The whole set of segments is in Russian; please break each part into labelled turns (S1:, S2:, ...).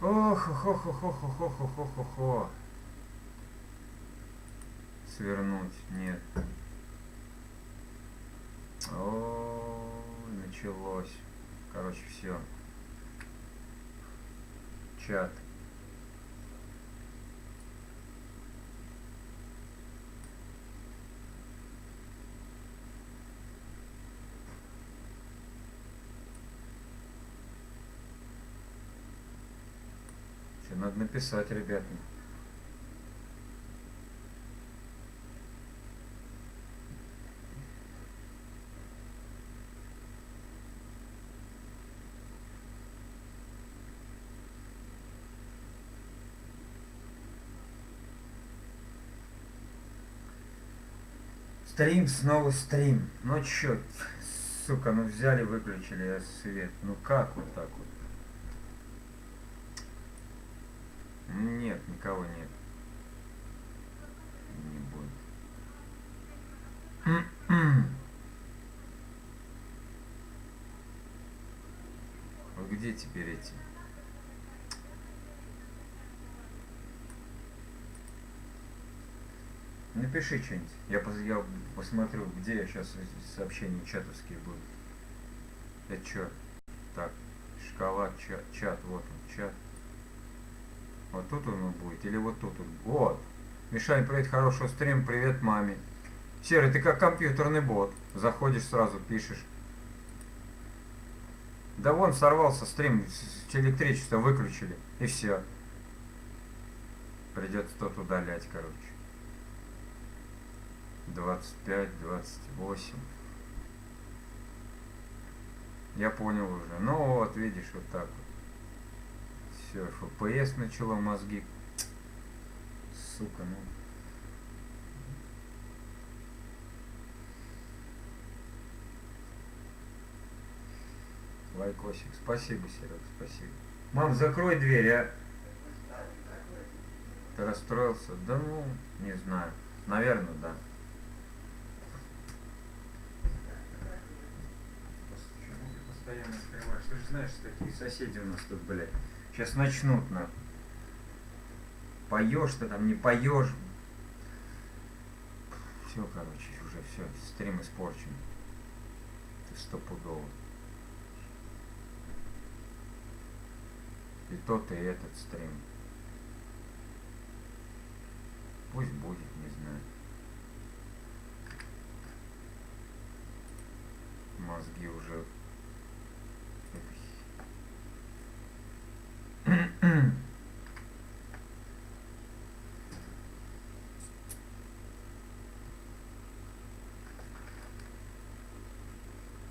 S1: Ох, ох, ох, ох, ох, ох, ох, ох, ох, ох. Свернуть, нет. О, началось. Короче, все. Чат. Все, надо написать, ребята. Стрим, снова стрим. Ну чё, сука, ну взяли, выключили свет. Ну как вот так вот? Нет, никого нет. Не будет. Вот где теперь эти? Напиши что-нибудь. Я посмотрю, где я сейчас сообщения чатовские будут. Это что? Так, шкала, чат, вот он, чат. Вот тут он будет, или вот тут он. Вот. Мишань, привет, хорошего стрима, привет маме. Серый, ты как компьютерный бот. Заходишь сразу, пишешь. Да вон сорвался стрим, электричество выключили, и все. Придется тот удалять, короче. 25, 28. Я понял уже. Ну вот, видишь, вот так вот. Все, FPS начало мозги. Сука, ну. Лайкосик. Спасибо, Серег, спасибо. Мам, закрой дверь, а. Ты расстроился? Да ну, не знаю. Наверное, да. Почему ты постоянно скрываешь? Ты же знаешь, такие соседи у нас тут, блядь. Сейчас начнут на. Поешь ты там, не поешь. Все, короче, уже все, стрим испорчен. Ты стопудово. И тот, и этот стрим. Пусть будет, не знаю. Мозги уже...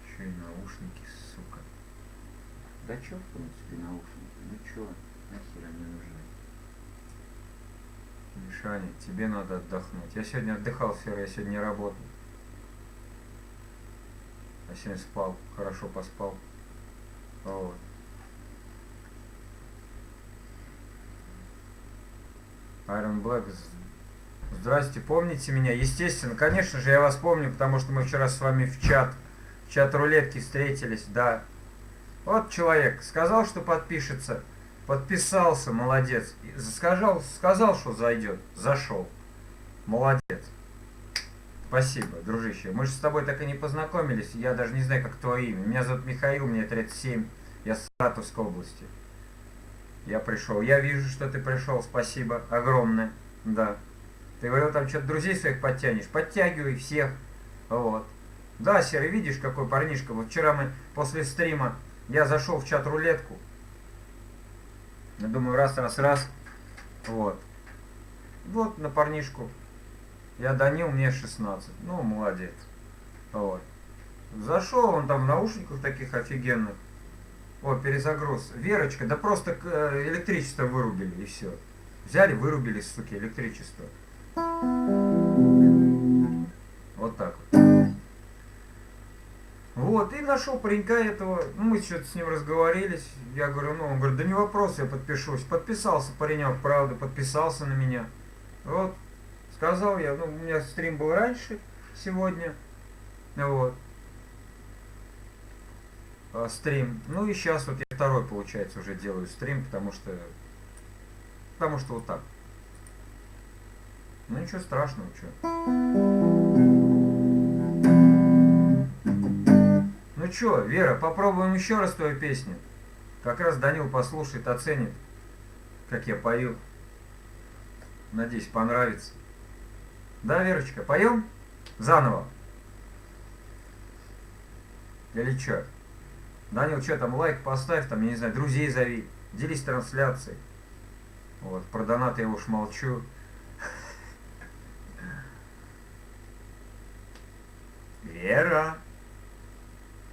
S1: Еще и наушники, сука. Да чё, в принципе, наушники? Ну чё, нахер они нужны? Мишаня, тебе надо отдохнуть. Я сегодня отдыхал, Сера, я сегодня не работал. Я сегодня спал, хорошо поспал. Вот. Iron Black, здрасте, помните меня? Естественно, конечно же, я вас помню, потому что мы вчера с вами в чат рулетки встретились, да. Вот человек сказал, что подпишется, подписался, молодец. Сказал, что зайдет, зашел. Молодец. Спасибо, дружище. Мы же с тобой так и не познакомились, я даже не знаю, как твое имя. Меня зовут Михаил, мне 37, я с Саратовской области. Я пришел. Я вижу, что ты пришел, спасибо огромное. Да. Ты говорил, там что-то друзей своих подтянешь. Подтягивай всех. Вот. Да, Серый, видишь, какой парнишка. Вот вчера мы после стрима, я зашел в чат-рулетку. Я думаю, раз. Вот. Вот на парнишку. Я Данил, мне 16. Ну, молодец. Вот. Зашел, он там в наушниках таких офигенных. О, перезагруз. Верочка, да просто электричество вырубили и все. Взяли, вырубили, суки, электричество. Вот так вот. Вот, и нашел паренька этого. Ну, мы что-то с ним разговорились. Я говорю, ну, он говорит, да не вопрос, я подпишусь. Подписался паренек, правда, подписался на меня. Вот, сказал я, ну, у меня стрим был раньше, сегодня. Вот. Стрим. Ну и сейчас вот я второй, получается, уже делаю стрим, потому что вот так. Ну ничего страшного, что. Ну чё, Вера, попробуем еще раз твою песню. Как раз Данил послушает, оценит, как я пою. Надеюсь, понравится. Да, Верочка, поем? Заново. Или чё? Данил, что там, лайк поставь, там, я не знаю, друзей зови, делись трансляцией. Вот, про донаты я уж молчу. Вера!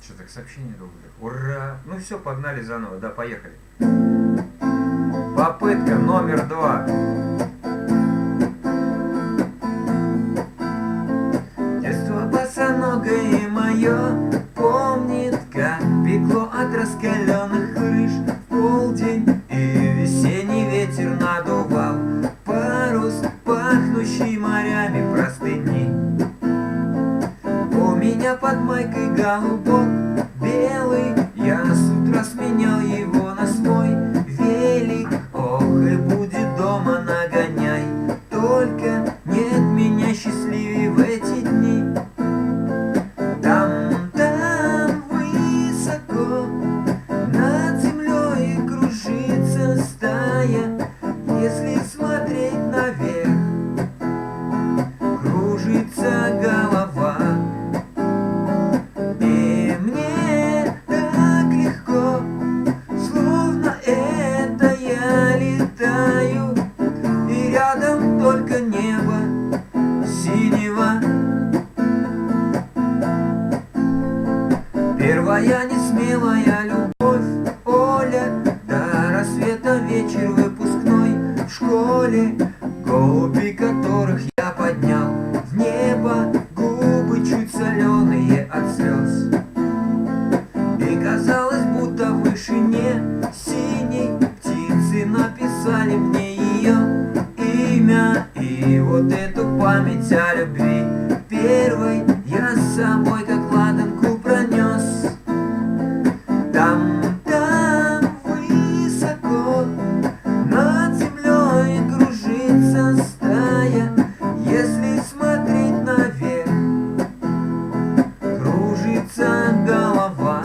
S1: Что так сообщение долгое? Ура! Ну все, погнали заново, да, поехали. Попытка номер 2. Детство босоногое мое помнит, как пекло от раскаленных крыш в полдень, и весенний ветер надувал парус, пахнущий морями простыни. У меня под майкой голубок белый, я с утра сменял его на свой велик. Ох, и будет дома нагоняй, только нет меня счастливее в эти дни. Там высоко над землей кружится стая, если смотреть наверх, кружится голова. И мне так легко, словно это я летаю, и рядом только небо синего. Первая несмелая любовь, Оля, до рассвета вечер выпускной в школе, голуби которых я поднял в небо, губы чуть соленые от слез. И казалось, будто в вышине синей птицы написали мне ее имя. И вот эту память о любви первой я с собой как ладанку пронес. Там высоко над землей кружится стая, если смотреть наверх, кружится голова.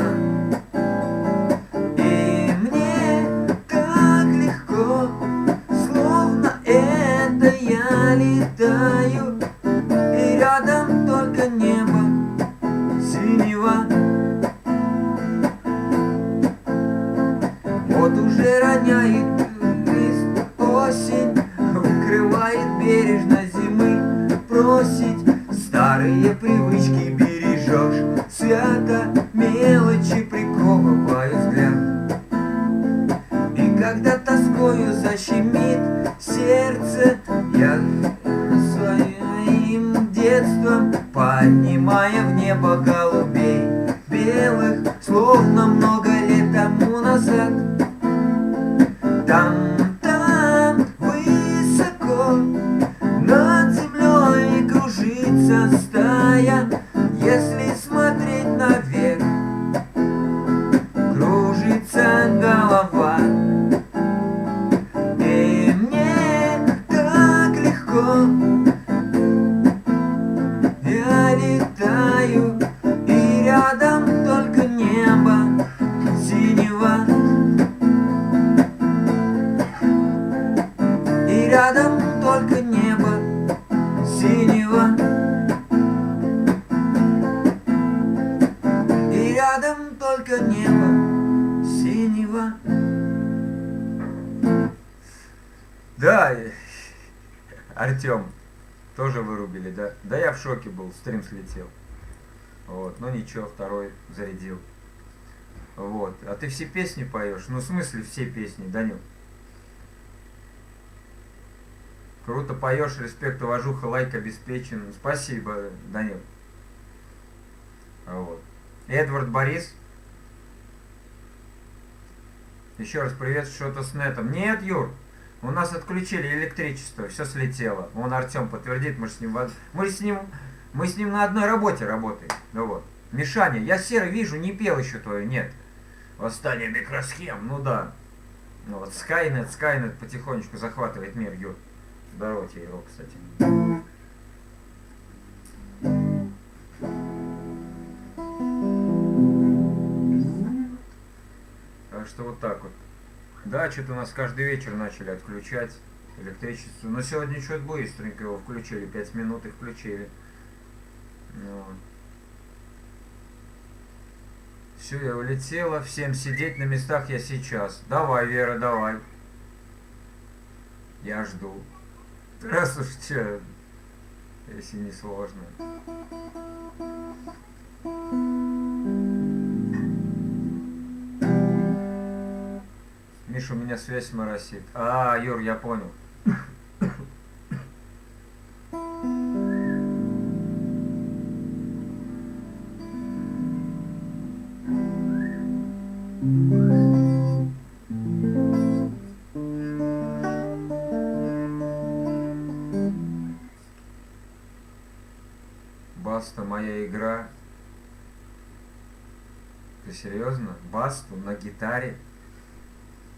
S1: И мне так легко, словно это я летаю, и рядом только небо синего. Вот уже роняет лист осень, укрывает бережно зимы, просить старые привычки бережешь, свято мелочи приковывают взгляд. И когда тоскою защемит сердце, я своим детством, поднимая в небо голубей белых, словно много лет тому назад. Там высоко над землей кружится стая, если смотреть наверх, кружится голова. И мне так легко, я летаю, и рядом только небо синего. И рядом только небо синего. И рядом только небо синего. Да, Артем, тоже вырубили, да? Да я в шоке был, стрим слетел. Вот, ну ничего, второй зарядил. Вот, а ты все песни поешь? Ну в смысле все песни, Данил? Круто поешь, респект, уважуха, лайк обеспечен. Спасибо, Данил. Вот. Эдвард Борис. Еще раз привет, что-то с нетом. Нет, Юр, у нас отключили электричество, все слетело. Вон Артем подтвердит, мы с ним на одной работе работаем. Ну вот. Мишаня, я серый вижу, не пел еще твою, нет. Восстание микросхем, ну да. Ну вот Скайнет потихонечку захватывает мир, Юр. Здорово тебе, Юр, кстати. Так что вот так вот. Да, что-то у нас каждый вечер начали отключать электричество. Но сегодня что-то быстренько его включили, 5 минут и включили. Ну, все, я улетела, всем сидеть на местах я сейчас. Давай, Вера, давай. Я жду. Раз уж че, если не сложно. Миша, у меня связь моросит. А, Юр, я понял. Баста, моя игра. Ты серьезно? Басту на гитаре?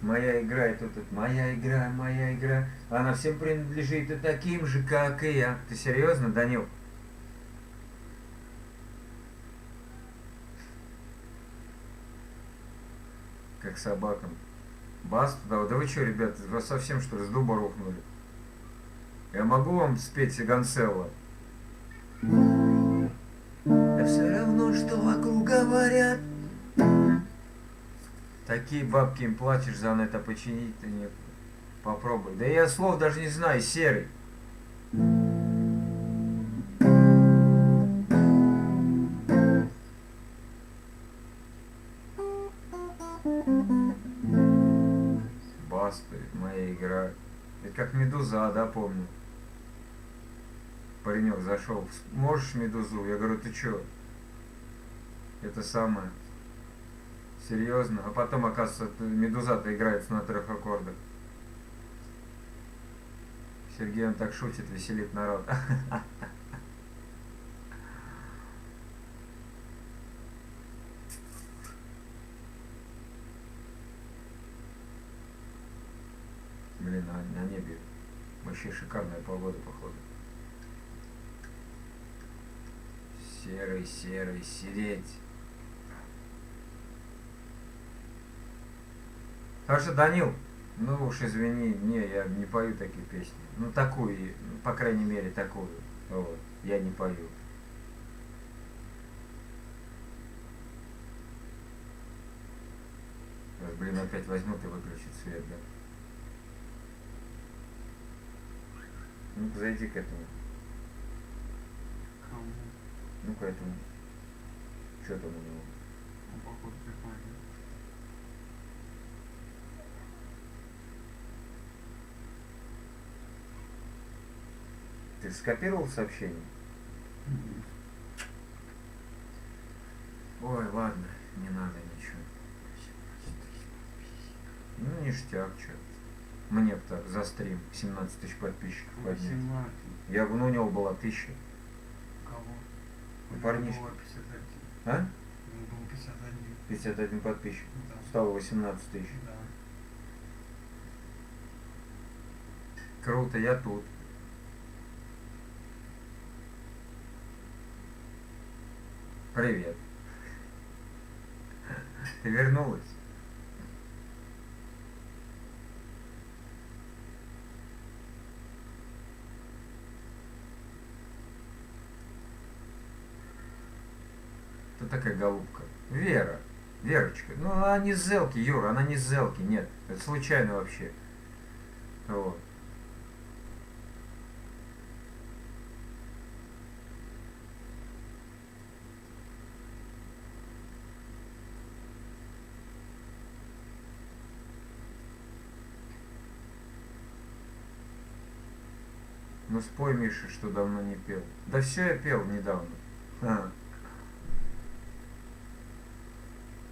S1: Моя игра, это тут моя игра, моя игра. Она всем принадлежит и таким же, как и я. Ты серьезно, Данил? Как собакам. Басту? Да вы что, ребят, вы совсем что ли с дуба рухнули? Я могу вам спеть Сиганселла? Да все равно, что вокруг говорят. Такие бабки им платишь за это починить-то нет. Попробуй. Да я слов даже не знаю, серый. Баста, моя игра. Это как Медуза, да, помню. Паренек зашел. Можешь Медузу? Я говорю, ты чё? Это самое. Серьезно? А потом, оказывается, Медуза-то играется на 3 аккордах. Сергей, он так шутит, веселит народ. Блин, на небе вообще шикарная погода, походу. Серый, сереть. Хорошо, Данил, ну уж извини, не, я не пою такие песни. Ну такую, по крайней мере, такую. Вот, я не пою. Сейчас, блин, опять возьмут и выключат свет, да? Ну-ка, зайди к этому.
S2: Кому?
S1: Ну, к этому. Что там у него?
S2: Он, походу, прикольный.
S1: Ты скопировал сообщение? Ой, ладно, не надо ничего. Ну, ништяк, что. Мне бы так за стрим 17 тысяч подписчиков поднять.
S2: 18.
S1: Я бы, ну, у него была 1000.
S2: Кого?
S1: У парнишки.
S2: Было 51.
S1: А?
S2: Ему было 51.
S1: 51 подписчик.
S2: Да.
S1: Стало 18 тысяч.
S2: Да.
S1: Круто, я тут. Привет. Ты вернулась? Кто такая голубка? Вера. Верочка. Ну, она не с Зелки, Юра, она не с Зелки, нет. Это случайно вообще. Вот. Ну спой, Миша, что давно не пел. Да все я пел недавно.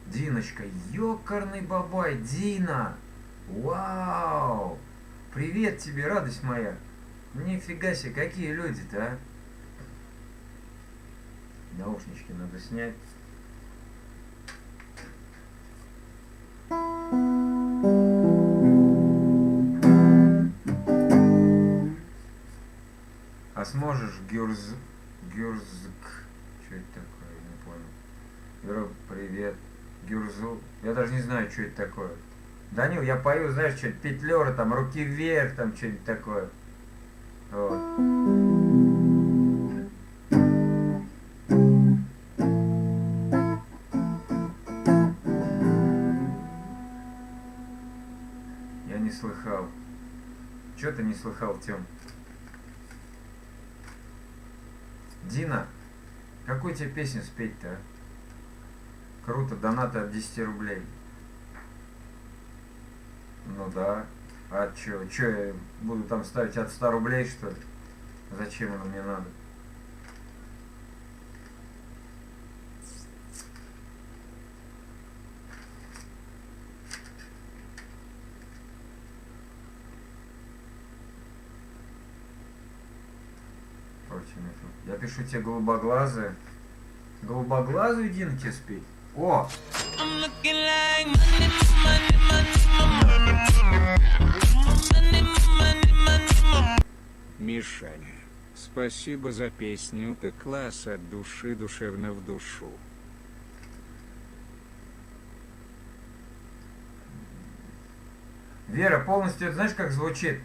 S1: Диночка, ёкарный бабай, Дина! Вау! Привет тебе, радость моя! Нифига себе, какие люди-то, а? Наушнички надо снять. сможешь, Гюрзк. Что это такое? Я не понял. Юра, привет. Гюрзу. Я даже не знаю, что это такое. Данил, я пою, знаешь, что-то петлера, там, руки вверх, там, что-нибудь такое. Вот. Я не слыхал. Чё ты не слыхал, Тём? Дина, какую тебе песню спеть-то, а? Круто, донаты от 10 рублей. Ну да. А чё? Чё я буду там ставить от 100 рублей, что ли? Зачем оно мне надо? Я пишу тебе голубоглазые. Голубоглазую Дину тебе спеть? О!
S3: Мишаня, спасибо за песню, ты класс от души, душевно в душу.
S1: Вера, полностью, это знаешь, как звучит?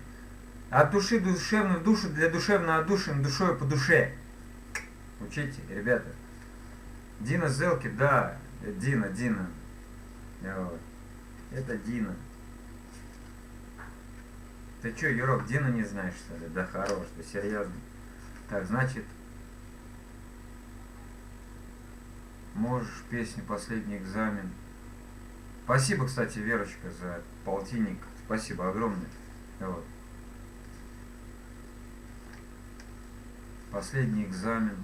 S1: От души душевно в душу, для душевно отдушин, душой по душе. Учите, ребята. Дина Зелки, да, Дина. Вот. Это Дина. Ты чё, Юрок, Дину не знаешь, что ли? Да хорош, ты серьезно. Так, значит, можешь песню «Последний экзамен». Спасибо, кстати, Верочка, за полтинник. Спасибо огромное. Вот. Последний экзамен.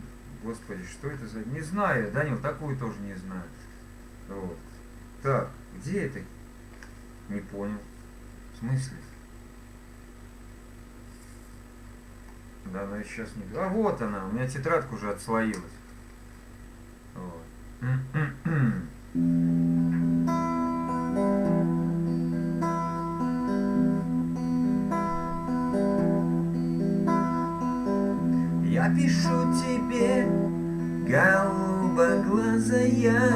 S1: Господи, что это за... Не знаю, Данил, такую тоже не знаю. Вот. Так, где это? Не понял. В смысле? Да, она сейчас не... А вот она, у меня тетрадка уже отслоилась. Вот. Я пишу тебе, голубоглазая,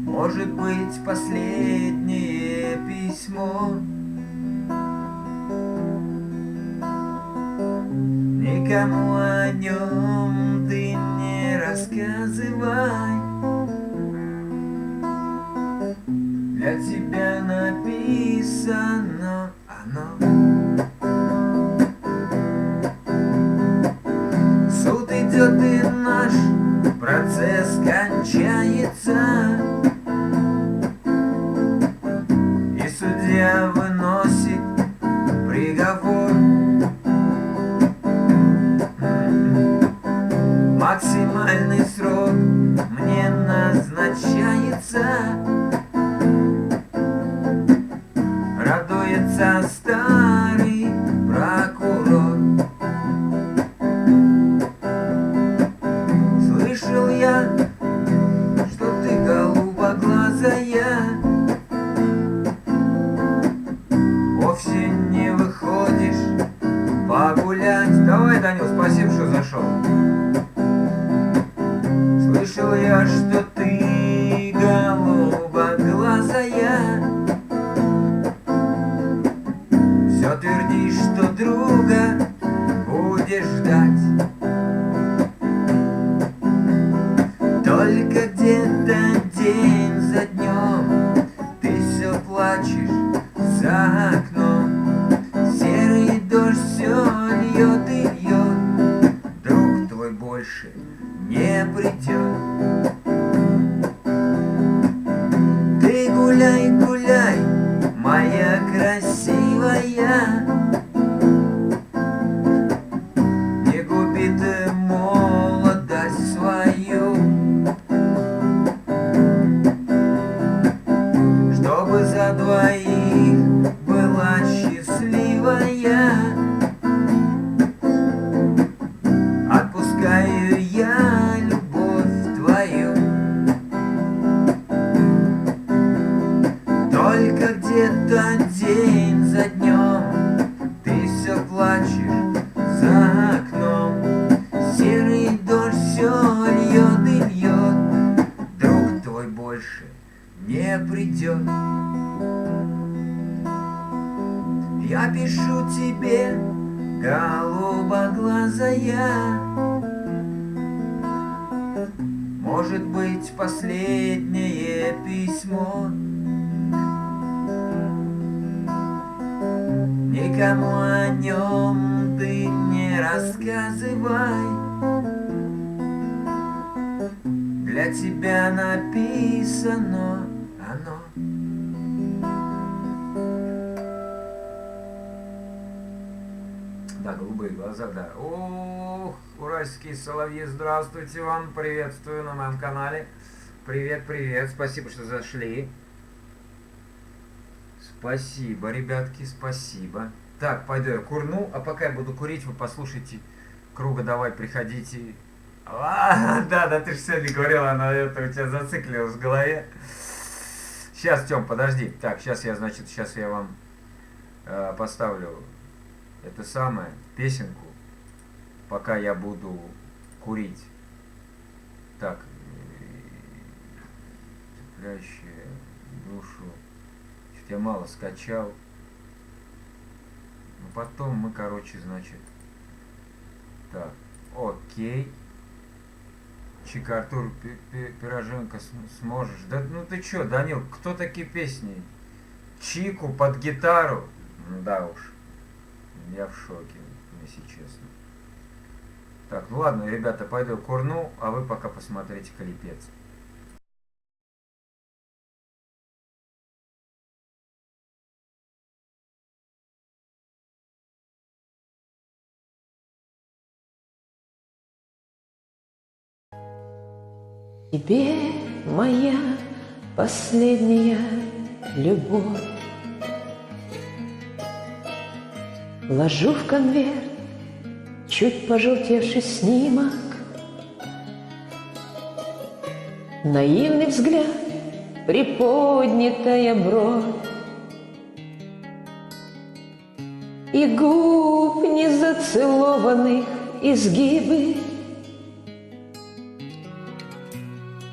S1: может быть, последнее письмо. Никому о нем ты не рассказывай. Для тебя написано оно. Суд идет и наш процесс кончается, и судья выносит приговор. Максимальный срок мне назначается. Радуется старый прокурор. Слышал я, что ты голубоглазая, вовсе не выходишь погулять. Давай, Данил, спасибо, что зашел. Слышал я, что ты голубоглазая, все твердишь, что друга будешь ждать. Только где-то день за днем ты все плачешь за окном. Серый дождь все льет и льет, друг твой больше не придет. Ты гуляй, гуляй, моя красивая, не губи ты молодость свою, чтобы за двоих была счастливая. Отпускаю я любовь твою. Только где-то день за днем ты все придет. Я пишу тебе, голубоглазая, может быть, последнее письмо. Никому о нем ты не рассказывай. Для тебя написано оно. Да, голубые глаза, да. Ох, уральские соловьи, здравствуйте вам, приветствую на моем канале. Привет, привет, спасибо, что зашли. Спасибо, ребятки, спасибо. Так, пойду я курну, а пока я буду курить, вы послушайте Круга, давай, приходите. Да, ты же сегодня говорила, она это у тебя зациклилась в голове. Сейчас, Тём, подожди. Так, сейчас я вам поставлю это самое, песенку, пока я буду курить. Так, цепляющая душу. Чуть я мало скачал. Ну потом мы, короче, значит. Так, окей. Чика, Артур Пироженко, сможешь? Да ну ты чё, Данил, кто такие песни? Чику под гитару? Да уж. Я в шоке, если честно. Так, ну ладно, ребята, пойду курну, а вы пока посмотрите клипец.
S4: Тебе моя последняя любовь ложу в конверт чуть пожелтевший снимок, наивный взгляд, приподнятая бровь и губ незацелованных изгибы.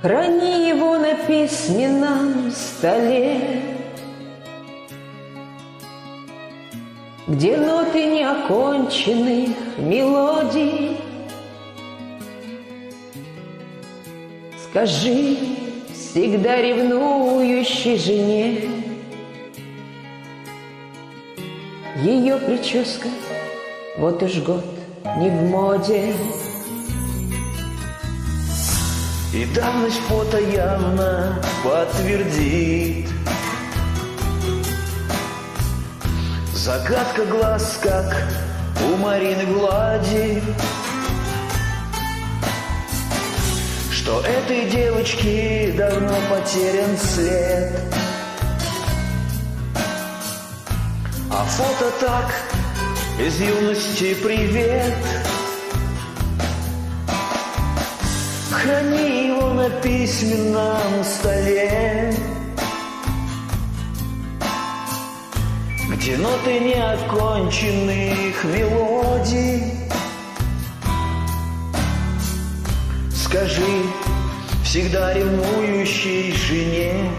S4: Храни его на письменном столе, где ноты неоконченных мелодий. Скажи всегда ревнующей жене, ее прическа вот уж год не в моде.
S5: И давность фото явно подтвердит. Загадка глаз, как у Марины Глади, что этой девочке давно потерян след. А фото так, из юности привет. Храни его на письменном столе, где ноты неоконченных мелодий. Скажи всегда ревнующей жене,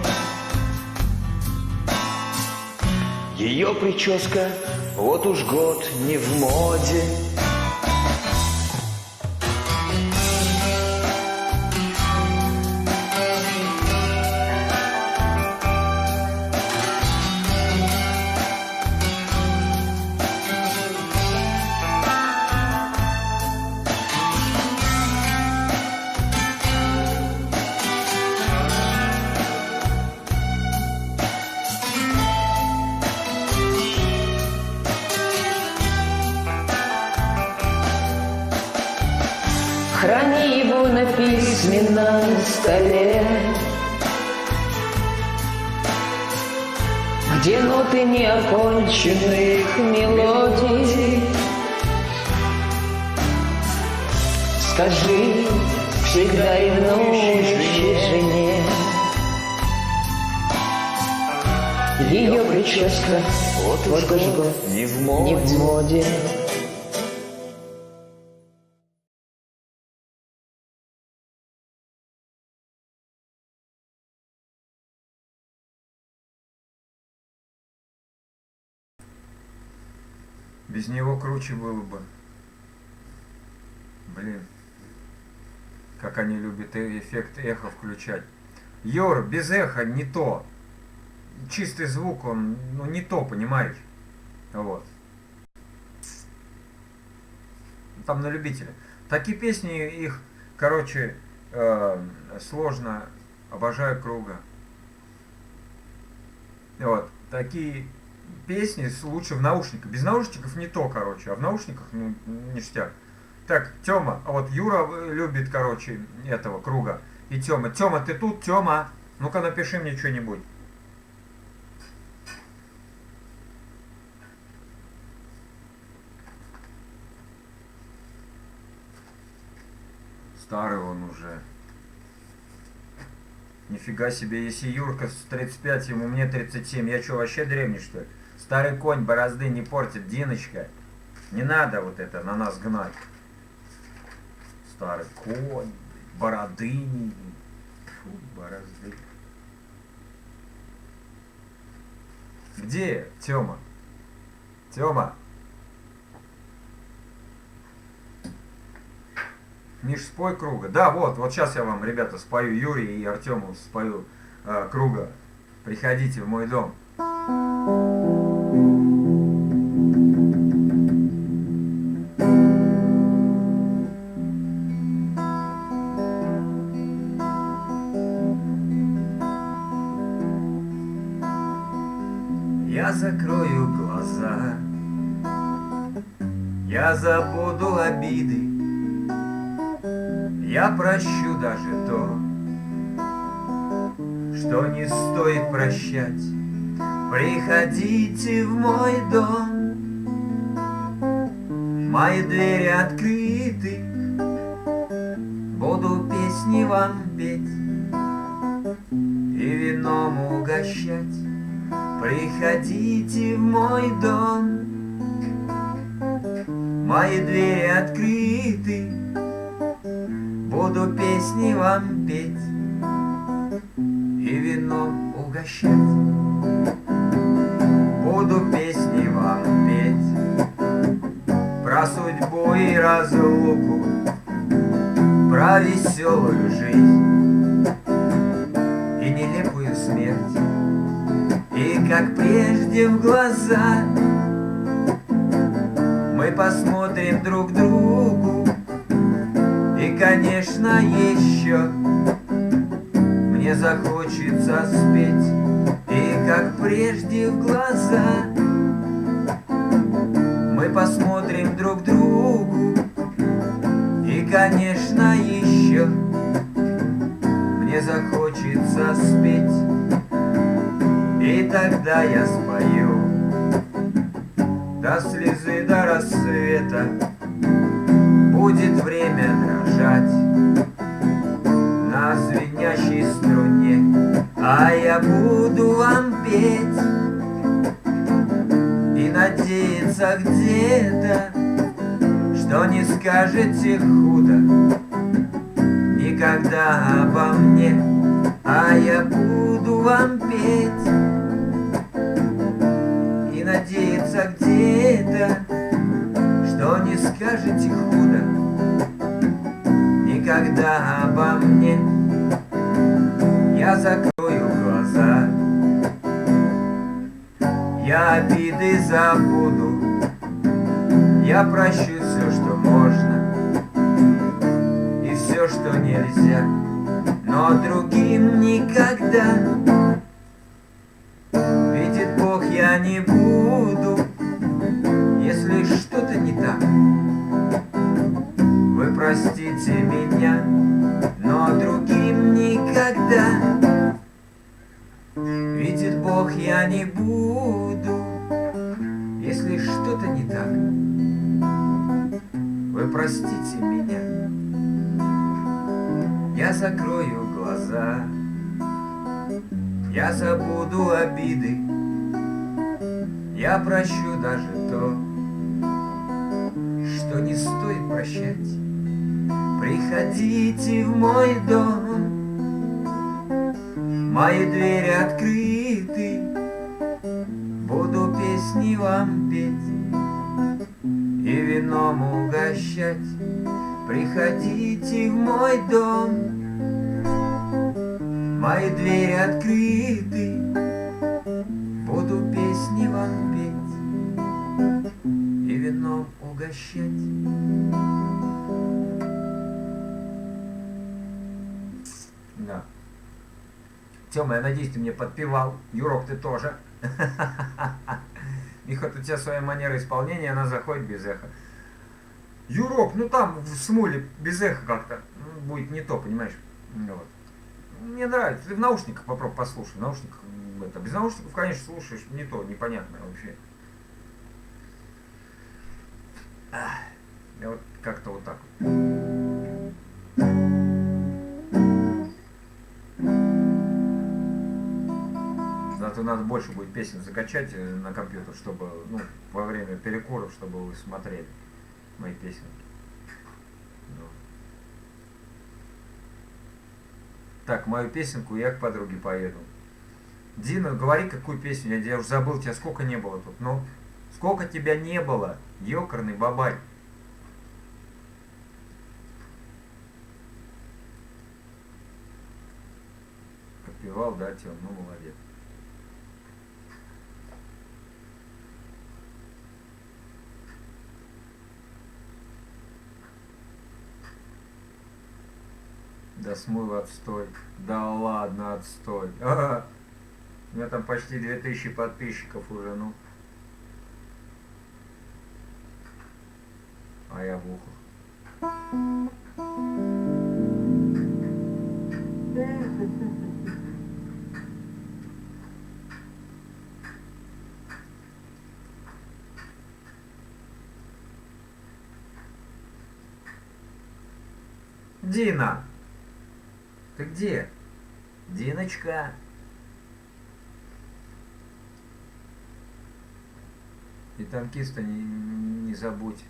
S5: ее прическа вот уж год не в моде.
S4: Храни его на письменном столе, где ноты неоконченных мелодий. Скажи всегда ревнующей жене, ее прическа
S5: Вот уж год не в моде.
S4: не в моде.
S1: Без него круче было бы. Блин. Как они любят эффект эхо включать. Юр, без эха не то. Чистый звук, он, ну, не то, понимаешь? Вот. Там на любителя. Такие песни, их, короче, сложно. Обожаю Круга. Вот. Такие песни лучше в наушниках. Без наушников не то, короче. А в наушниках, ну, ништяк. Так, Тёма, а вот Юра любит, короче, этого Круга. И Тёма. Тёма, ты тут? Тёма, ну-ка напиши мне что-нибудь. Старый он уже. Нифига себе, если Юрка с 35, ему мне 37. Я что, вообще древний, что ли? Старый конь борозды не портит, Диночка. Не надо вот это на нас гнать. Старый конь, бороды не... Фу, борозды. Где Тёма? Тёма? Миш, спой Круга. Да, вот сейчас я вам, ребята, спою Юрий и Артему спою Круга. Приходите в мой дом. Я закрою глаза, я забуду обиды, я прощу даже то, что не стоит прощать. Приходите в мой дом, мои двери открыты, буду песни вам петь и вином угощать. Приходите в мой дом, мои двери открыты, буду песни вам петь и вином угощать. Буду песни вам петь про судьбу и разлуку, про веселую жизнь и нелепую смерть. И как прежде в глаза мы посмотрим друг другу. И, конечно, еще мне захочется спеть. И как прежде в глаза мы посмотрим друг другу. И, конечно, еще мне захочется спеть. И тогда я спою до слезы, до рассвета. Будет время дрожать на звенящей струне, а я буду вам петь и надеяться где-то, что не скажете худо никогда обо мне, а я буду вам петь и надеяться где-то, что не скажете худо никогда обо мне. Я закрою глаза, я обиды забуду, я прощу все, что можно, и все, что нельзя, но другим никогда. Видит Бог, я не буду, если что-то не так. Вы простите меня, но другим никогда. Видит Бог, я не буду, если что-то не так. Вы простите меня. Я закрою глаза, я забуду обиды, я прощу даже то, что не стоит прощать. Приходите в мой дом, мои двери открыты, буду песни вам петь и вином угощать. Приходите в мой дом, мои двери открыты, буду песни вам петь и вином угощать. Да. Тёма, я надеюсь, ты мне подпевал. Юрок, ты тоже. Миха, у тебя своя манера исполнения, она заходит без эха. Юрок, ну там в смуле без эха как-то будет не то, понимаешь? Вот. Мне нравится. Ты в наушниках попробуй послушай. В наушниках это. Без наушников, конечно, слушаешь не то, непонятное вообще. Я вот как-то вот так вот. Зато надо больше будет песен закачать на компьютер, чтобы, ну, во время перекуров, чтобы вы смотрели мои песенки. Ну. Так, мою песенку я к подруге поеду. Дина, говори, какую песню. Я уже забыл, тебя сколько не было тут. Ну, сколько тебя не было, ёкарный бабай. Подпевал, да, Тём? Ну, молодец. Да смыл отстой. Да ладно, отстой. Ага. У меня там почти 2000 подписчиков уже, ну. А я в ухах. Дина! Ты где? Диночка! И танкиста не забудь.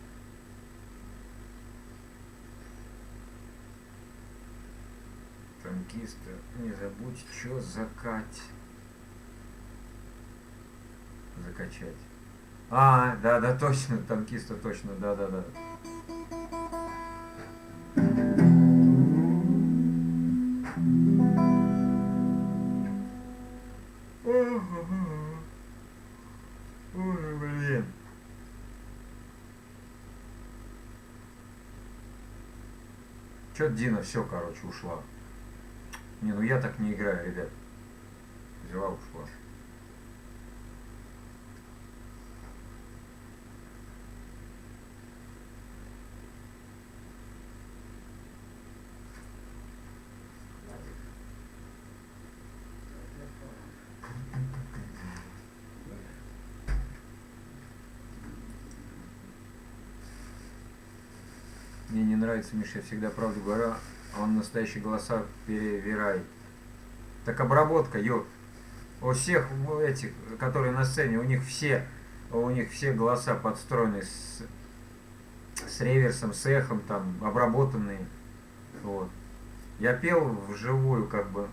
S1: Танкиста не забудь, что закать. Закачать. А, да, точно, танкиста точно, да. Ой, блин. Чё Дина все, короче, ушла. Не, ну я так не играю, ребят. Взяла, ушла. Мне не нравится, Миша, я всегда правду говорю, а он настоящие голоса перевирает. Так обработка, ёп. У всех этих, которые на сцене, у них все голоса подстроены с реверсом, с эхом, там, обработанные. Вот. Я пел вживую, как бы,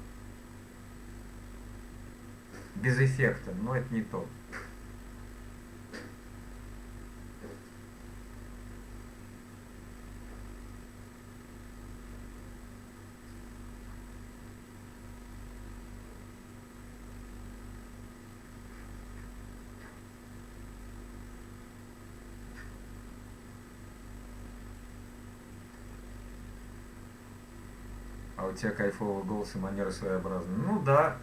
S1: без эффекта, но это не то. А у тебя кайфовый голос и манера своеобразная. Ну да.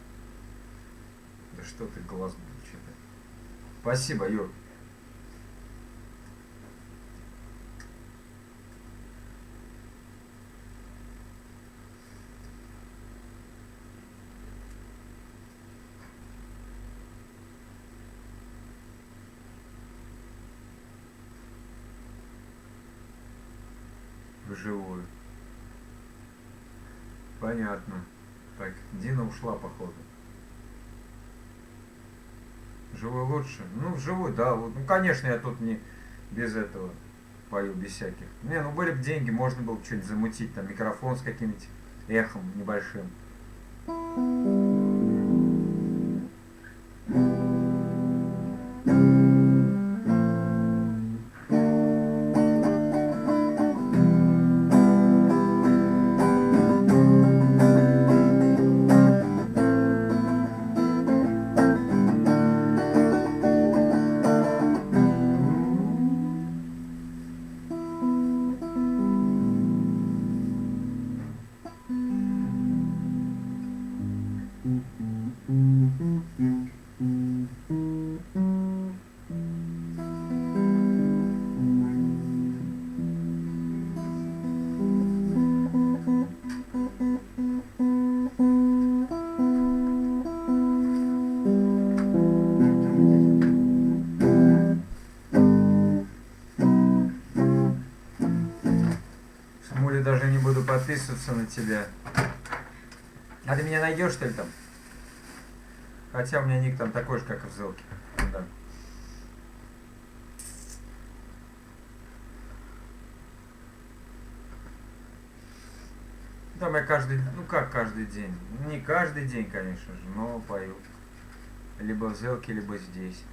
S1: Да что ты, глаз будет что-то. Спасибо, Юр. Вживую. Понятно. Так, Дина ушла, походу. Живой лучше? Ну, вживую, да. Вот, ну, конечно, я тут не без этого пою, без всяких. Не, ну были бы деньги, можно было бы что-нибудь замутить, там, микрофон с каким-нибудь эхом небольшим. Шмули, даже не буду подписываться на тебя. А ты меня найдешь, что ли, там? Хотя у меня ник там такой же, как и в Зелке. Да. Там я каждый, ну как каждый день? Не каждый день, конечно же, но пою. Либо в Зелке, либо здесь.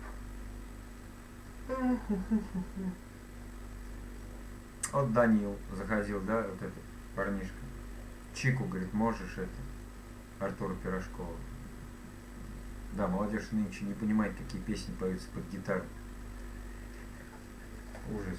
S1: Вот Данил заходил, да, вот этот парнишка. Чику, говорит, можешь это? Артура Пирожкова. Да, молодежь нынче не понимает, какие песни поются под гитару. Ужас.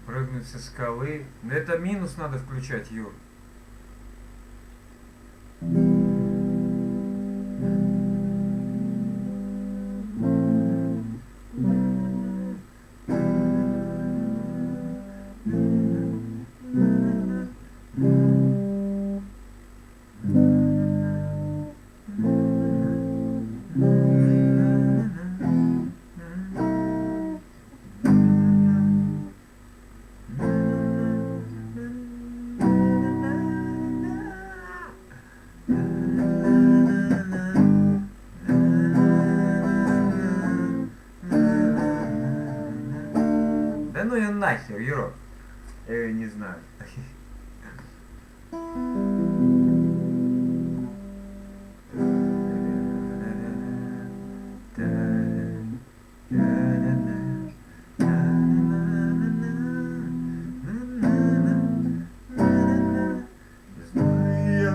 S1: Прыгнуть со скалы. Да это минус надо включать, Юр. Да ну ее нахер, Юро. Я ее не знаю. Знаю я,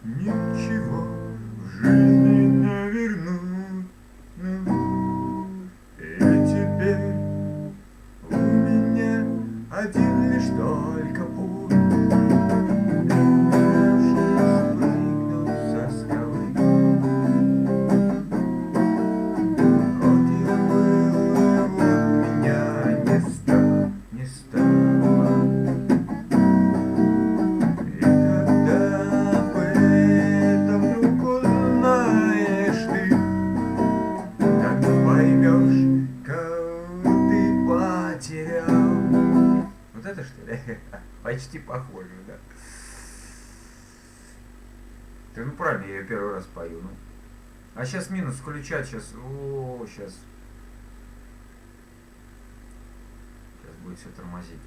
S1: ничего в жизни не вернуть. И теперь у меня один лишь только путь. Я спрыгнул со скалы. Вот я был, и вот меня не стало. И когда об этом вдруг узнаешь ты, тогда поймешь, кого ты потерял. Вот это что ли? Почти похоже, да? Ты, ну правильно, я ее первый раз пою, ну. А сейчас минус включать, сейчас, сейчас. Сейчас будет все тормозить.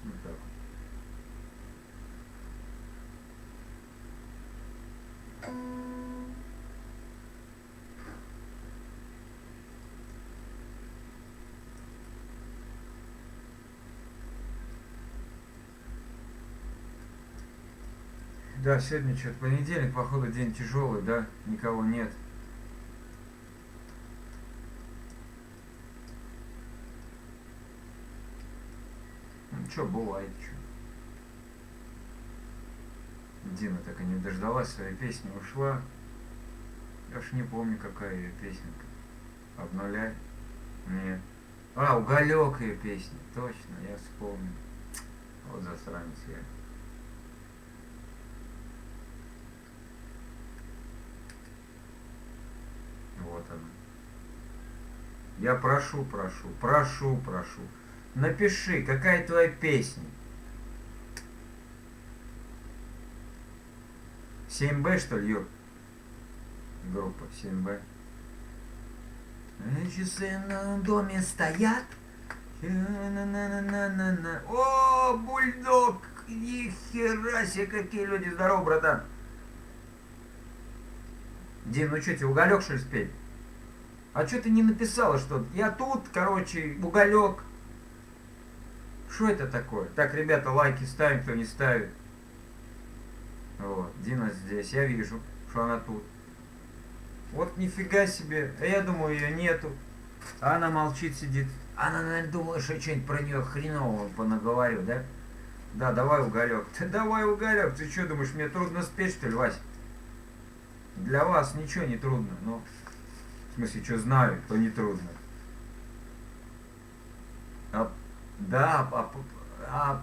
S1: Вот так вот. Да, сегодня что-то понедельник, походу день тяжелый, да, никого нет. Ну что, бывает, что. Дина так и не дождалась своей песни, ушла. Я уж не помню, какая ее песенка. Обнуляй? Нет. А, уголек ее песня, точно, я вспомнил. Вот засранец я. Я прошу. Напиши, какая твоя песня? 7Б, что ли, Юр? Группа 7Б. Часы на доме стоят. На-на-на-на-на-на. О, бульдог! Нихера себе, какие люди. Здорово, братан. Дин, ну что, тебе уголек, что ли, спеть? А что ты не написала что-то? Я тут, короче, уголек. Что это такое? Так, ребята, лайки ставим, кто не ставит. Вот, Дина здесь, я вижу, что она тут. Вот нифига себе. А я думаю, ее нету. А она молчит, сидит. Она, наверное, думала, что я что-нибудь про нее хренового понаговорю, да? Да, давай уголек. Ты давай уголек. Ты что думаешь, мне трудно спеть, что ли, Вась? Для вас ничего не трудно, но... В смысле, что знаю, то не трудно. Да,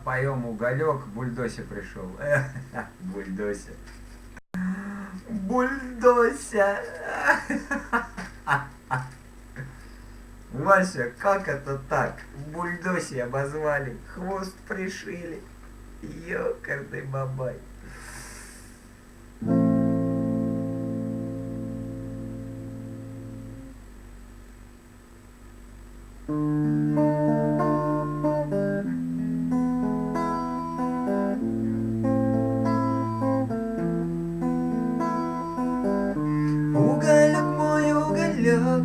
S1: поем уголек, Бульдося пришел. Бульдося. Бульдося. Вася, как это так? Бульдоси обозвали, хвост пришили. Ёкарный бабай. Уголек мой, уголек,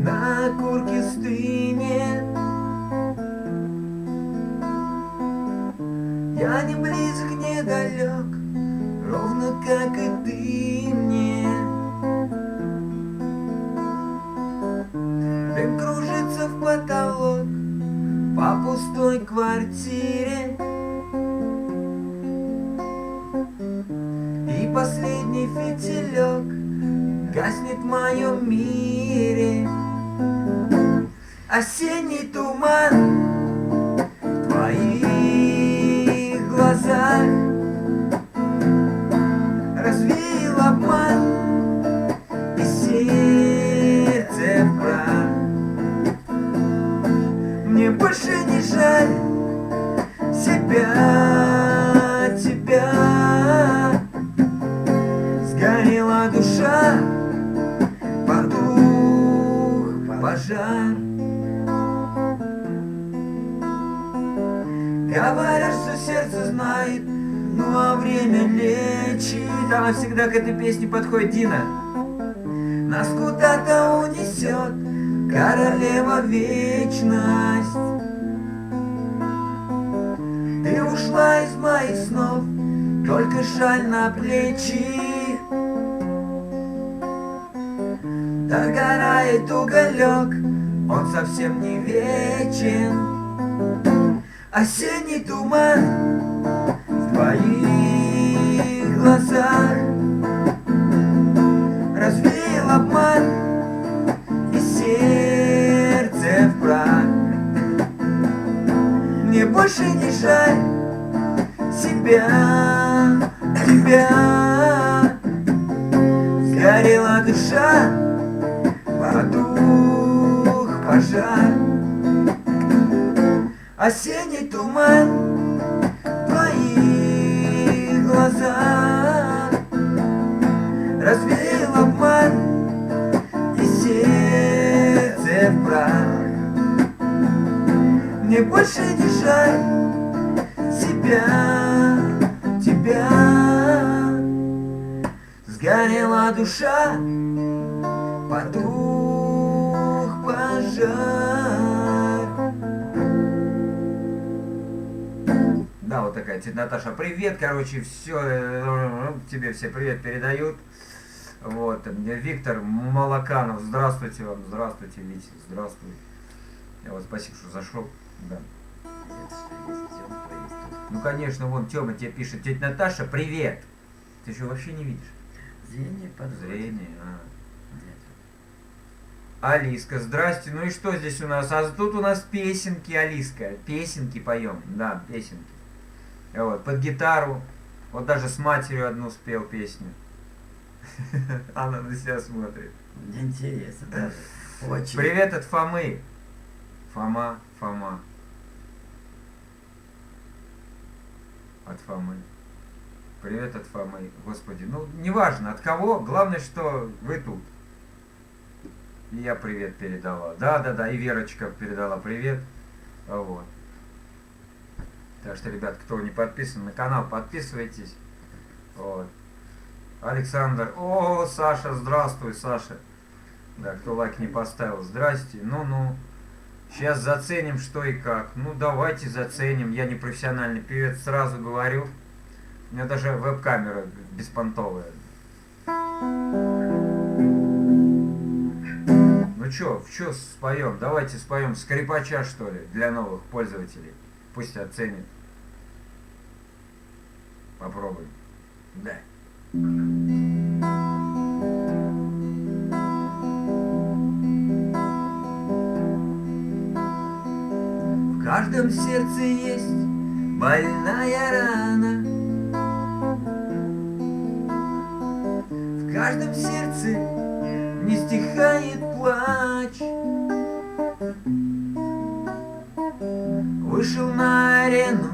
S1: на курке стынет. Я не близок, не далек, ровно как и ты мне. Дым кружится в потолок по пустой квартире. И последний фитилек гаснет в моем мире. Осенний туман в твоих глазах развеял обман и сердце в прах. Мне больше не жаль себя, тебя. Сгорела душа, потух пожар. Говорят, что сердце знает, ну а время лечит. Она всегда к этой песне подходит, Дина. Нас куда-то унесет королева вечность. Ты ушла из моих снов, только шаль на плечи. Догорает уголек, он совсем не вечен. Осенний туман в твоих глазах развеял обман и сердце в прах. Мне больше не жаль себя, тебя. Сгорела душа, потух пожар. Осенний туман в твоих глазах развеял обман и сердце в прах. Мне больше не жаль себя, тебя. Сгорела душа, потух пожар. Да, вот такая тетя Наташа. Привет, короче, все, тебе все привет передают. Вот, Виктор Малаканов, здравствуйте вам, здравствуйте, Витя, здравствуй. Вот, спасибо, что зашел. Да. Ну, конечно, вон Тёма тебе пишет, тетя Наташа, привет. Ты что, вообще не видишь?
S6: Зрение подводит.
S1: Зрение, Алиска, здрасте. Ну и что здесь у нас? А тут у нас песенки, Алиска. Песенки поем. Да, песенки. Вот, под гитару. Вот даже с матерью одну спел песню. Она на себя смотрит.
S6: Мне интересно даже. Очень.
S1: Привет от Фомы. Фома. От Фомы. Привет от Фомы. Господи, ну неважно от кого, главное, что вы тут. И я привет передала. Да, и Верочка передала привет. Вот. Так что, ребят, кто не подписан на канал, подписывайтесь. Вот. Александр. О, Саша, здравствуй, Саша. Да, кто лайк не поставил, здрасте. Ну. Сейчас заценим, что и как. Ну, давайте заценим. Я не профессиональный певец, сразу говорю. У меня даже веб-камера беспонтовая. Ну чё, в чё споем? Давайте споем скрипача, что ли, для новых пользователей. Пусть оценят. Попробуем. Да. В каждом сердце есть больная рана. В каждом сердце не стихает плач. Вышел на арену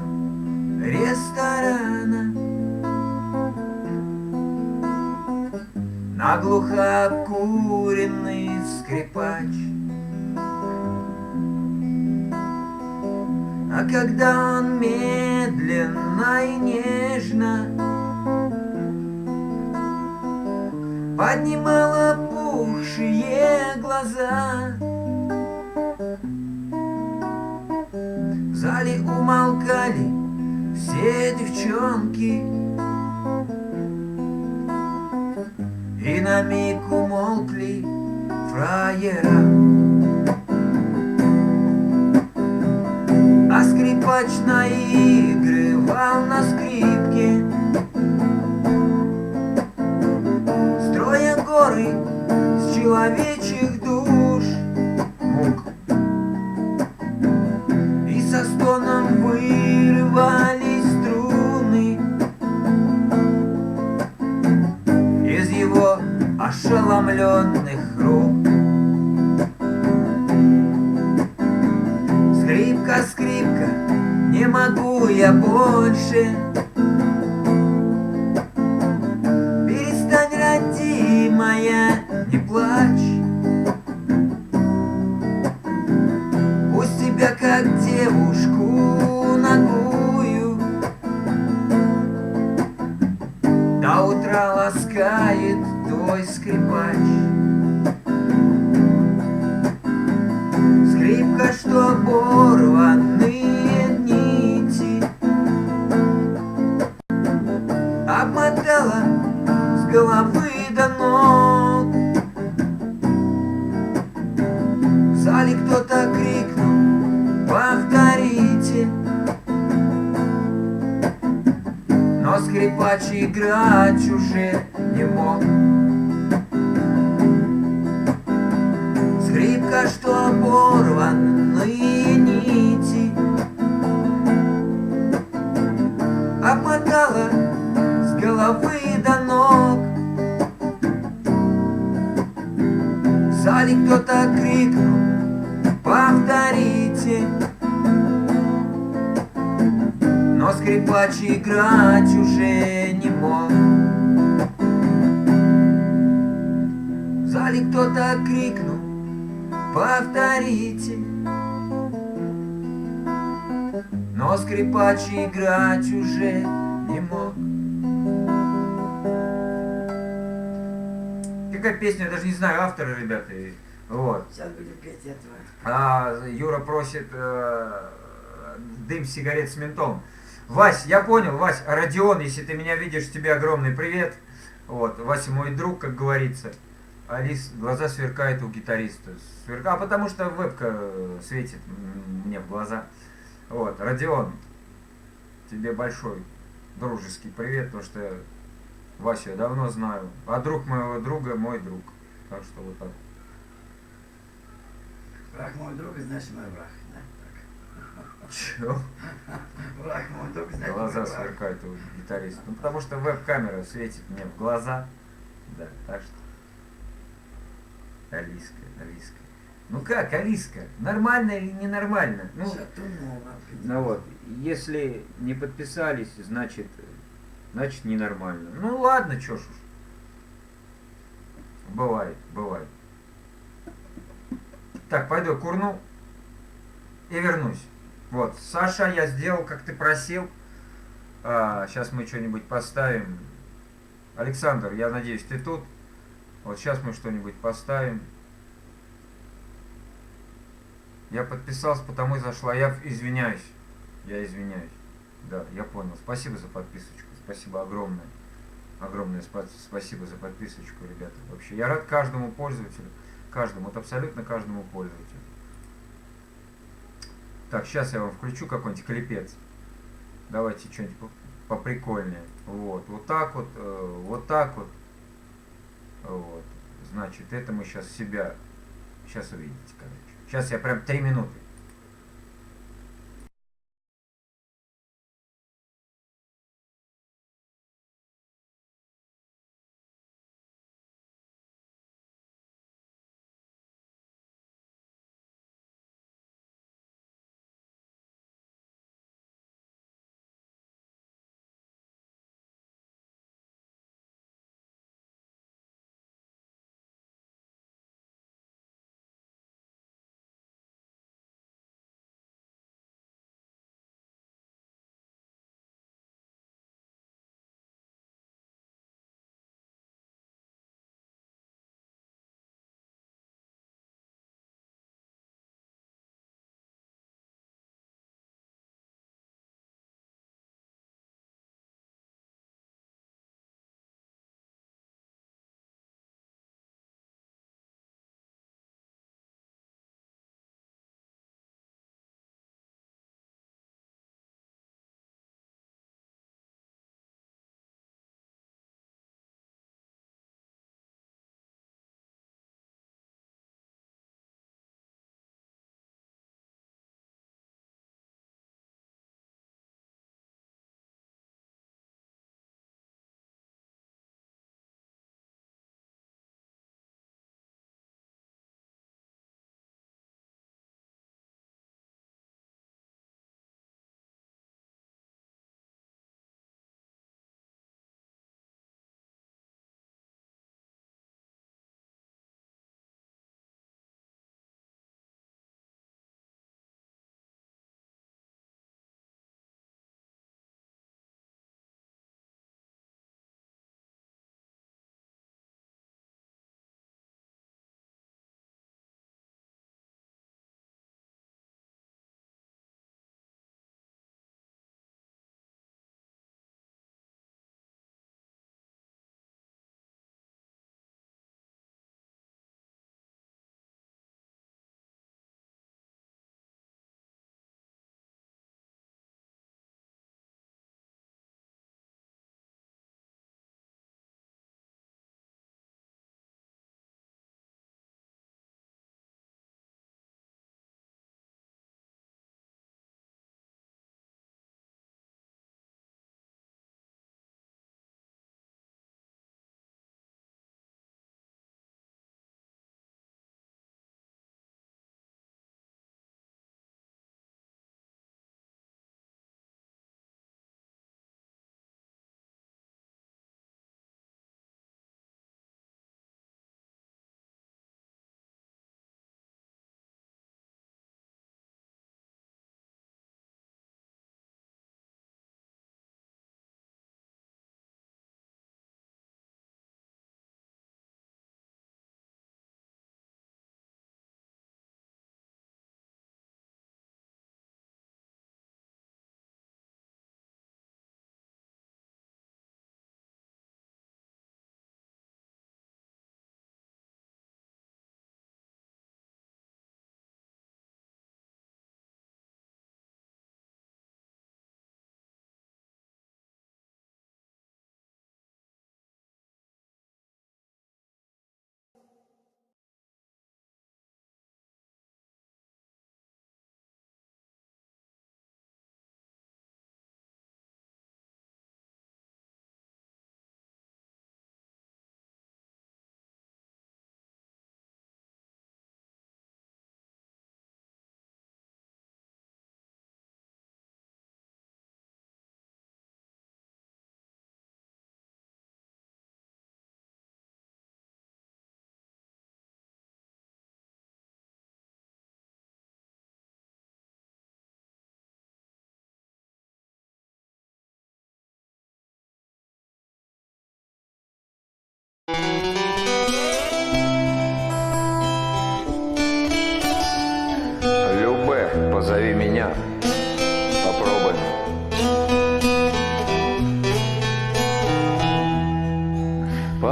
S1: ресторана, наглухо обкуренный скрипач. А когда он медленно и нежно поднимал опухшие глаза, в зале умолкали все девчонки, и на миг умолкли фраера. А скрипач наигрывал на скрипке, строя горы с человечьих душ. Мук. И со стоном вырывались струны из его ошеломленных рук. Скрипка, скрипка, не могу я больше. Перестань, родимая, не плачь. Пусть тебя, как девушку нагую, до утра ласкает твой скрипач. Скрипка, что оборванные нити обмотала с головы до ног. В зале кто-то крикнул: повторите. Но скрипач играть уже не мог. Скрипка, что оборванные нити обмотала с головы до ног. В зале кто-то крикнул: повторите. Но скрипач играть уже не мог. В зале кто-то крикнул: повторите. Но скрипач играть уже не мог. Какая песня, я даже не знаю автора, ребята. Вот.
S6: Сейчас будем петь этого.
S1: Юра просит дым сигарет с ментом. Вась, я понял, Вась, Родион, если ты меня видишь, тебе огромный привет. Вот, Вася мой друг, как говорится. Алис, глаза сверкают у гитариста. А потому что вебка светит мне в глаза. Вот, Родион, тебе большой дружеский привет, потому что Васю я давно знаю. А друг моего друга мой друг. Так что вот так.
S6: Враг мой друг, значит мой враг. Да?
S1: Чё?
S6: Враг мой друг, значит
S1: Глаза
S6: мой враг.
S1: сверкают у гитариста. Ну потому что веб-камера светит мне в глаза. Да, так что. Алиска, Алиска. Ну как, Алиска, нормально или ненормально? Ну,
S6: Шатунова.
S1: ну вот, если не подписались, значит ненормально. Ну ладно, чё ж уж. Бывает, бывает. Так, пойду я курну и вернусь. Вот, Саша, я сделал, как ты просил. Сейчас мы что-нибудь поставим. Александр, я надеюсь, ты тут. Вот сейчас мы что-нибудь поставим. Я подписался, потому и зашла. Я извиняюсь. Я извиняюсь. Да, я понял. Спасибо за подписочку. Спасибо огромное. Огромное спасибо за подписочку, ребята. Вообще, я рад каждому пользователю. Каждому, вот абсолютно каждому пользователю. Так, сейчас я вам включу какой-нибудь клипец. Давайте что-нибудь поприкольнее. Вот, вот так вот, вот так вот. Вот. Значит, это мы сейчас себя... Сейчас увидите, короче. Сейчас я прям 3 минуты.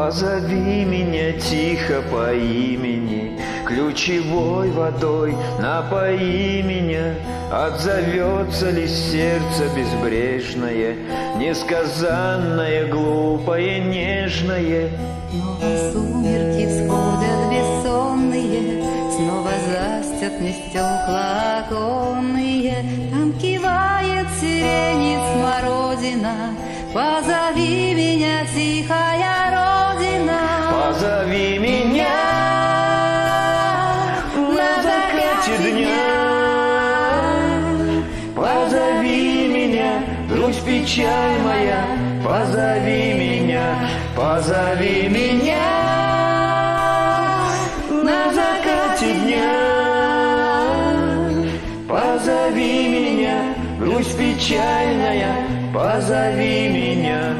S5: Позови меня тихо по имени, ключевой водой напои меня. Отзовется ли сердце безбрежное, несказанное, глупое, нежное?
S7: Снова сумерки сходят бессонные, снова застят мне стекла оконные. Там кивает сирень и смородина, позови меня, тихая родина.
S5: Позови меня на закате дня. Позови меня, грусть, печаль моя. Позови меня, позови меня на закате дня. Позови меня, грусть печальная. Позови меня.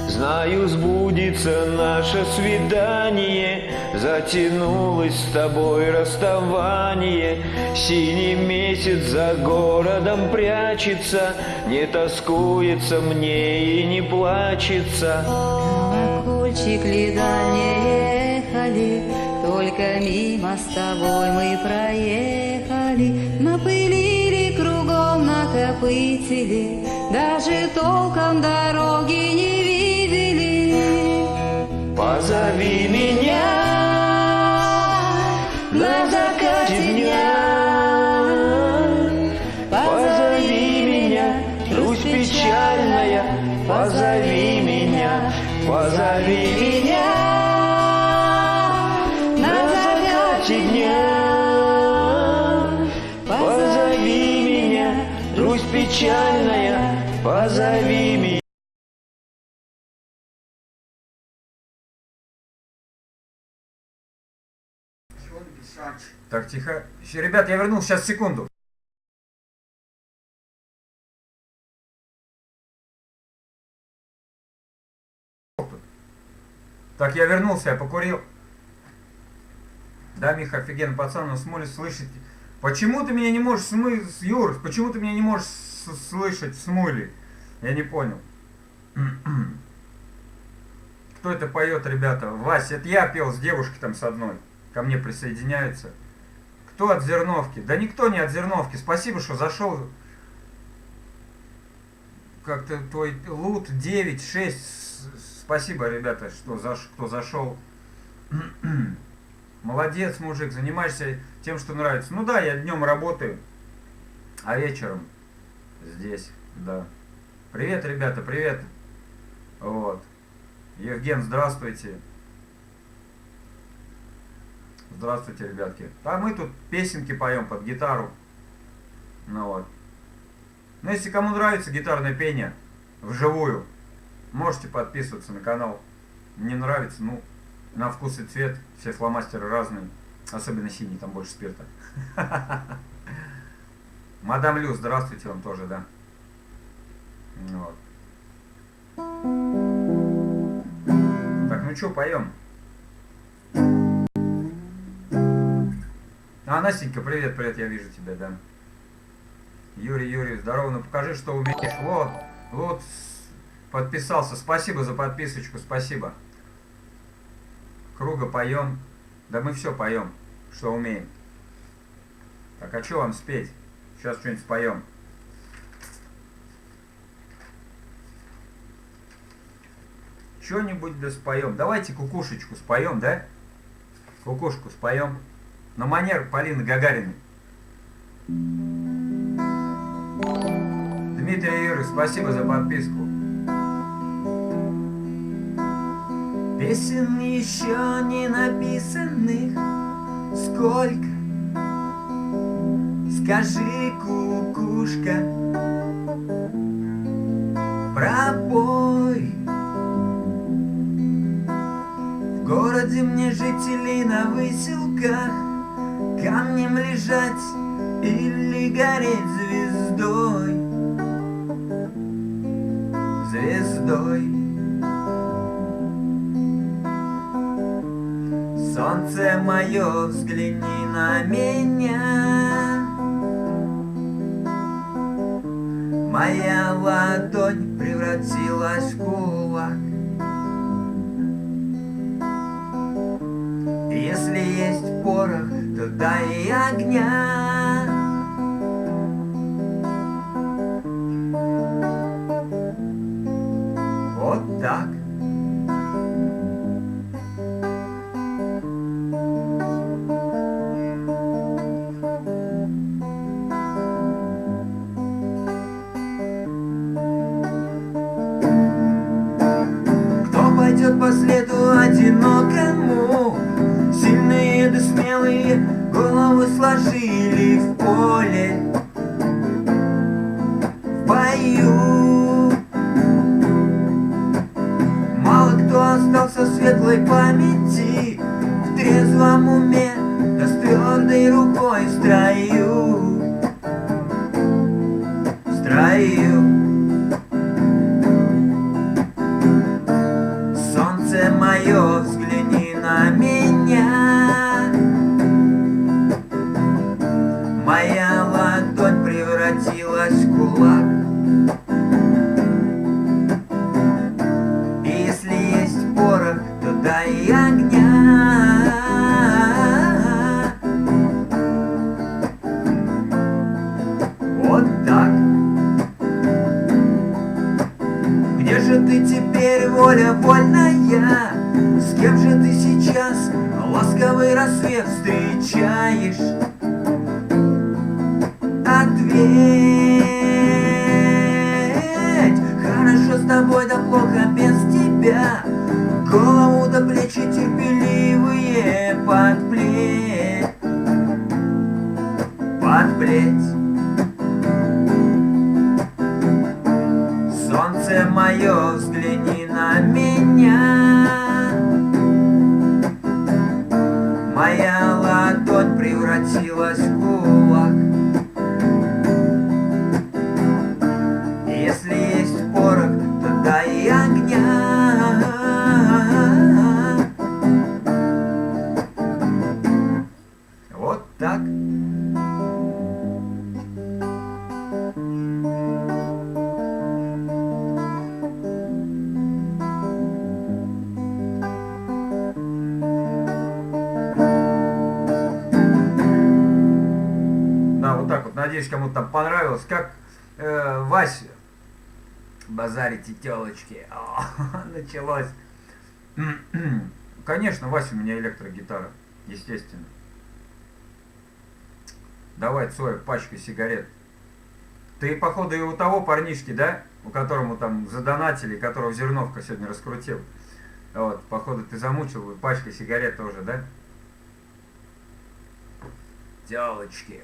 S5: Знаю, сбудется наше свидание, затянулось с тобой расставание. Синий месяц за городом прячется, не тоскуется мне и не плачется.
S7: Колокольчик ли дальние ехали, только мимо с тобой мы проехали. Напылили кругом, накопытили, даже толком дороги не видели.
S5: Позови меня на закате дня. Позови меня, грусть печальная. Позови меня, позови меня на закате дня. Позови меня, грусть печальная. Позови меня.
S6: Чего написать?
S1: Так, тихо. Ребят, я вернулся, сейчас, секунду. Так, я вернулся, я покурил. Да, Миха, офигенно, пацан, но Смоли слышите. Почему ты меня не можешь Юр, почему ты меня не можешь слышать в Смоле? Я не понял. Кто это поет, ребята? Вася, это я пел с девушкой там с одной. Ко мне присоединяются. Кто от Зерновки? Да никто не от Зерновки. Спасибо, что зашел. Как-то твой лут 9, 6. Спасибо, ребята, что кто зашел. Молодец, мужик, занимаешься тем, что нравится. Ну да, я днем работаю, а вечером здесь, да. Привет, ребята, привет. Вот. Евген, здравствуйте. Здравствуйте, ребятки. А мы тут песенки поем под гитару. Ну вот. Ну, если кому нравится гитарное пение вживую, можете подписываться на канал. Не нравится, ну, на вкус и цвет. Все фломастеры разные. Особенно синий, там больше спирта. Мадам Лю, здравствуйте вам тоже, да. Вот. Так, ну что, поем? А, Настенька, привет, привет, я вижу тебя, да. Юрий, здорово, ну покажи, что умеешь. Вот, подписался. Спасибо за подписочку, спасибо. Круга поем. Да мы все поем, что умеем. Так, а что вам спеть? Сейчас что-нибудь споем. Что-нибудь да споем. Давайте кукушечку споем, да? Кукушку споем. На манер Полины Гагариной. Дмитрий Юрьевич, спасибо за подписку. Песен еще не написанных сколько? Скажи, кукушка, пробой. В городе мне жителей на выселках, камнем лежать или гореть звездой. Звездой. Солнце мое, взгляни на меня. Моя ладонь превратилась в кулак. порох, туда и огня. Вот так. Кто пойдет по следу одинокому? Сильные да смелые головы сложили в поле, в бою. Мало кто остался в светлой памяти, в трезвом уме, да с твердой рукой в строю. В строю. Солнце мое, взгляни на меня. Моя ладонь превратилась в кулак. И если есть порох, то дай огня. Вот так. Где же ты теперь, воля вольная? С кем же ты сейчас ласковый рассвет встречаешь? Ответь. Хорошо с тобой, да плохо без тебя. Голову до плечи терпеливые подплеть. Подплеть. Солнце мое, взгляни на меня. Моя ладонь превратилась в кулак. Если есть порох, то дай огня. Вот так. Надеюсь, кому-то там понравилось. Как Вася базарите телочки. О, началось. Конечно, Вася у меня электрогитара. Естественно. Давай, Цоя, пачка сигарет. Ты, походу, и у того парнишки, да? У которому там задонатили, которого Зерновка сегодня раскрутил. Вот, походу, ты замучил, пачка сигарет тоже, да? Телочки.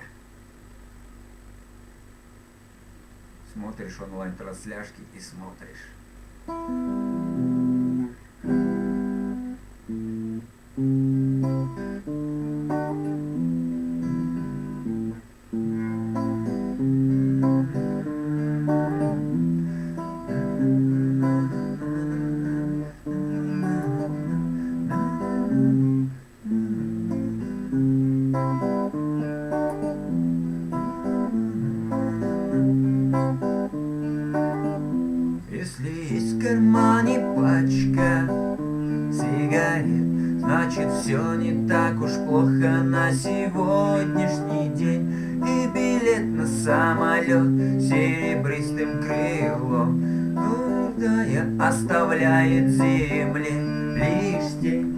S1: Смотришь онлайн-трансляшки и смотришь. Если есть в кармане пачка сигарет, значит все не так уж плохо на сегодняшний день. И билет на самолет серебристым крылом, нурдая, оставляет земле лишь тень.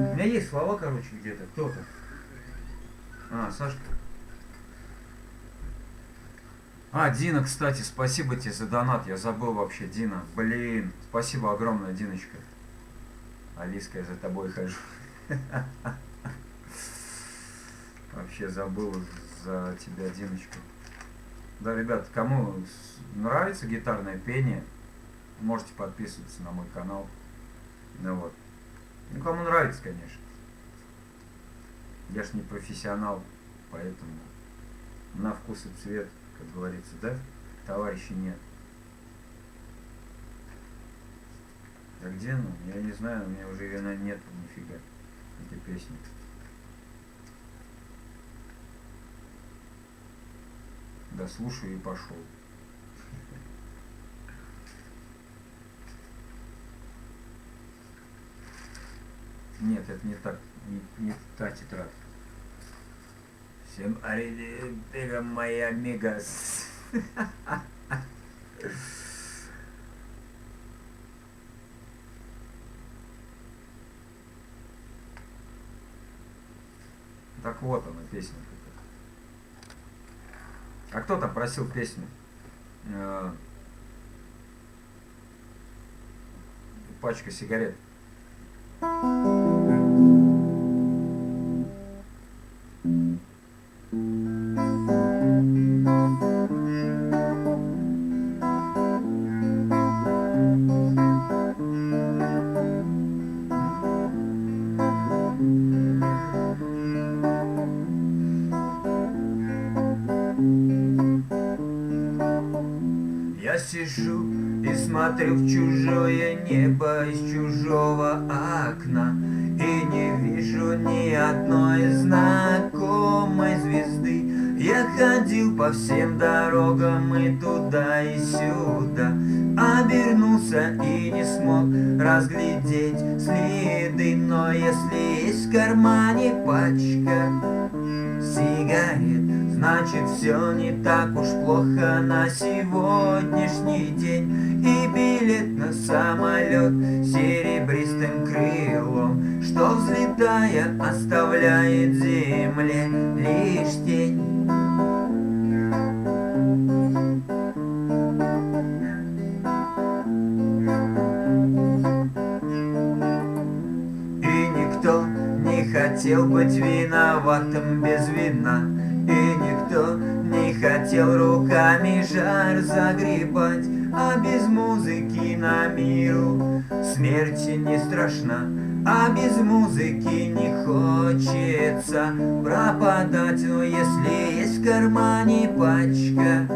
S1: У меня есть слова, короче, где-то, кто-то. А, Сашка. А, Дина, кстати, спасибо тебе за донат. Я забыл вообще, Дина. Блин, спасибо огромное, Диночка. Алиска, я за тобой хожу. Вообще забыл за тебя, Диночка. Да, ребят, кому нравится гитарное пение, можете подписываться на мой канал. Ну вот. Ну, кому нравится, конечно. Я ж не профессионал, поэтому на вкус и цвет, как говорится, да? Товарищи нет. А где она? Я не знаю, у меня уже вина нет, нифига, этой песни. Да слушаю и пошел. Нет, это не так. Не та тетрадь. Всем арига моя мигас. Так вот она, песня. А кто там просил песню? Пачка сигарет. Я сижу и смотрю в чужое небо из чужого окна и не вижу ни одной знакомой звезды. Я ходил по всем дорогам и туда и сюда, обернулся и не смог разглядеть следы. Но если есть в кармане пачка сигарет, значит все не так уж плохо на сегодняшний день. И билет на самолет серебристым крылом, что взлетая оставляет земле лишь тень. И никто не хотел быть виноватым без вина, и никто не хотел руками жар загребать. А без музыки на миру смерти не страшна, а без музыки не хочется пропадать. Но если есть в кармане пачка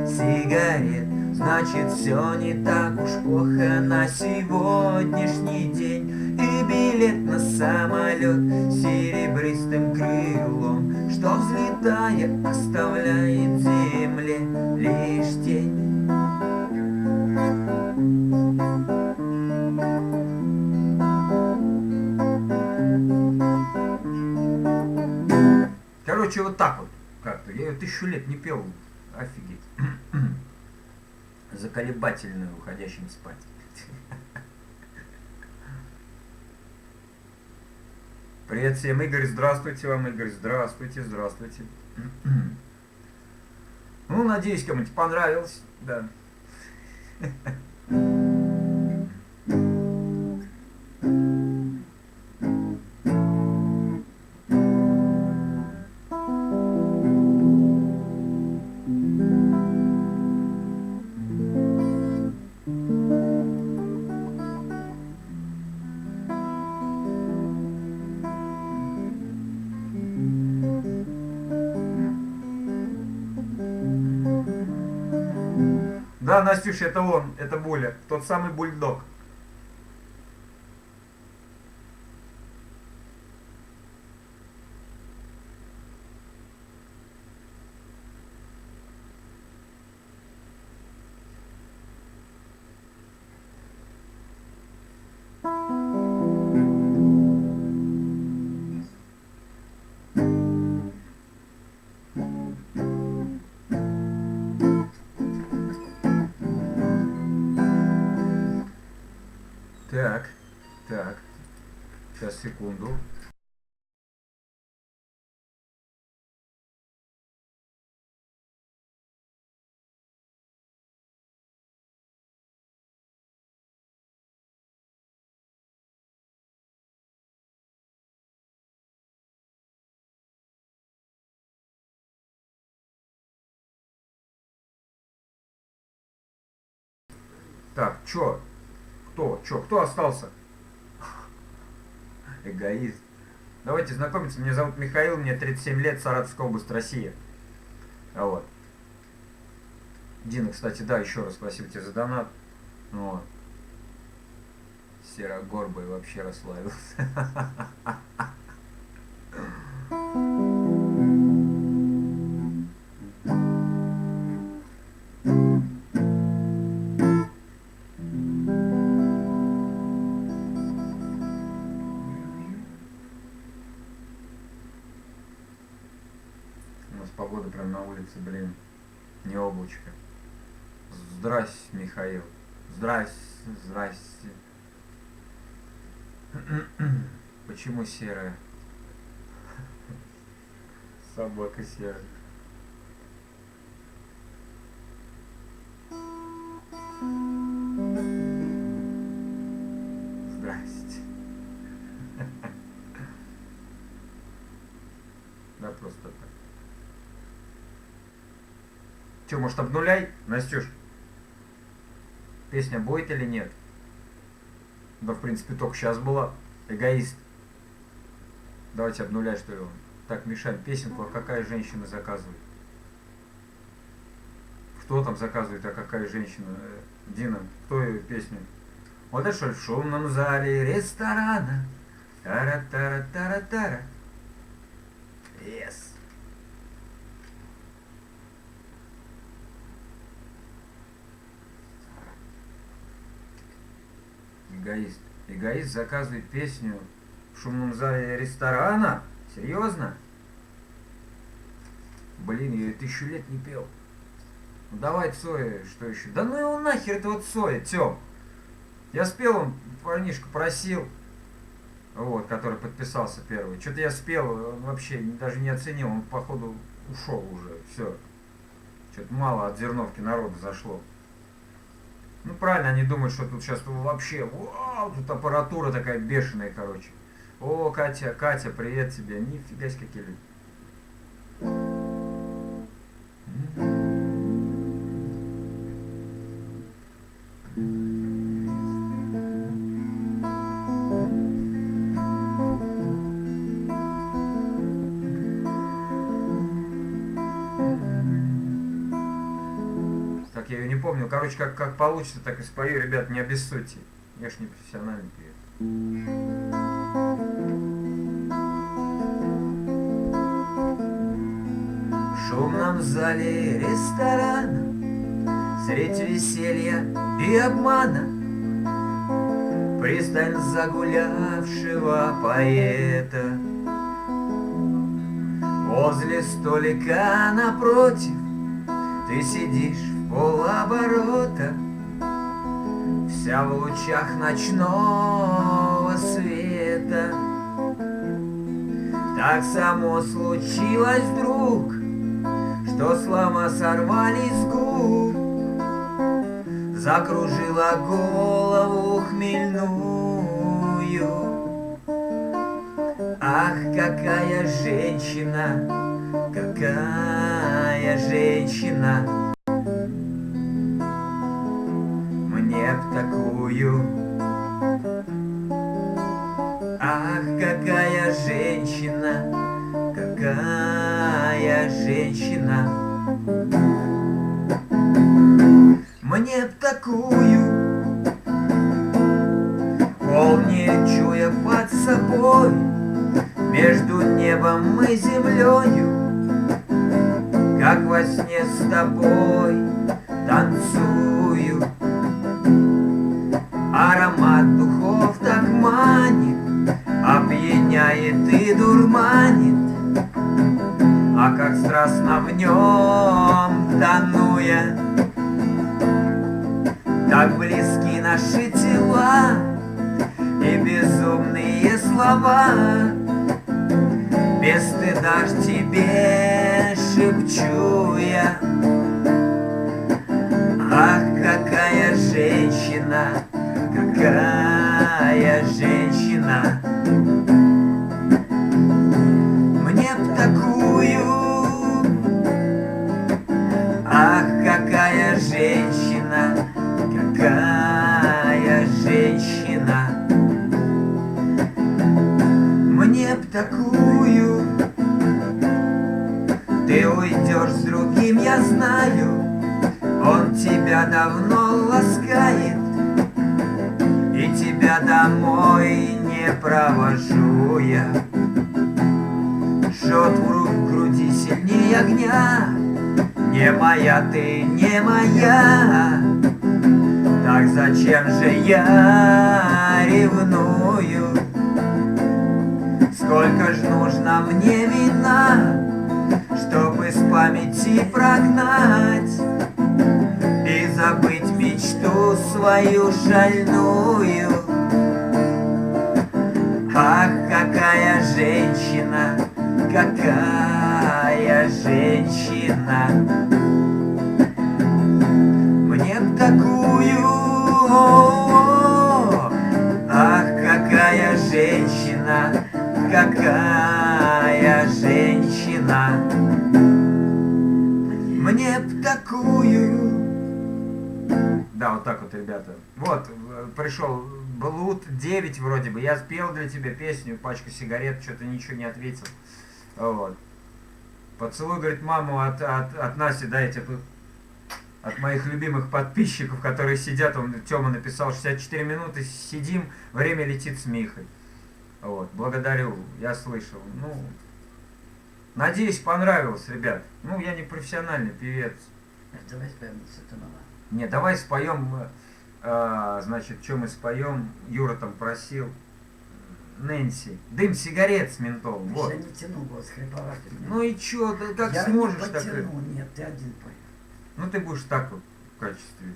S1: сигарет, значит все не так уж плохо на сегодняшний день. И билет на самолет серебристым крылом, что взлетая оставляет земле лишь тень. Короче, вот так вот как-то. Я ее 1000 лет не пел. Офигеть. Заколебательную уходящим спать. Привет всем, Игорь, здравствуйте вам, Игорь, здравствуйте, здравствуйте. Ну, надеюсь, кому-нибудь понравилось, да. Да, Настюша, это он, это Буля, тот самый бульдог. Так, так, сейчас, секунду. Так, чё? Кто остался? Эгоист. Давайте знакомиться, меня зовут Михаил, мне 37 лет, Саратовская область, Россия. А вот. Дина, кстати, да, еще раз спасибо тебе за донат. Вот. Серогорбый вообще расслабился. улице, блин. Не облачко. Здрасте, Михаил. Здрасте, здрасте. Почему серая? Собака серая. Здрасте. Да, просто так. Че, может, обнуляй, Настюш? Песня будет или нет? Да, в принципе, только сейчас была. Эгоист. Давайте обнуляй, что ли. Так, Мишань, песенку, а какая женщина заказывает? Кто там заказывает, а какая женщина? Дина, кто ее песню? Вот это что ли, в шумном зале ресторана. Тара-тара-тара-тара. Yes. Эгоист. Эгоист заказывает песню в шумном зале ресторана? Серьезно? Блин, я 1000 лет не пел. Ну давай Цоя, что еще? Да ну его нахер, это вот Цоя, Тём. Я спел, он, парнишка, просил. Вот, который подписался первый. Что-то я спел, он вообще даже не оценил, он походу ушел уже, все. Что-то мало от зерновки народу зашло. Ну правильно, они думают, что тут сейчас вообще, вау, тут аппаратура такая бешеная, короче. О, Катя, Катя, привет тебе. Нифига себе, какие люди. Так, я ее не помню. Короче, как получится, так и спою. Ребят, не обессудьте. Я ж не профессиональный певец. В шумном зале ресторана, средь веселья и обмана, пристань загулявшего поэта. Возле столика напротив ты сидишь в полоборота, вся в лучах ночного света. Так само случилось вдруг, что слова сорвались с губ, закружила голову хмельную. Ах, какая женщина, какая женщина, мне б такую. Ах, какая женщина, какая женщина, мне б такую. Полнее чуя под собой между небом и землею, как во сне с тобой танцую. Аромат духов так манит, опьяняет и дурманит, а как страстно в нем тону я. Так близки наши тела и безумные слова, без стыда ж тебе шепчу я. Ах, какая женщина, какая женщина, мне б такую. Ах, какая женщина, какая женщина, мне б такую. Ты уйдешь с другим, я знаю, он тебя давно ласкает, и тебя домой не провожу я. Жжет в груди сильнее огня, не моя ты, не моя. Так зачем же я ревную? Сколько ж нужно мне вина, чтобы из памяти прогнать и забыть мечту свою шальную. Ах, какая женщина, какая женщина, мне б такую. Ах, какая женщина, какая женщина, мне б такую. Да, вот так вот, ребята. Вот, пришел Блуд 9 вроде бы. Я спел для тебя песню, пачка сигарет, что-то ничего не ответил. Вот. Поцелуй, говорит, маму от Насти, да, я тебе тут... От моих любимых подписчиков, которые сидят, Тёма написал 64 минуты, сидим, время летит с Михой. Вот, благодарю, я слышал. Ну, надеюсь, понравилось, ребят. Ну, я не профессиональный певец.
S6: Давай споем Сатанова.
S1: Не, давай споем, значит, что мы споем, Юра там просил. Нэнси. Дым сигарет с ментолом. Вот.
S6: Я не тяну голос, хриповатый.
S1: Ну и чё, да как
S6: я
S1: сможешь
S6: не
S1: так?
S6: потяну, нет, ты один пой.
S1: Ну ты будешь так вот в качестве.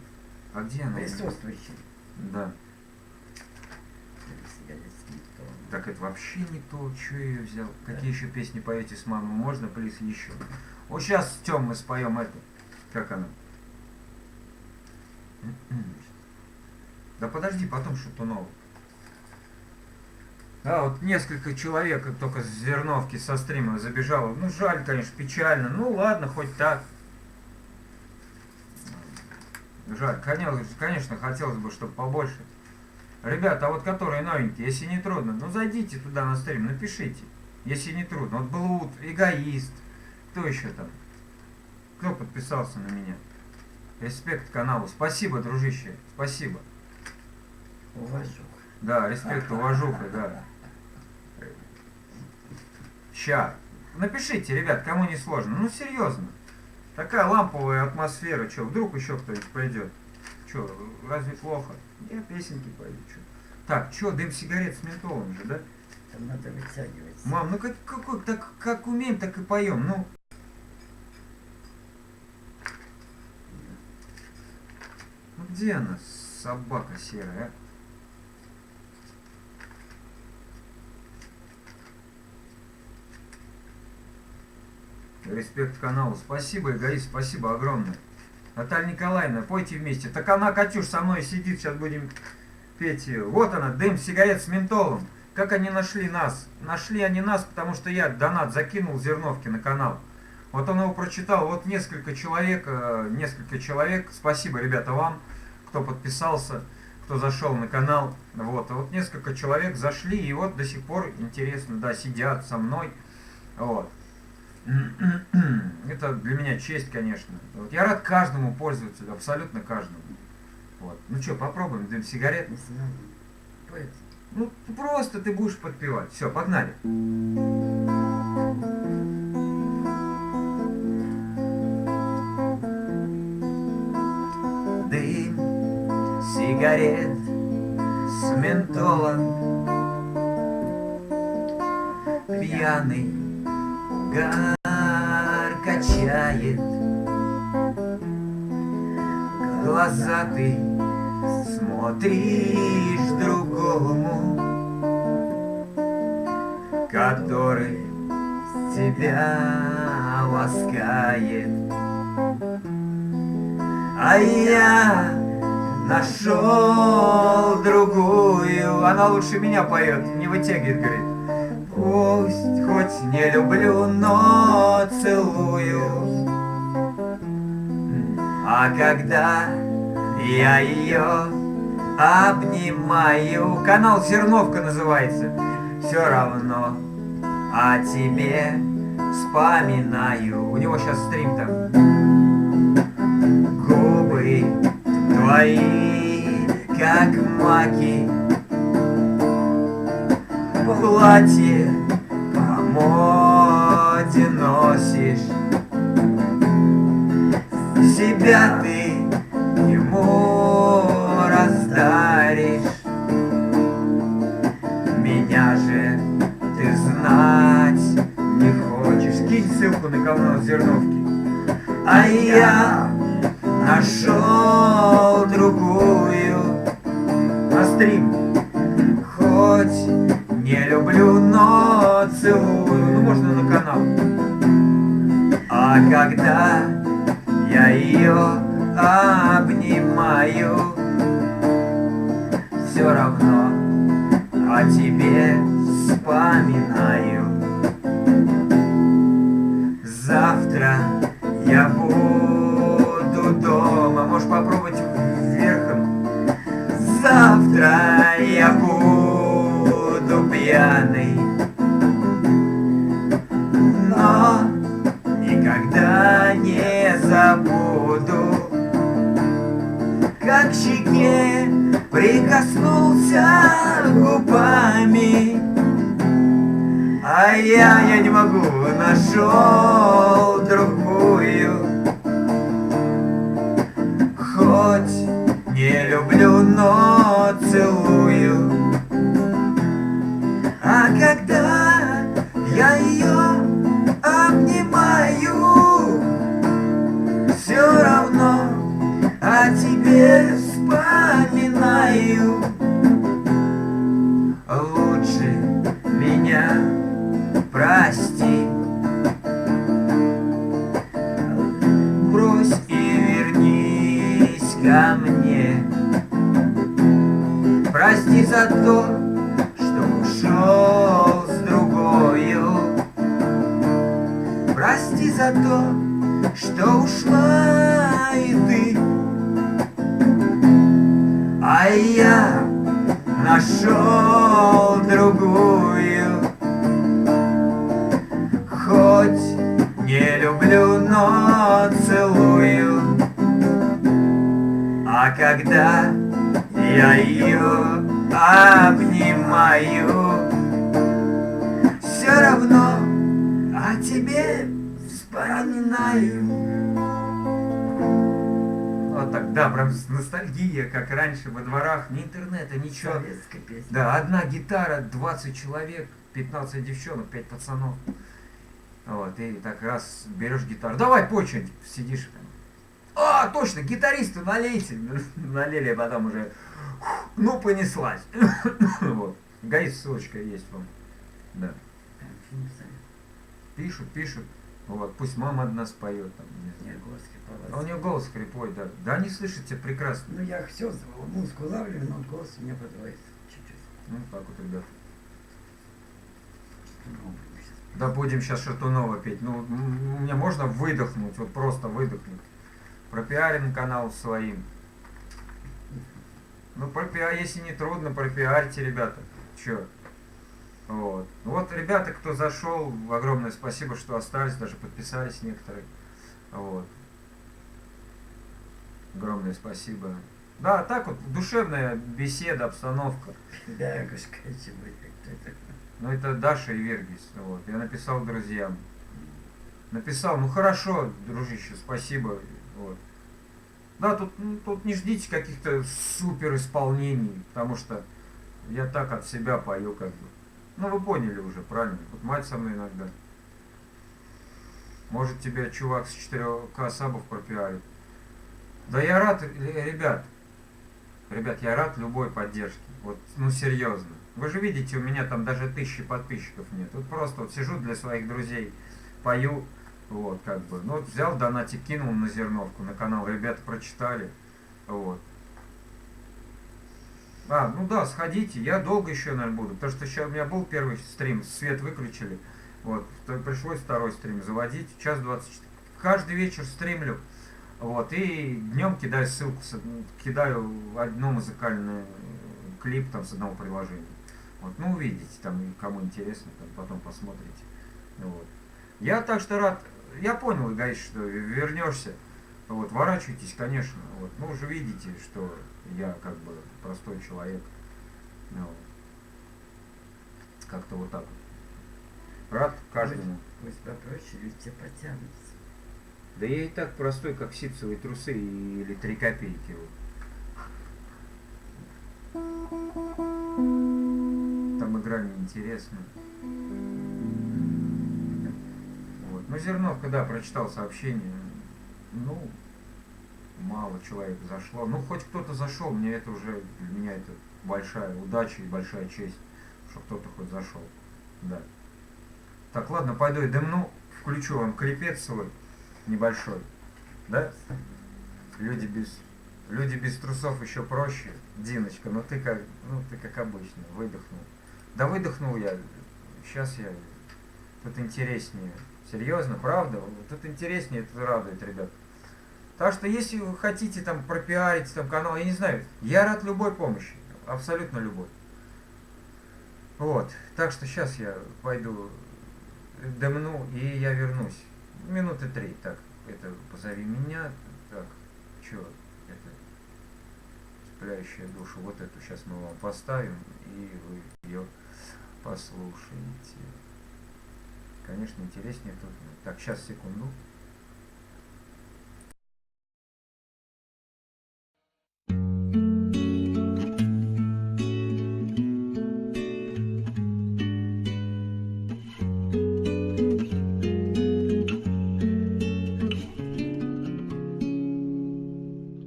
S1: А где она?
S6: Присутствующий.
S1: Да. Так это вообще не то, что я ее взял. Да. Какие еще песни поете с мамой? Можно, плиз, еще? Вот сейчас с Тём мы споем это. Как она? Да подожди, потом что-то новое. Да, вот несколько человек только с Зерновки со стрима забежало. Ну жаль, конечно, печально. Ну ладно, хоть так. Жаль, конечно, хотелось бы, чтобы побольше. Ребята, а вот которые новенькие, если не трудно, ну зайдите туда на стрим, напишите, если не трудно. Вот Блуд, Эгоист, кто еще там? Кто подписался на меня? Респект каналу. Спасибо, дружище, спасибо.
S6: Уважуха.
S1: Да, респект, уважуха, да. Ща. Напишите, ребят, кому не сложно. Ну серьезно. Такая ламповая атмосфера, что, вдруг еще кто-нибудь придет? Что, разве плохо? Я песенки пою, что. Так, что, дым сигарет с ментолом же, да?
S6: Там надо вытягивать.
S1: Мам, ну как умеем, так и поем, ну. Ну где она, собака серая, а? Респект каналу. Спасибо, Эгоист, спасибо огромное. Наталья Николаевна, пойте вместе. Так она, Катюш, со мной сидит, сейчас будем петь ее. Вот она, дым сигарет с ментолом. Как они нашли нас? Нашли они нас, потому что я донат закинул Зерновки на канал. Вот он его прочитал, вот несколько человек. Спасибо, ребята, вам, кто подписался, кто зашел на канал. Вот несколько человек зашли, и вот до сих пор интересно, да, сидят со мной. Вот. Это для меня честь, конечно. Вот. Я рад каждому пользователю, абсолютно каждому. Вот. Ну что, попробуем дым сигарет? Ну, просто ты будешь подпевать. Все, погнали. Дым сигарет с ментолом, пьяный угар качает, глаза ты смотришь другому, который тебя ласкает. А я нашел другую. Она лучше меня поет, не вытягивает, говорит. Пусть хоть не люблю, но целую. А когда я ее обнимаю, канал Зерновка называется, все равно о тебе вспоминаю. У него сейчас стрим там. Губы твои, как маки, платье по моде носишь, себя ты ему раздаришь. Меня же ты знать не хочешь. Кинь ссылку на говно зерновки. А я нашел другую на стрим. Хоть не люблю, но целую. Ну, можно на канал. А когда я ее обнимаю, все равно о тебе вспоминаю. Завтра я буду дома. Можешь попробовать верхом. Завтра я буду пьяный, но никогда не забуду, как к щеке прикоснулся губами. А я не могу, нашел другую. Хоть не люблю, но целую. А когда я ее обнимаю, все равно о тебе вспоминаю. Лучше меня прости, брось и вернись ко мне. Прости за то, что ушел с другою. Прости за то, что ушла и ты. А я нашел другую. Хоть не люблю, но целую. А когда я ее обнимаю, все равно о тебе вспоминаю. Вот так, да, прям ностальгия, как раньше во дворах, ни интернета, ничего.
S6: Советская песня.
S1: Да, одна гитара, 20 человек, 15 девчонок, 5 пацанов. Вот, и так раз берешь гитару. Давай, пой что-нибудь, сидишь. А, точно, гитаристу налейте. Налили, а потом уже, ну, понеслась. Вот. Гаит, ссылочка есть вам. Да. Пишут. Вот, пусть мама одна споет. Там, не знаю. А у нее голос хриплый, да. Да они слышат тебя прекрасно.
S6: Ну я все, музыку ловлю, но голос у меня подводится чуть-чуть.
S1: Ну, так вот, ребят.
S6: Ну, сейчас.
S1: Да будем сейчас Шатунова петь. Ну, мне можно выдохнуть, вот просто выдохнуть. Пропиарим канал своим. Ну, если не трудно, пропиарьте, ребята. Чё? Вот. Ну вот, ребята, кто зашел, огромное спасибо, что остались, даже подписались некоторые. Вот. Огромное спасибо. Да, так вот, душевная беседа, обстановка.
S6: Да, кошкачи были.
S1: Ну, это Даша и Вергис. Вот. Я написал друзьям. Написал, ну хорошо, дружище, спасибо. Вот. Да, тут не ждите каких-то супер исполнений, потому что я так от себя пою, как бы. Ну, вы поняли уже, правильно? Вот мать со мной иногда. Может, тебя чувак с 4К сабов пропиарит. Да я рад, ребят, я рад любой поддержке. Вот, ну, серьезно. Вы же видите, у меня там даже 1000 подписчиков нет. Вот просто вот сижу для своих друзей, пою, вот, как бы. Ну, вот взял донатик, кинул на зерновку, на канал, ребята прочитали, вот. А, ну да, сходите, я долго еще, наверное, буду, потому что сейчас у меня был первый стрим, свет выключили, вот, пришлось второй стрим заводить, час 24. Каждый вечер стримлю, вот, и днем кидаю ссылку, кидаю одно музыкальное клип там с одного приложения. Вот, ну увидите, там, кому интересно, там, потом посмотрите. Вот. Я так что рад, я понял, Гаиш, что вернешься, вот, ворачивайтесь, конечно, вот, ну уже видите, что я как бы простой человек, ну, вот. Как-то вот так вот. Рад каждому.
S6: Пусть попроще, люди тебе потянутся.
S1: Да я и так простой, как ситцевые трусы или 3 копейки. Вот. Там игра неинтересная. Вот. Ну, Зерновка, да, прочитал сообщение. Ну, мало человек зашло. Ну, хоть кто-то зашел, мне это уже, для меня это большая удача и большая честь, что кто-то хоть зашел. Да. Так, ладно, пойду и дымну, включу вам крепец свой небольшой. Да? Люди без трусов еще проще. Диночка, ну ты как обычно, выдохнул. Да выдохнул я. Сейчас я. Тут интереснее. Серьезно, правда? Тут интереснее, это радует, ребят. Так что, если вы хотите там пропиарить там канал, я не знаю, я рад любой помощи. Абсолютно любой. Вот. Так что сейчас я пойду дымну и я вернусь. Минуты 3. Так, это позови меня. Так, что это? Цепляющая душу. Вот эту сейчас мы вам поставим, и вы ее послушаете. Конечно, интереснее тут. Так, сейчас, секунду.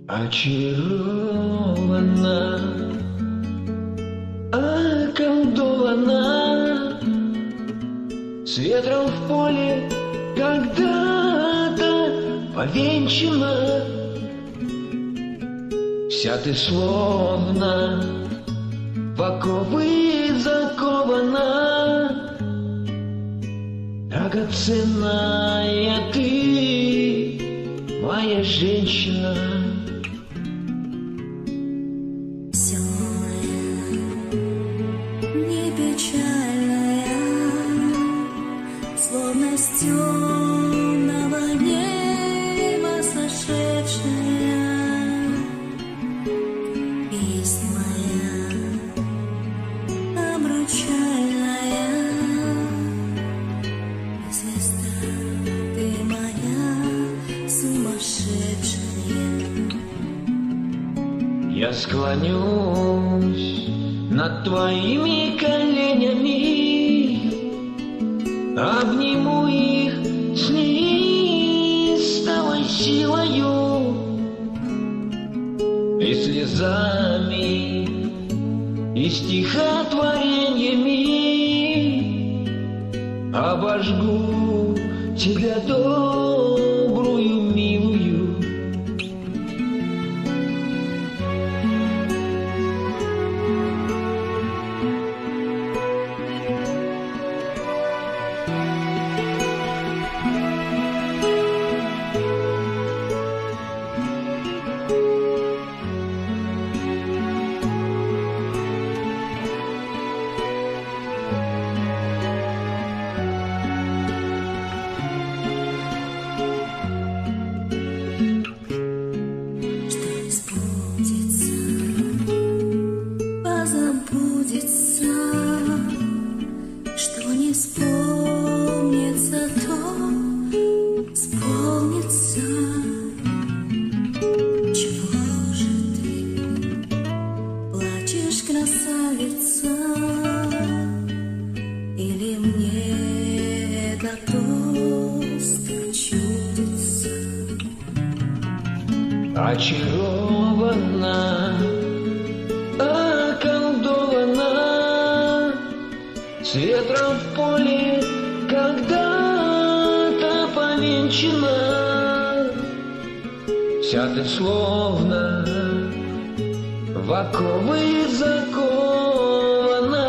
S5: Очарована, околдована, с ветром в поле когда-то повенчана. Вся ты словно в оковы закована, драгоценная ты, моя женщина.
S7: Не печальная, словно с темного неба сошедшая, песнь моя обручальная, звезда ты моя сумасшедшая.
S5: Я склонюсь над твоими коленями, обниму их с неистовой силою и слезами, и стихотворениями обожгу тебя добрую, милую.
S7: Что не вспомнится, то вспомнится. Чего же ты плачешь, красавица? Или мне это просто чудится?
S5: Очарована, околдована, с ветром в поле когда-то повенчана. Вся ты словно в оковы закована,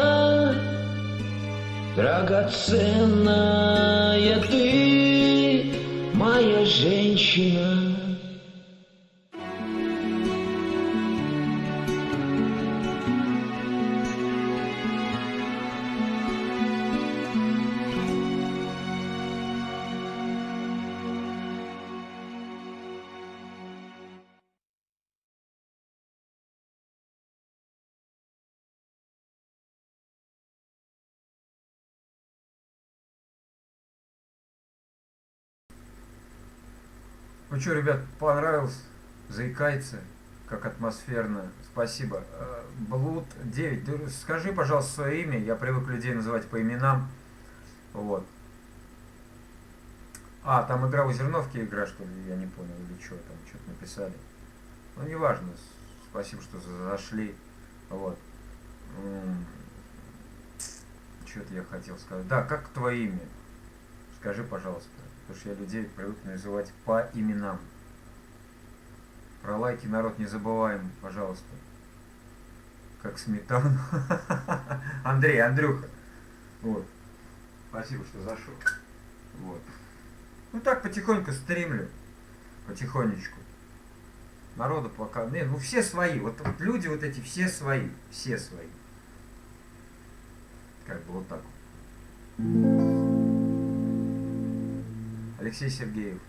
S5: драгоценная ты, моя женщина.
S1: Ну что, ребят, понравилось? Заикается, как атмосферно. Спасибо. Блуд 9. Скажи, пожалуйста, свое имя. Я привык людей называть по именам. Вот. А, там игра у Зерновки игра, что ли, я не понял, или что, там что-то написали. Ну, неважно, спасибо, что зашли. Вот. Что-то я хотел сказать. Да, как твое имя? Скажи, пожалуйста. Потому что я людей привык называть по именам. Про лайки, народ, не забываем, пожалуйста. Как сметану. Андрей, Андрюха. Вот. Спасибо, что зашел. Вот. Ну так потихоньку стримлю. Потихонечку. Народу пока. Ну все свои. Вот люди вот эти все свои. Все свои. Как бы вот так вот. Алексей Сергеев.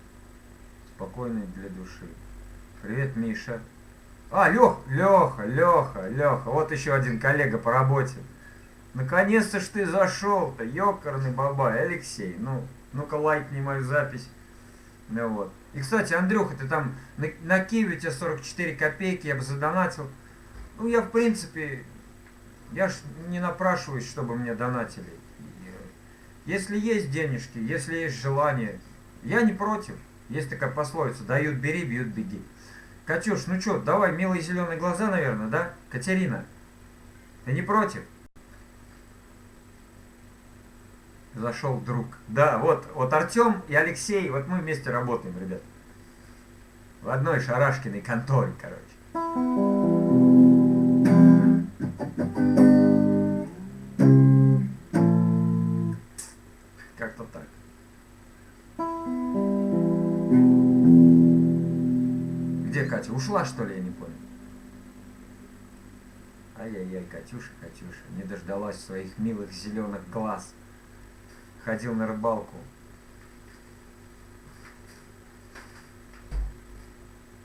S1: Спокойный для души. Привет, Миша. А, Леха. Вот еще один коллега по работе. Наконец-то ж ты зашел-то, ёкарный бабай, Алексей. Ну-ка лайкни мою запись. Ну вот. И, кстати, Андрюха, ты там на Киеве у тебя 44 копейки, я бы задонатил. Ну, я, в принципе, я ж не напрашиваюсь, чтобы мне донатили. Если есть денежки, если есть желание, я не против. Есть такая пословица: дают бери, бьют беги. Катюш, ну чё, давай, милые зеленые глаза, наверное, да? Катерина, ты не против? Зашел друг. Да, вот Артем и Алексей, вот мы вместе работаем, ребят. В одной шарашкиной конторе, короче. Как-то так. Где Катя? Ушла, что ли, я не понял. Ай-яй-яй, Катюша, не дождалась своих милых зеленых глаз. Ходил на рыбалку.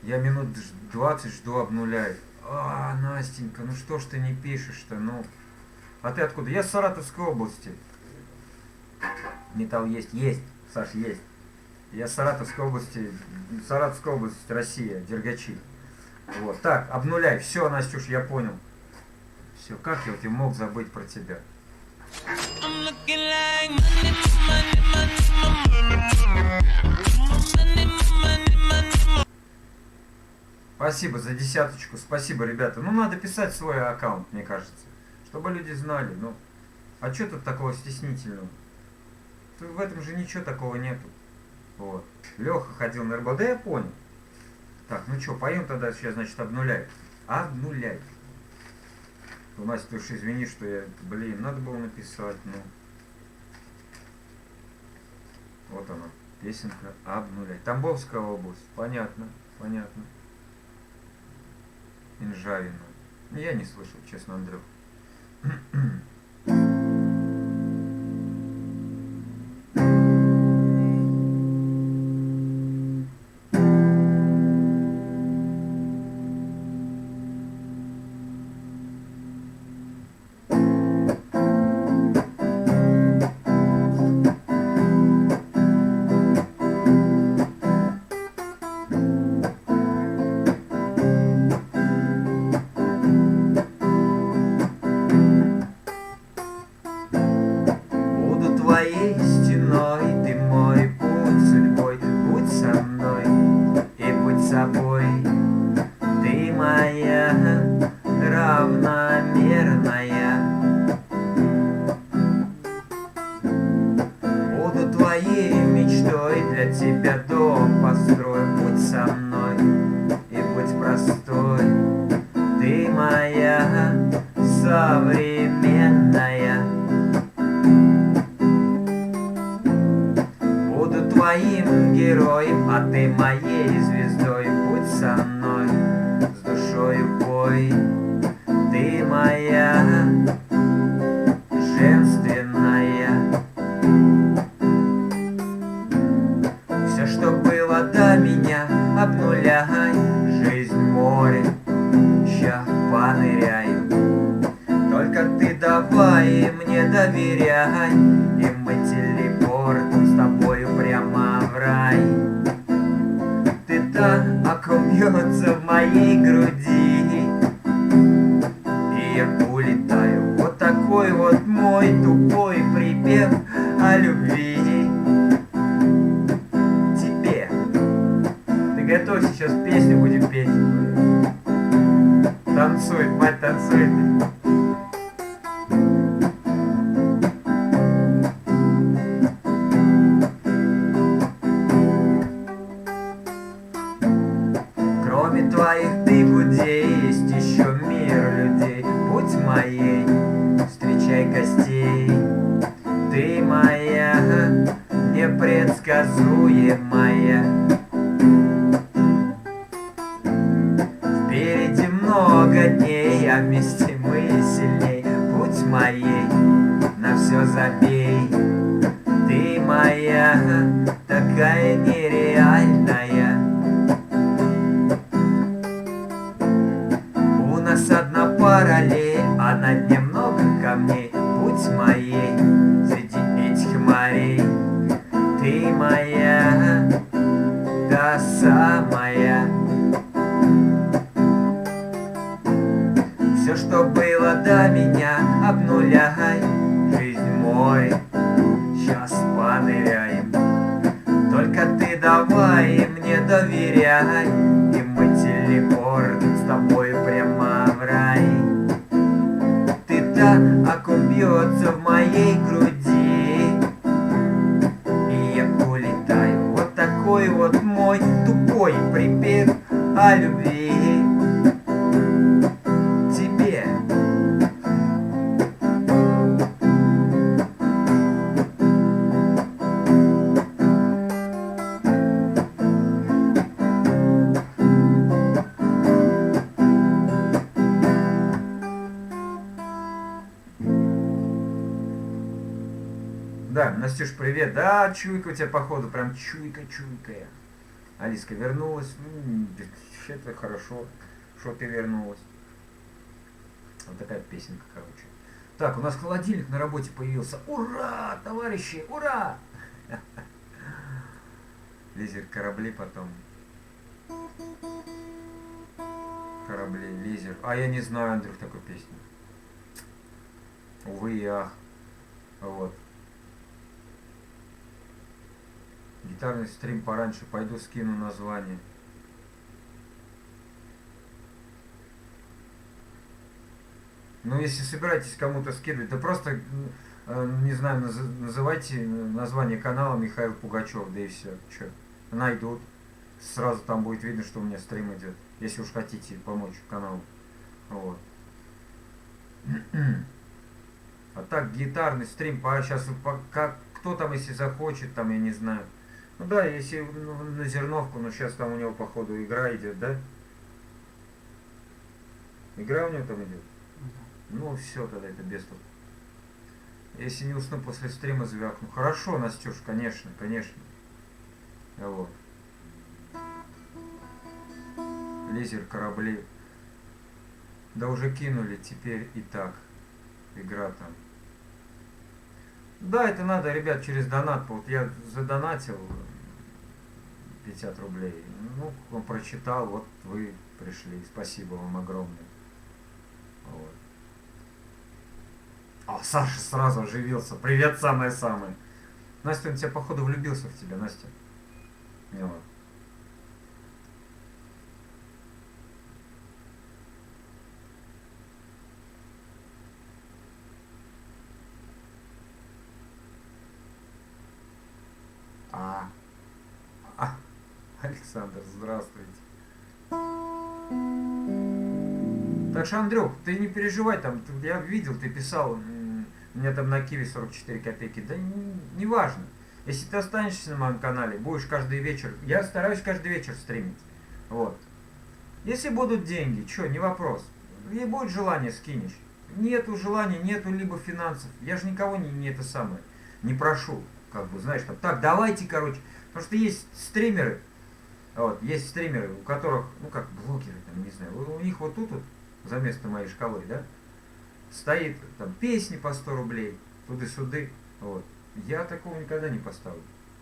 S1: Я минут 20 жду, обнуляю. А, Настенька, ну что ж ты не пишешь-то, ну. А ты откуда? Я с Саратовской области. Металл есть? Есть, Саш, есть. Я с Саратовской области, Россия, Дергачи. Вот, так, обнуляй. Все, Настюш, я понял. Все, как я вот и мог забыть про тебя? Спасибо за десяточку, спасибо, ребята. Ну, надо писать свой аккаунт, мне кажется, чтобы люди знали. Ну, а что тут такого стеснительного? Тут в этом же ничего такого нету. Вот. Леха ходил на рыбалку. Да я понял. Так, ну что, поем тогда сейчас, значит, обнуляй. Обнуляй. У нас, ты уж извини, что я... Блин, надо было написать, ну. Вот она, песенка «Обнуляй». Тамбовская область. Понятно, понятно. Инжавина. Я не слышал, честно, Андрюх. Твоим героем, а ты моей звездой. Будь со мной, с душою пой. Ты моя женственная. Все, что было до меня, обнуляй. Жизнь море, ща поныряй. Только ты давай мне доверяй, и мы телепортом с тобою прямо в рай. Ты та, о ком бьется в моей груди, и я улетаю. Вот такой вот мой тупой припев о любви. танцует. Кроме твоих дыбудей есть еще мир людей. Будь моей, встречай гостей. Ты моя, непредсказуемая. Впереди много дней, а вместе мы сильней. Будь моей, на все забей. Ты моя, такая нереальная. У нас одна параллель, а на дне много камней. Будь моей среди этих морей. Ты моя, та самая. Все, что было до меня, обнуляй. Жизнь мой, сейчас поныряем. Только ты давай мне доверяй, и мы телепорт с тобой прямо в рай. Ты та, о ком бьется в моей груди, и я улетаю. Вот такой вот мой тупой припев о любви тебе. Да, Настюш, привет. Да, чуйка у тебя, походу, прям чуйка. Алиска вернулась. Это хорошо, что ты вернулась. Вот такая песенка, короче. Так, у нас холодильник на работе появился. Ура, товарищи, ура! Лизер корабли потом. Корабли, лизер. А я не знаю, Андрюх, такой песни. Увы и ах. Вот. Гитарный стрим пораньше. Пойду скину название. Ну, если собираетесь кому-то скидывать, да просто, не знаю, называйте название канала Михаил Пугачев, да и все. Че, найдут. Сразу там будет видно, что у меня стрим идет. Если уж хотите помочь каналу. Вот. А так, гитарный стрим, сейчас кто там, если захочет, там, я не знаю. Ну да, если на Зерновку, но сейчас там у него, походу, игра идет, да? Игра у него там идет? Ну все, тогда это без толку. Если не усну после стрима, звякну. Хорошо, Настюш, конечно. Вот. Лизер, корабли. Да уже кинули, теперь и так. Игра там. Да, это надо, ребят, через донат. Вот я задонатил 50 рублей. Ну, он прочитал, вот вы пришли. Спасибо вам огромное. Вот. А Саша сразу оживился. Привет, самое-самое. Настя, он тебя, походу, влюбился в тебя, Настя. Вот. Александр, здравствуйте. Так что, Андрюх, ты не переживай, там, я видел, ты писал, у меня там на Киви 44 копейки, да не важно. Если ты останешься на моем канале, будешь каждый вечер, я стараюсь каждый вечер стримить, вот. Если будут деньги, что, не вопрос, и будет желание, скинешь. Нету желания, нету либо финансов, я же никого не прошу, как бы, знаешь, там, так, давайте, короче, потому что есть стримеры, вот, есть стримеры, у которых, ну как блогеры, там, не знаю, у них вот тут вот, за место моей шкалы, да, стоит там песни по 100 рублей, туды-сюды, вот. Я такого никогда не поставлю.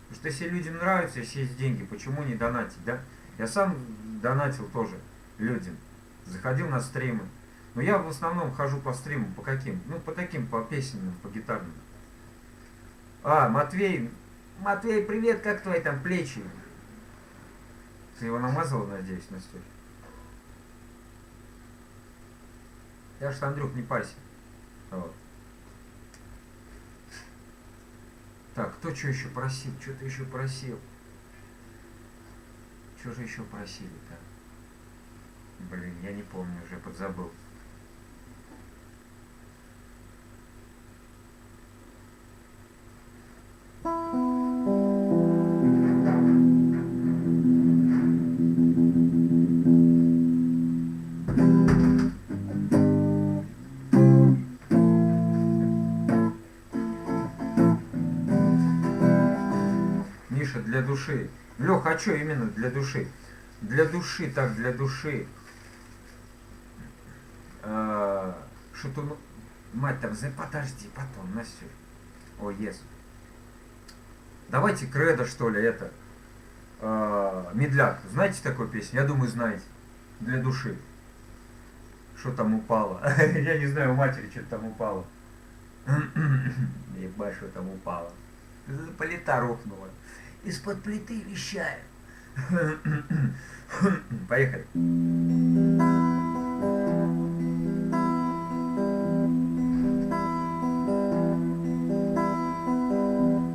S1: Потому что если людям нравится, если есть деньги, почему не донатить, да? Я сам донатил тоже людям, заходил на стримы. Но я в основном хожу по стримам, по каким? Ну, по таким, по песенным, по гитарным. А, Матвей, привет, как твои там плечи? Ты его намазал, надеюсь, Настя? Я ж, Андрюх, не парься. Вот. Так, кто что еще просил? Что-то еще просил. Что же еще просили-то? Блин, я не помню, уже подзабыл. Миша, для души. Лех, а что именно для души? Для души, так, для души. Что-то, ну, мать там, подожди, потом, Настя. О, ес. Давайте кредо, что ли, это. Медляк. Знаете такую песню? Я думаю, знаете. Для души. Что там упало? Я не знаю, у матери что-то там упало. Ебать, что там упало. Плита рухнула. Из-под плиты вещаю. Поехали.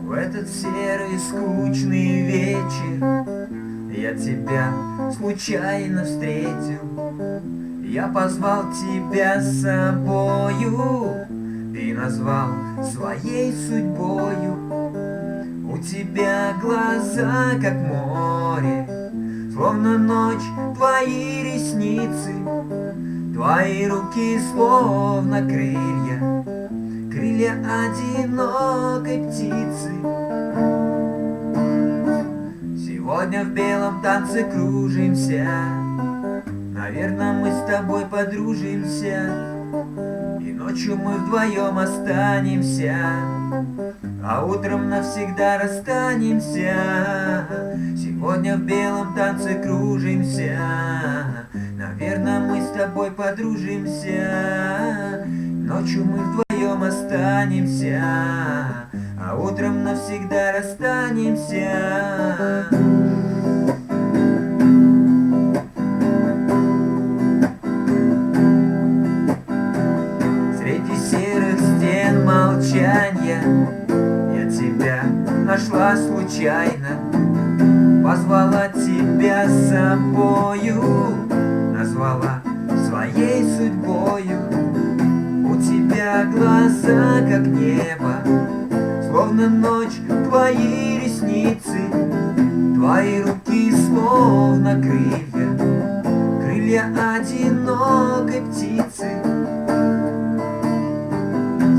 S1: В этот серый скучный вечер я тебя случайно встретил. Я позвал тебя с собою, ты назвал своей судьбою. У тебя глаза, как море, словно ночь, твои ресницы, твои руки, словно крылья, крылья одинокой птицы. Сегодня в белом танце кружимся, наверное, мы с тобой подружимся, и ночью мы вдвоем останемся, а утром навсегда расстанемся. Сегодня в белом танце кружимся, наверное, мы с тобой подружимся, ночью мы вдвоем останемся, а утром навсегда расстанемся. Среди серых стен молчанья я тебя нашла случайно, позвала тебя с собою, назвала своей судьбою. У тебя глаза, как небо, словно ночь, твои ресницы, твои руки, словно крылья, крылья одинокой птицы.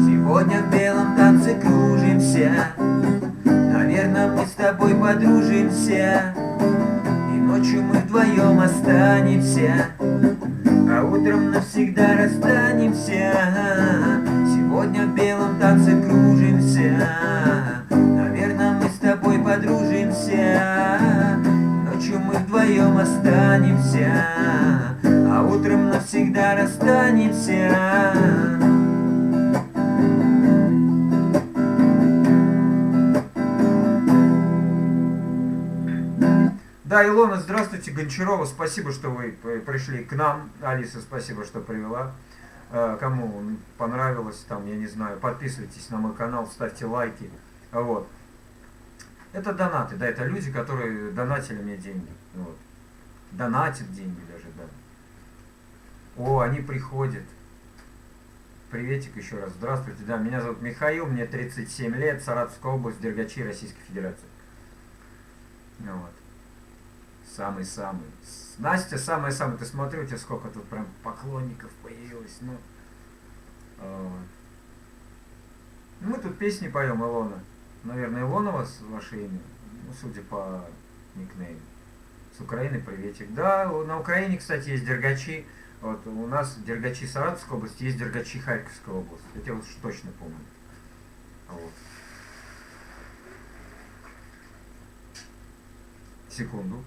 S1: Сегодня в белом танце кружимся, наверное, мы с тобой подружимся, и ночью мы вдвоем останемся, а утром навсегда расстанемся. Сегодня в белом танце кружимся, наверное, мы с тобой подружимся, ночью мы вдвоем останемся, а утром навсегда расстанемся. Да, Илона, здравствуйте, Гончарова, спасибо, что вы пришли к нам. Алиса, спасибо, что привела. Кому понравилось, там, я не знаю, подписывайтесь на мой канал, ставьте лайки. Вот. Это донаты, да, это люди, которые донатили мне деньги. Вот. Донатят деньги даже, да. О, они приходят. Приветик еще раз, здравствуйте. Да, меня зовут Михаил, мне 37 лет, Саратовская область, Дергачи, Российской Федерации. Вот. Самый-самый. Настя, самый-самый. Ты смотри, у тебя сколько тут прям поклонников появилось. Ну, мы тут песни поем, Илона. Наверное, Илона у вас ваше имя? Ну, судя по никнейму. С Украины приветик. Да, на Украине, кстати, есть Дергачи. Вот у нас Дергачи Саратовской области, есть Дергачи Харьковской области. Это я вот точно помню. Вот. Секунду.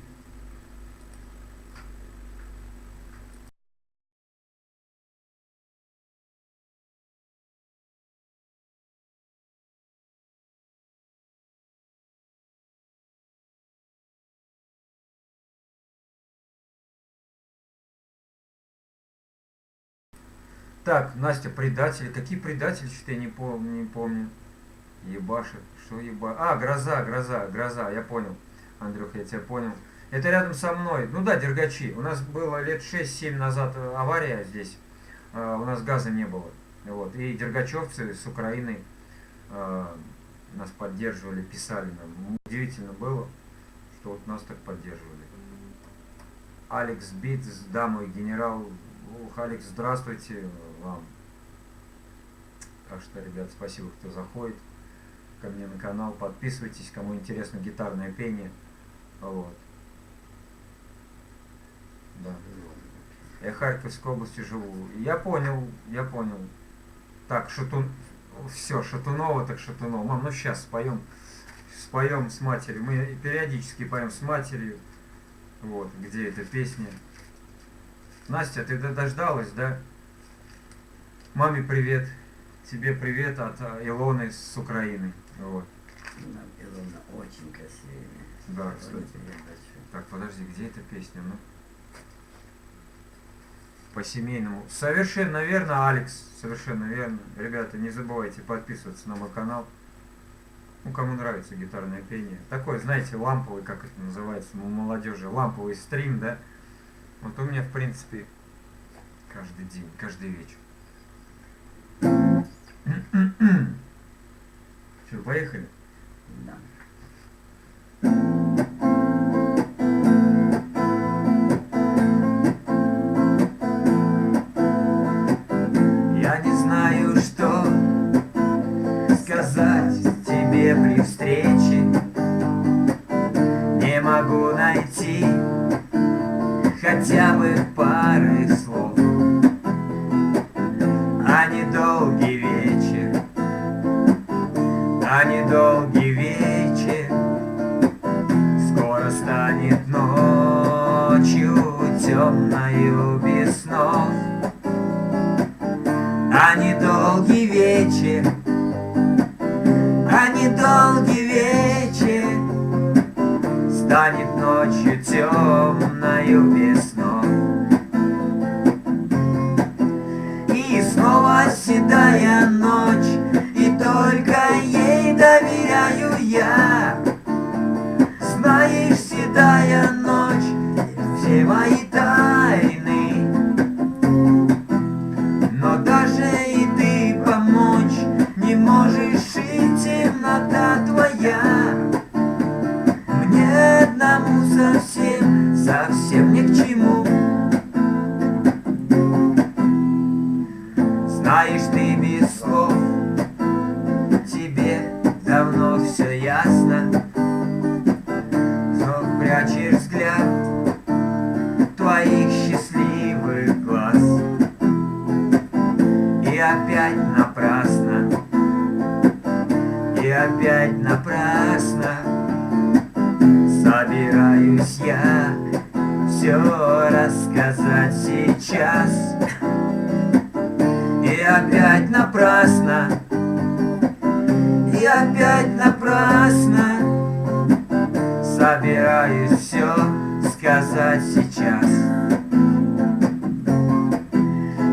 S1: Так, Настя, предатели. Какие предатели, что я не помню. Ебашит. Что еба? А, гроза. Я понял. Андрюх, я тебя понял. Это рядом со мной. Ну да, Дергачи. У нас было лет 6-7 назад авария здесь. У нас газа не было. Вот. И дергачевцы с Украины нас поддерживали, писали нам. Удивительно было, что вот нас так поддерживали. Алекс Битс, да, мой генерал. Ух, Алекс, здравствуйте вам. Так что, ребят, спасибо, кто заходит ко мне на канал. Подписывайтесь, кому интересно гитарное пение. Вот. Да. Я в Харьковской области живу. Я понял. Так, все, Шатунова, так Шатунова. Мам, ну сейчас споем с матерью. Мы периодически поем с матерью. Вот, где эта песня. Настя, ты дождалась, да? Маме привет. Тебе привет от Илоны с Украины. Вот.
S6: Илона очень красивая.
S1: Да, кстати. Так, подожди, где эта песня? Ну? По-семейному. Совершенно верно, Алекс. Совершенно верно. Ребята, не забывайте подписываться на мой канал. Ну, кому нравится гитарное пение. Такой, знаете, ламповый, как это называется, у молодежи. Ламповый стрим, да? Вот у меня, в принципе, каждый день, каждый вечер. Что, поехали?
S6: Да.
S1: Я не знаю, что сказать тебе при встрече. Не могу найти хотя бы пары слов. А недолгий вечер, скоро станет ночью темною без снов. А недолгий вечер, станет ночью темною без снов. И снова седая ночь, и только ей доверяю я. Знаешь, седая ночь, все мои тайны. Но даже и ты помочь не можешь, и темнота твоя мне одному совсем ни к чему. Знаешь, ты без слов, тебе давно все ясно. Но прячешь взгляд твоих счастливых глаз. И опять напрасно собираюсь я все рассказать сейчас. И опять напрасно собираюсь все сказать сейчас.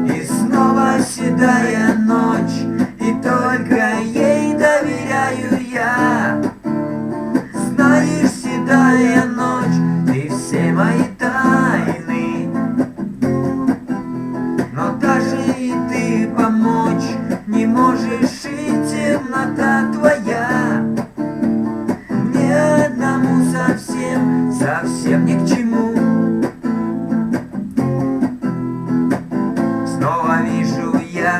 S1: И снова седая ночь, и только ей доверяю я. Знаешь, седая ночь, ты все мои тайны. Но даже и ты помочь не можешь, и темнота твоя мне одному совсем ни к чему. Снова вижу я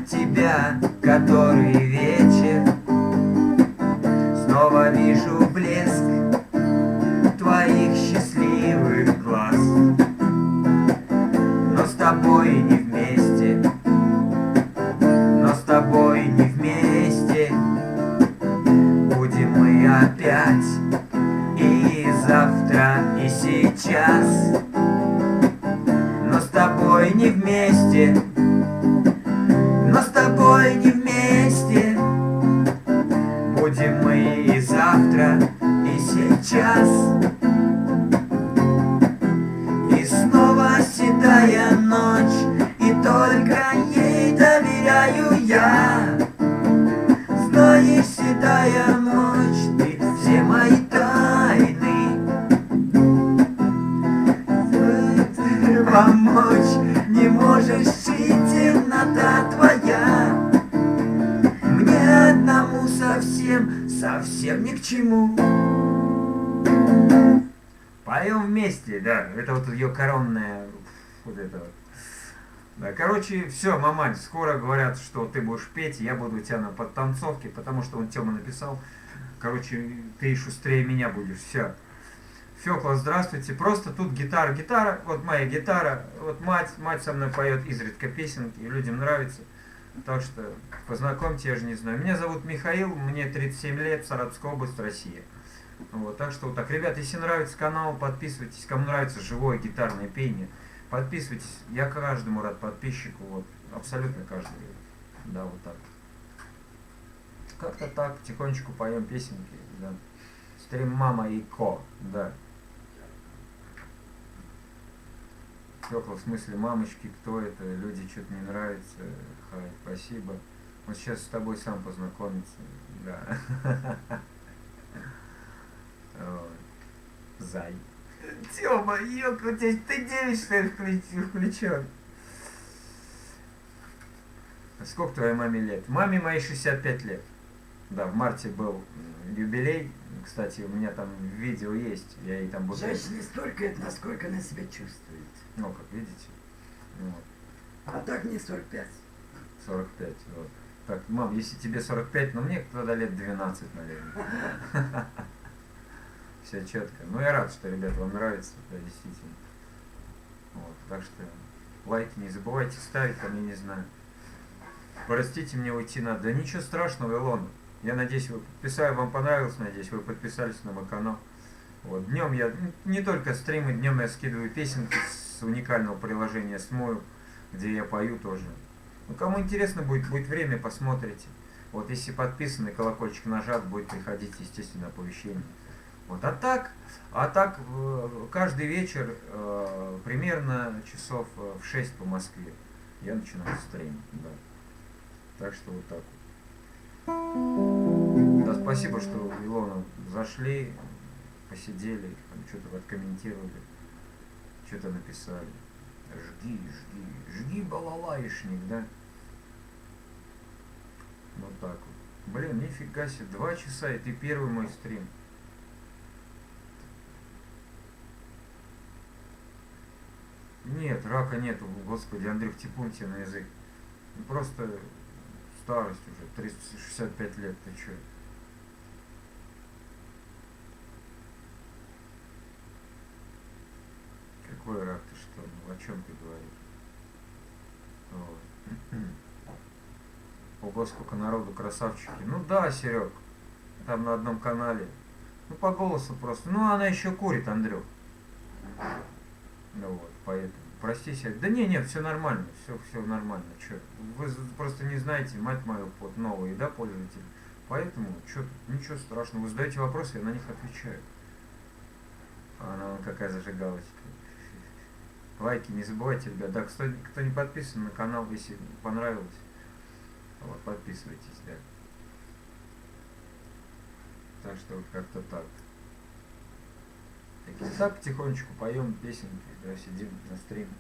S1: тебя, который вечер. Снова вижу блеск твоих счастливых глаз. Но с тобой не вместе, будем мы опять и завтра, и сейчас. Но с тобой не вместе, будем мы и завтра, и сейчас. И снова седая ночь, и то Не можешь жить, темнота твоя мне одному совсем, совсем ни к чему. Поем вместе, да, это вот ее коронная, вот это вот. Да, короче, все, мамань, скоро говорят, что ты будешь петь, я буду у тебя на подтанцовке, потому что он Тёма написал. Короче, ты шустрее меня будешь, все. Фёкла, здравствуйте. Просто тут гитара, вот моя гитара, вот мать со мной поет изредка песенки, и людям нравится. Так что познакомьте, я же не знаю. Меня зовут Михаил, мне 37 лет, Саратовская область, Россия. Вот, так что вот так, ребят, если нравится канал, подписывайтесь. Кому нравится живое гитарное пение, подписывайтесь. Я каждому рад подписчику, вот, абсолютно каждому. Да, вот так. Как-то так, потихонечку поем песенки, да. Стрим Мама и Ко, да. Фёкла, в смысле, мамочки, кто это? Люди что-то не нравится. Хай, спасибо. Вот сейчас с тобой сам познакомиться, да. Зай. Тёма, ёк, у тебя ты 9, что ли, включен? Сколько твоей маме лет? Маме моей 65 лет. Да, в марте был юбилей. Кстати, у меня там видео есть. Я ей там буду...
S6: Женщине столько лет, насколько она себя чувствует.
S1: Ну, как видите. Вот.
S6: А так мне 45.
S1: 45, вот. Так, мам, если тебе 45, ну мне тогда лет 12, наверное. Все четко. Ну, я рад, что, ребят, вам нравится, да, действительно. Вот, так что лайки не забывайте ставить, там, я не знаю. Простите, мне уйти надо. Да ничего страшного, Илона. Я надеюсь, вы подписали, вам понравилось, надеюсь, вы подписались на мой канал. Вот, днем я, не только стримы, днем я скидываю песенки с уникального приложения Смою, где я пою тоже. Ну, кому интересно будет время, посмотрите. Вот, если подписаны, колокольчик нажат, будет приходить, естественно, оповещение. Вот, а так каждый вечер, примерно часов в 6 по Москве, я начинаю стрим, да. Так что вот так вот. Да, спасибо, что, Илона, зашли, посидели, там что-то откомментировали, что-то написали. Жги, балалаишник, да? Вот так вот. Блин, нифига себе, 2 часа, и ты первый мой стрим. Нет, рака нету, господи, Андрюх, типун тебе на язык. Просто старость уже, 365 лет, ты чё? Какой рак, ты что? Ну, о чем ты говоришь? Вот. Ого, сколько народу, красавчики. Ну да, Серег, там на одном канале. Ну по голосу просто. Ну она еще курит, Андрюх. Ну вот, поэтому. Прости, Серег. Да нет, все нормально, все нормально. Чё? Вы просто не знаете, мать мою, вот новые, да, пользователи. Поэтому, ничего страшного. Вы задаете вопросы, я на них отвечаю. Она вон какая зажигалочка. Лайки не забывайте, ребят. Да, кто не подписан на канал, если понравилось, вот, подписывайтесь, да. Так что вот как-то так. Так потихонечку поем песенки, да, сидим на стриме.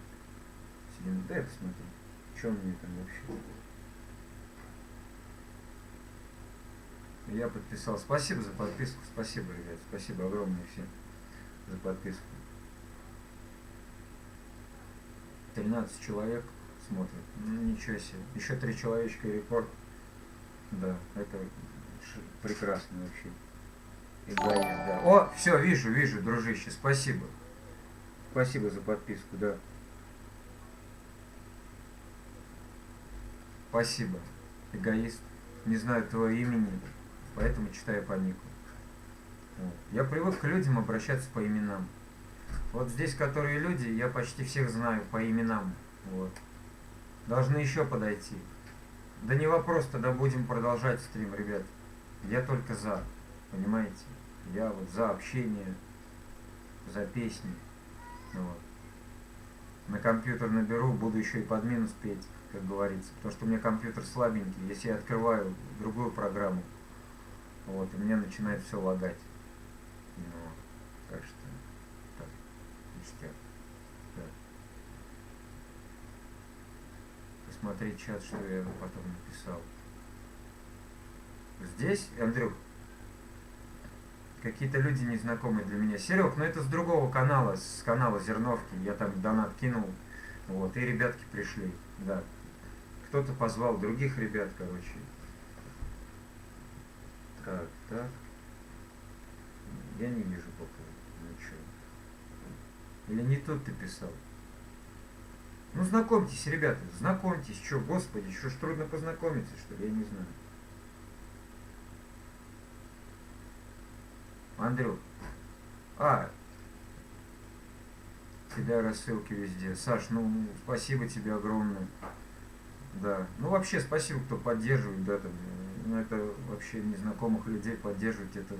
S1: Сидим, да, это смотри, что мне там вообще. Я подписал. Спасибо за подписку, спасибо, ребят, спасибо огромное всем за подписку. 13 человек смотрят. Ну, ничего себе. Еще 3 человечка и рекорд. Да, это прекрасно вообще. Эгоист, да. О, все, вижу, дружище, спасибо. Спасибо за подписку, да. Спасибо. Эгоист. Не знаю твоего имени, поэтому читаю по нику. Вот. Я привык к людям обращаться по именам. Вот здесь, которые люди, я почти всех знаю по именам. Вот. Должны еще подойти. Да не вопрос, тогда будем продолжать стрим, ребят. Я только за. Понимаете? Я вот за общение, за песни. Вот. На компьютер наберу, буду еще и под минус петь, как говорится. Потому что у меня компьютер слабенький. Если я открываю другую программу, вот, у меня начинает все лагать. Ну, так что, так, ништяк. Да. посмотреть чат, что я потом написал. Здесь, Андрюх, какие-то люди незнакомые для меня. Серег, ну это с другого канала, с канала Зерновки. Я там донат кинул. Вот, и ребятки пришли. Да. Кто-то позвал других ребят, короче. Так. Я не вижу пока ничего. Или не тут ты писал? Ну знакомьтесь, ребята, знакомьтесь. Что, господи, что ж трудно познакомиться, что ли? Я не знаю. Андрюх. Кидаю рассылки везде. Саш, ну спасибо тебе огромное. Да. Ну вообще спасибо, кто поддерживает, да, там. Ну это вообще незнакомых людей поддерживать, это,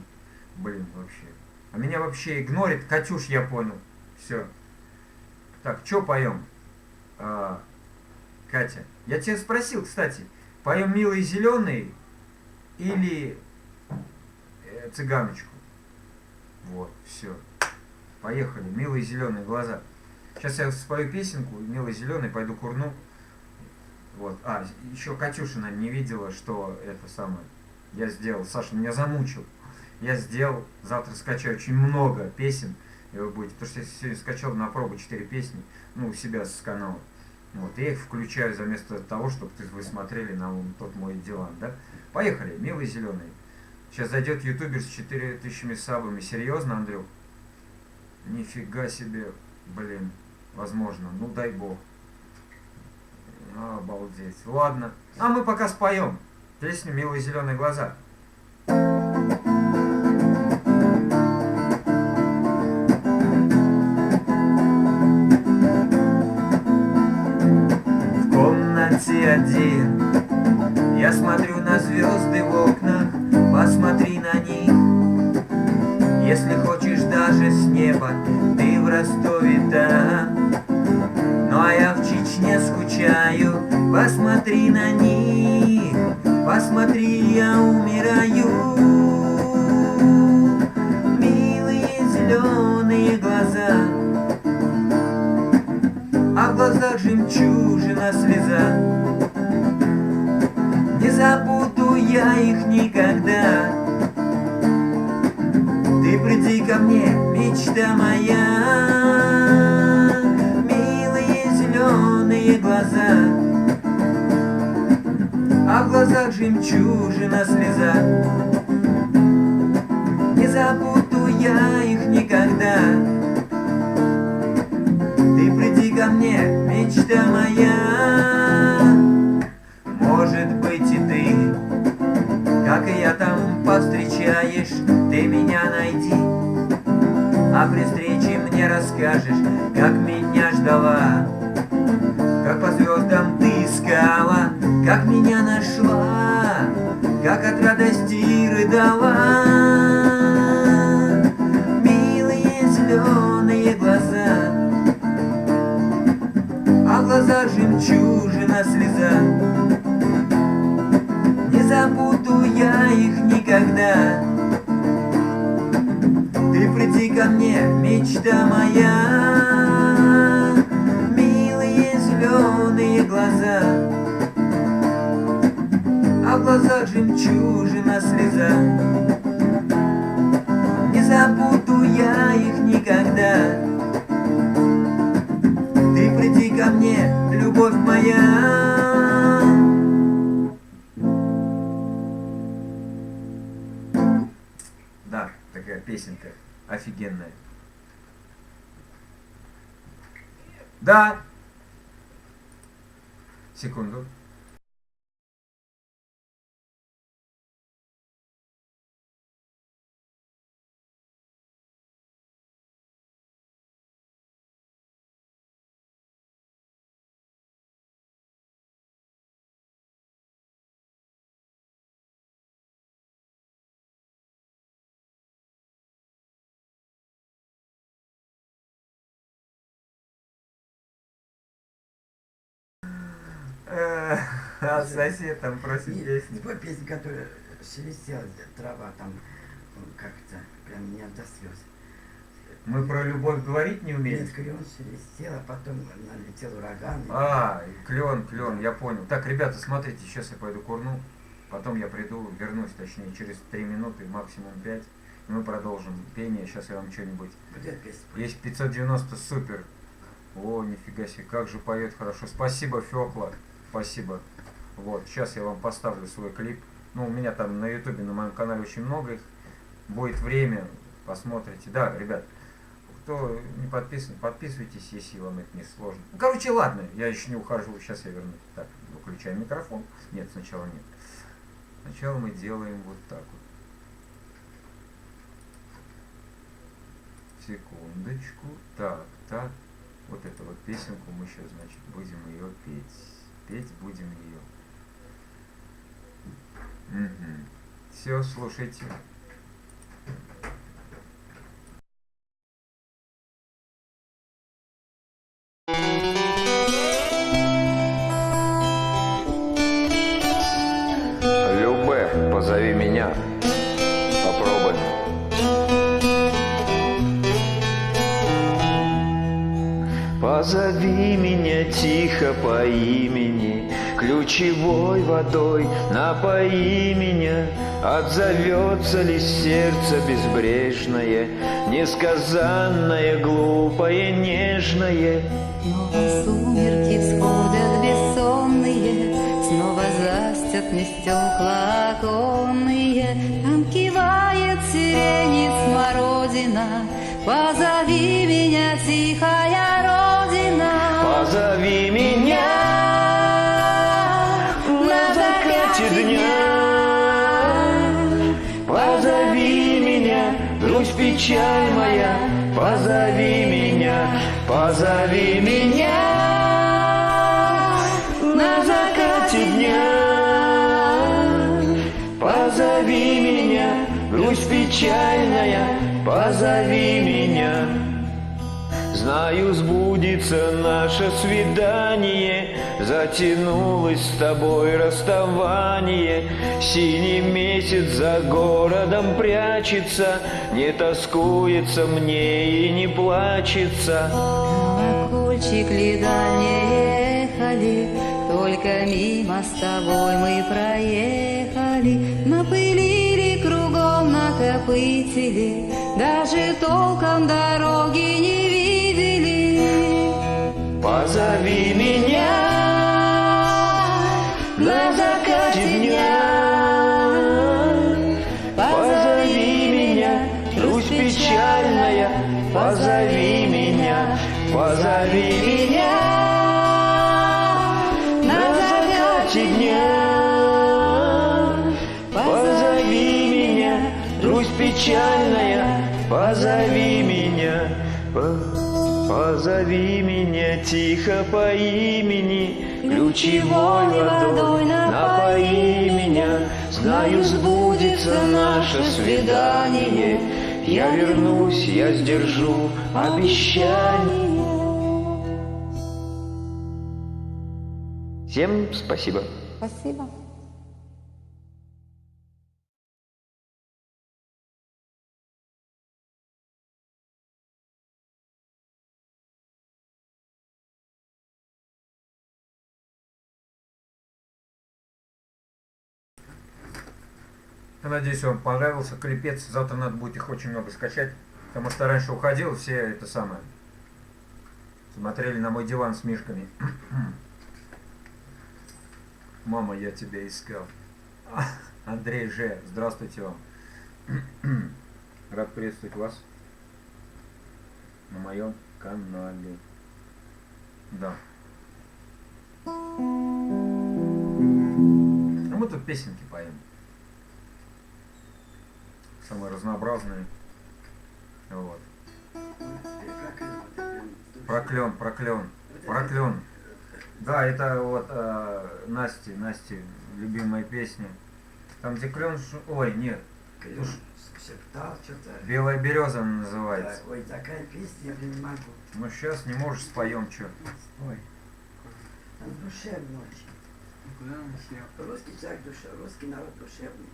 S1: блин, вообще. А меня вообще игнорит Катюш, я понял. Все. Так, что поем? Катя. Я тебя спросил, кстати, поем «Милые зеленые» или «Цыганочку». Вот, все. Поехали. «Милые зеленые глаза». Сейчас я спою песенку «Милые зеленые», пойду курну. Вот. Еще Катюшина не видела, что это самое я сделал. Саша меня замучил. Я сделал. Завтра скачаю очень много песен. И вы будете. Потому что я сегодня скачал на пробу 4 песни. Ну, у себя с канала. Вот. И я их включаю вместо того, чтобы вы смотрели на тот мой диван. Да? Поехали. «Милые зеленые». Сейчас зайдет ютубер с 4000 сабами. Серьезно, Андрюх? Нифига себе. Блин. Возможно. Ну, дай бог. Обалдеть. Ладно. А мы пока споем песню «Милые зеленые глаза». В комнате один я смотрю на звезды в окнах. Посмотри на них. Если хочешь, даже с неба. Ты в Ростове там. Ну а я в Чечне скучаю. Посмотри на них. Посмотри, я умираю. Милые зеленые глаза, а в глазах жемчужина слеза. Не забуду я их никогда. Ты приди ко мне, мечта моя. Милые зеленые глаза, а в глазах жемчужина слеза. Не забуду я их никогда. Ты приди ко мне, мечта моя. Может быть и ты, как и я там, повстречаешь. Ты меня найди, а при встрече мне расскажешь, как меня ждала, как по звездам ты искала, как меня нашла, как от радости рыдала. Милые зеленые глаза, а в глазах жемчужина слеза. Не забуду я их никогда. Ты приди ко мне, мечта моя. Милые зеленые глаза, а в глазах жемчужина слеза. Не забуду я их никогда. Ты приди ко мне, любовь моя. Да, такая песенка офигенная. Да. Секунду. А сосед там просит песни.
S6: Спой песню, которая шелестела трава там, как-то прям меня до слез.
S1: Мы про любовь говорить не умеем?
S6: Нет, клен шелестел, а потом налетел ураган.
S1: А, клен, я понял. Так, ребята, смотрите, сейчас я пойду курну. Потом я приду, вернусь, точнее, через 3 минуты, максимум 5. И мы продолжим пение. Сейчас я вам что-нибудь...
S6: Где песня?
S1: Есть 590, супер. О, нифига себе, как же поет хорошо. Спасибо, Фёкла, спасибо. Вот, сейчас я вам поставлю свой клип. Ну, у меня там на ютубе, на моем канале очень много их. Будет время, посмотрите. Да, ребят, кто не подписан, подписывайтесь, если вам это не сложно. Ну, короче, ладно, я еще не ухожу, сейчас я вернусь. Так, выключаем микрофон. Нет, сначала нет. Сначала мы делаем вот так вот. Секундочку. Так, так. Вот эту вот песенку мы сейчас, значит, будем ее петь. Петь будем ее. Угу. Все, слушайте.
S5: Любэ, позови меня. Попробуй. Позови меня тихо по имени, ключевой водой напои меня. Отзовется ли сердце безбрежное, несказанное, глупое, нежное?
S7: Снова сумерки всходят бессонные, снова застят мне стекла оконные. Там кивает сирень и смородина, позови меня, тихая родина.
S5: Позови меня на закате дня. Позови меня, грусть, печаль моя. Позови меня, позови меня на закате дня. Позови меня, грусть печальная. Позови меня. Знаю, сбудется наше свидание, затянулось с тобой расставание. Синий месяц за городом прячется, не тоскуется мне и не плачется.
S7: Колокольчик ли дальние ехали, только мимо с тобой мы проехали. Напылили кругом, накопытили, даже толком дороги не видели.
S5: Позови меня на закате дня. Позови меня, грусть печальная. Позови меня, позови меня на закате дня. Позови меня, грусть печальная. Позови меня, позови меня тихо по имени, ключевой водой напои меня. Знаю, сбудется наше свидание, я вернусь, я сдержу обещание. Всем спасибо.
S7: Спасибо.
S1: Я надеюсь, вам понравился клипец. Завтра надо будет их очень много скачать. Потому что раньше уходил, все это самое. Смотрели на мой диван с мишками. Мама, я тебя искал. Андрей Ж. Здравствуйте вам. Рад приветствовать вас на моем канале. Да. А мы тут песенки поем. Самые разнообразные. Вот. Проклен. Да, это вот Насти любимая песня. Там где клен, ой, нет.
S6: Клен шептал что-то.
S1: Белая береза она называется.
S6: Да, ой, такая песня, я не могу.
S1: Ну сейчас не можешь, споем что.
S6: Ой, там душевно очень.
S2: Куда мы все?
S6: Русский человек душа, русский народ душевный.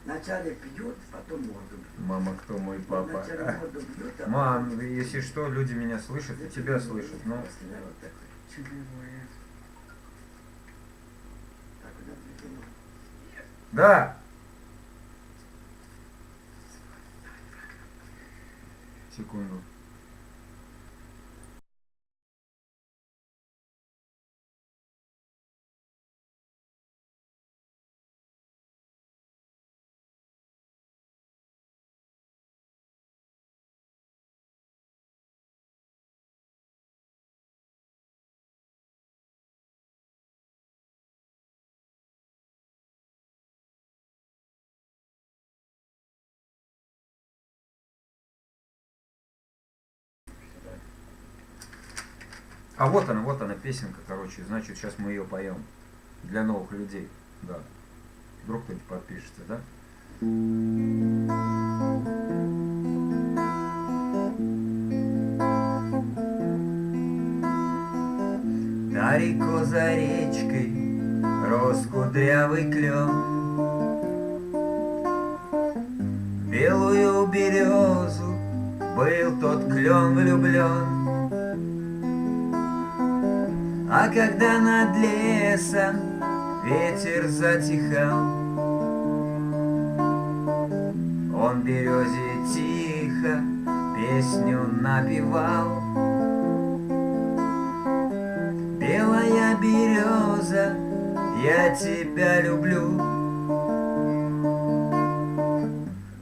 S6: Вначале пьет, потом морду бьет.
S1: Мама, кто мой папа?
S6: Вначале морду бьет, а
S1: Мам, если что, люди меня слышат и тебя слышат. Ну,
S6: после вот такой.
S2: Чудовое.
S6: Так вот отвлекено.
S1: да. Секунду. А вот она песенка, короче. Значит, сейчас мы ее поем. Для новых людей. Да. Вдруг кто-нибудь подпишется, да? Далеко за речкой рос кудрявый клен. В белую березу был тот клен влюблен. А когда над лесом ветер затихал, он березе тихо песню напевал. Белая береза, я тебя люблю.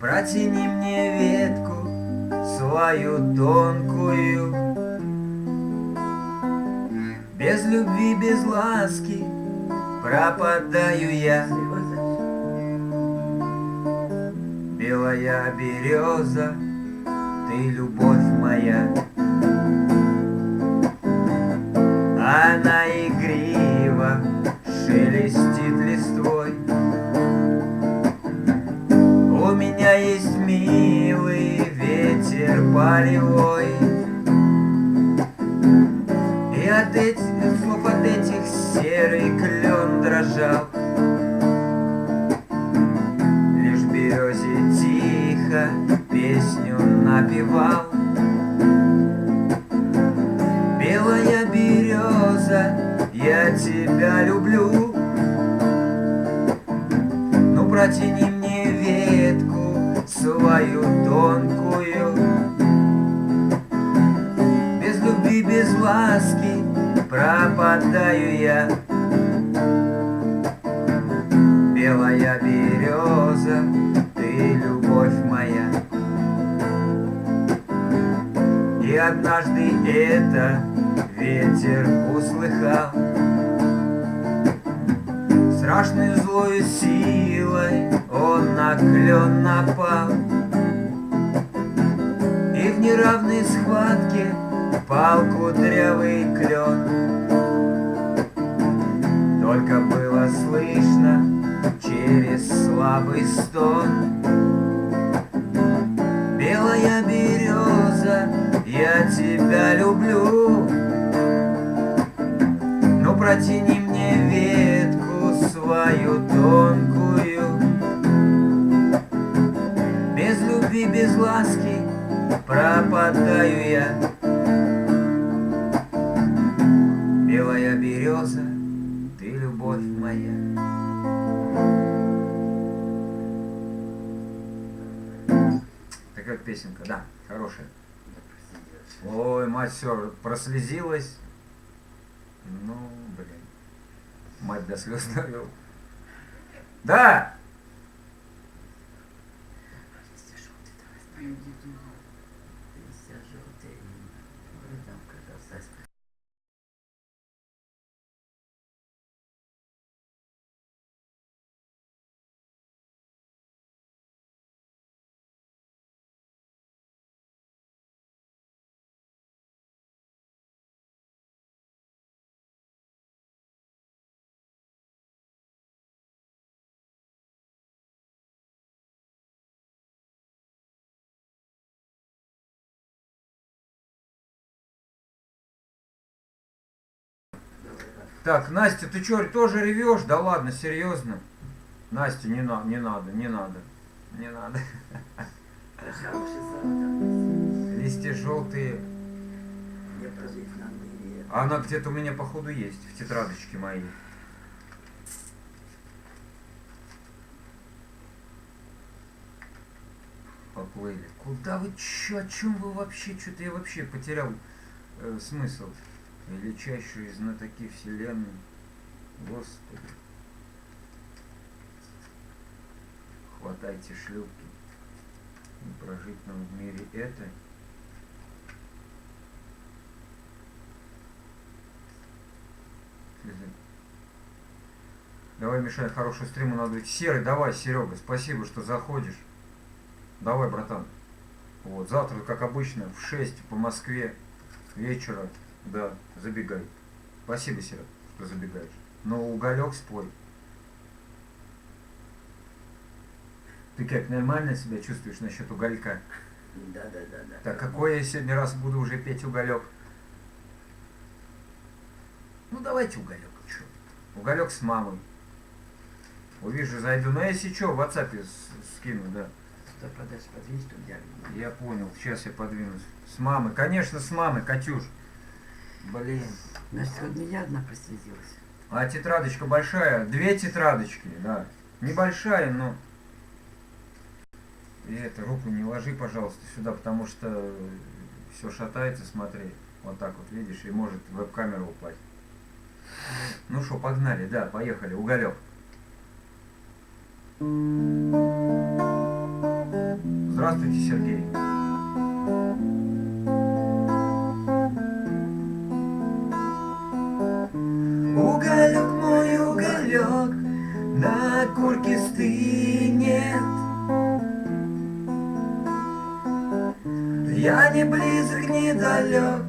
S1: Протяни мне ветку свою тонкую. Без любви, без ласки пропадаю я. Белая береза, ты любовь моя. Она игриво шелестит листвой. У меня есть милый ветер полевой. И от этих слов, от этих серый клен дрожал. Лишь березе тихо песню напевал. Белая береза, я тебя люблю. Ну протяни мне ветку свою тонкую. Без любви, без ласки пропадаю я. Белая береза, ты любовь моя. И однажды это ветер услыхал. Страшной злой силой он на клен напал. И в неравной схватке пал кудрявый клен. Только было слышно через слабый стон. Белая береза, я тебя люблю. Ну протяни мне ветку свою тонкую. Без любви, без ласки пропадаю я. Белая береза, ты любовь моя. Такая вот песенка, да, хорошая. Ой, мать все прослезилась. Ну, блин. Мать до слез довел. Да! Так, Настя, ты чё, тоже ревешь? Да ладно, серьезно. Настя, не надо, не надо, не надо. Не надо.
S6: Это хороший салат.
S1: Листья желтые.
S6: Мне прожить надо или...
S1: А она где-то у меня походу есть, в тетрадочке моей. Поплыли. Куда вы, чё, о чем вы вообще? Что-то я вообще потерял смысл. Величайшие знатоки вселенной. Господи. Хватайте шлюпки. Не прожить нам в мире это. Давай, Мишань, хорошую стриму надо быть. Серый, давай, Серега, спасибо, что заходишь. Давай, братан. Вот, завтра, как обычно, в 6 по Москве вечера, да, забегай. Спасибо, Серега, что забегаешь. Но уголек спой. Ты как, нормально себя чувствуешь насчет уголька?
S6: Да.
S1: Так, какой я сегодня раз буду уже петь уголек? Ну, давайте уголек. Чё? Уголек с мамой. Увижу, зайду. Но если что, в WhatsApp скину, да.
S6: Что подальше подвинь, что я...
S1: Я понял, сейчас я подвинусь. С мамой, конечно, с мамой, Катюш. Блин.
S6: Значит, сегодня я одна прослезилась.
S1: А тетрадочка большая? 2 тетрадочки, да. Небольшая, но... И это, руку не ложи, пожалуйста, сюда, потому что все шатается, смотри. Вот так вот, видишь, и может в веб-камеру упасть. Ну что, погнали, да, поехали, уголек. Здравствуйте, Сергей. Уголек мой, уголек, на курке стынет. Я не близок, не далек,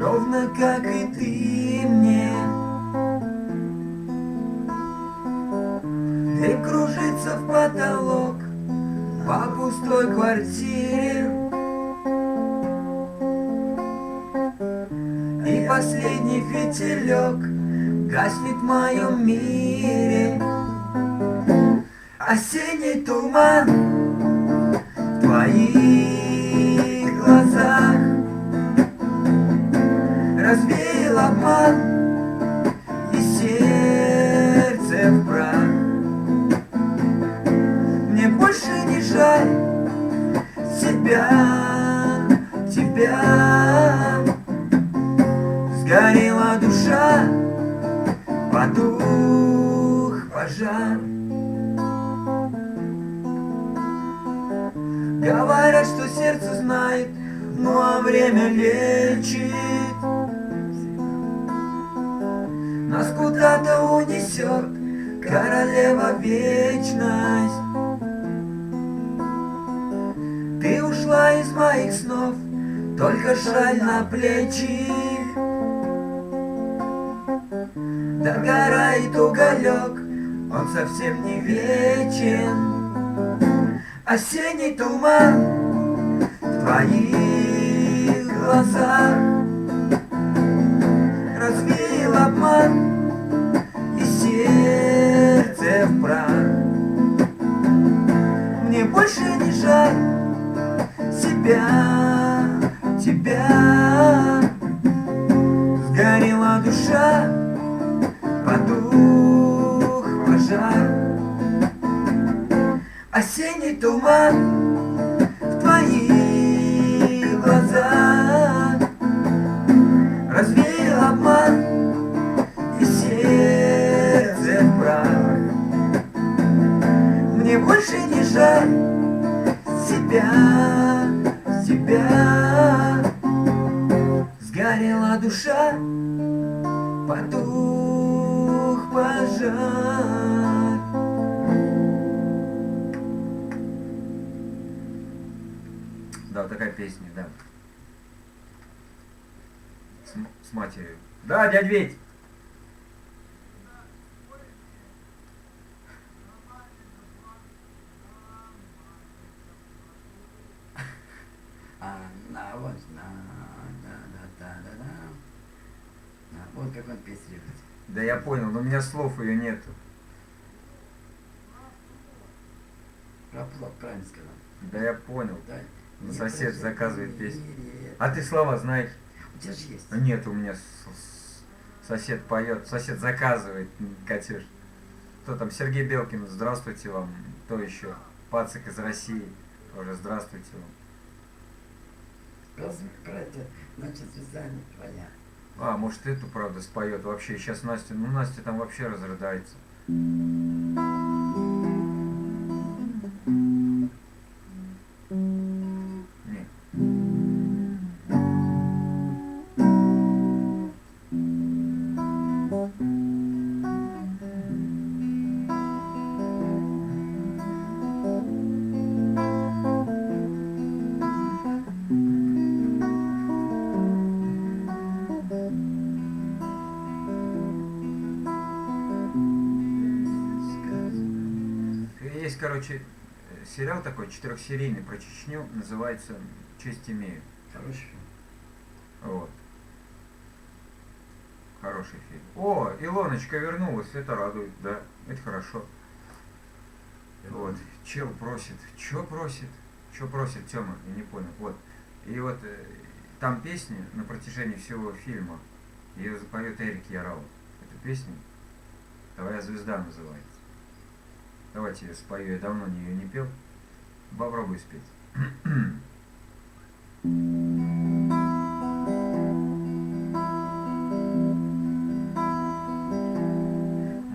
S1: ровно как и ты мне. Дым кружится в потолок по пустой квартире. И последний фитилек гаснет в моем мире. Осенний туман в твоих глазах развеял обман и сердце в прах. Мне больше не жаль тебя. Сгорела душа, потух пожар. Говорят, что сердце знает, ну а время лечит. Нас куда-то унесет королева вечность. Ты ушла из моих снов, только шаль на плечи. Догорает уголек, он совсем не вечен. Осенний туман в твоих глазах развеял обман и сердце в прах. Мне больше не жаль тебя. Сгорела душа, потух пожар. Осенний туман в твоих глазах развеял обман и сердце в прах. Мне больше не жаль тебя. Сгорела душа, потух пожар. Да, такая песня, да. С матерью. Да, дядь Ведь.
S6: Вот как он песню.
S1: Да я понял, но у меня слов ее нету.
S6: вот правильно сказал.
S1: Да я понял.
S6: Да.
S1: Сосед заказывает песню.
S6: Нет.
S1: А ты слова знаешь?
S6: У тебя же есть.
S1: Нет, у меня сосед поет, сосед заказывает, Катюш. Кто там? Сергей Белкин, здравствуйте вам. Кто еще? Пацик из России. Тоже здравствуйте вам.
S6: Про это, значит, звезда не твоя.
S1: А, может, эту, правда, споет вообще. Сейчас Настя, ну Настя там вообще разрыдается. Нет. Есть, короче, сериал такой, 4-серийный про Чечню, называется «Честь имею».
S6: Хороший фильм.
S1: Вот. Хороший фильм. О, Илоночка вернулась, это радует, да, это хорошо. Вот, чел просит, чё просит, Тёма, я не понял, вот. И вот там песня на протяжении всего фильма, ее запоет Эрик Ярал. Эта песня «Твоя звезда» называется. Давайте я спою, я давно ее не пел. Попробуй спеть.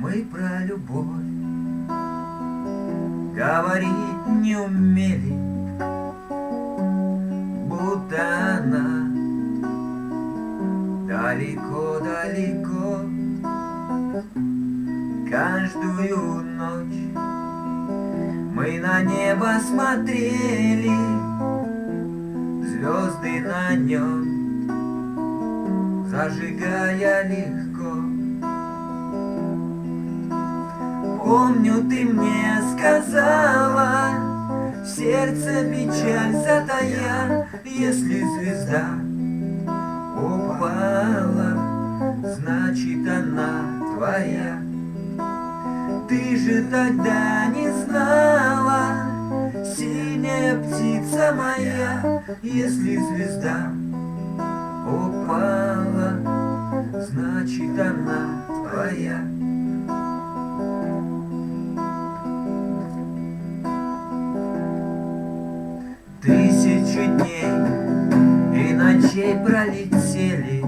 S1: Мы про любовь говорить не умели, будто она далеко-далеко. Каждую ночь мы на небо смотрели, звезды на нем зажигая легко. Помню, ты мне сказала, в сердце печаль затая, если звезда упала, значит она твоя. Ты же тогда не знала, синяя птица моя, если звезда упала, значит она твоя. Тысячи дней и ночей пролетели,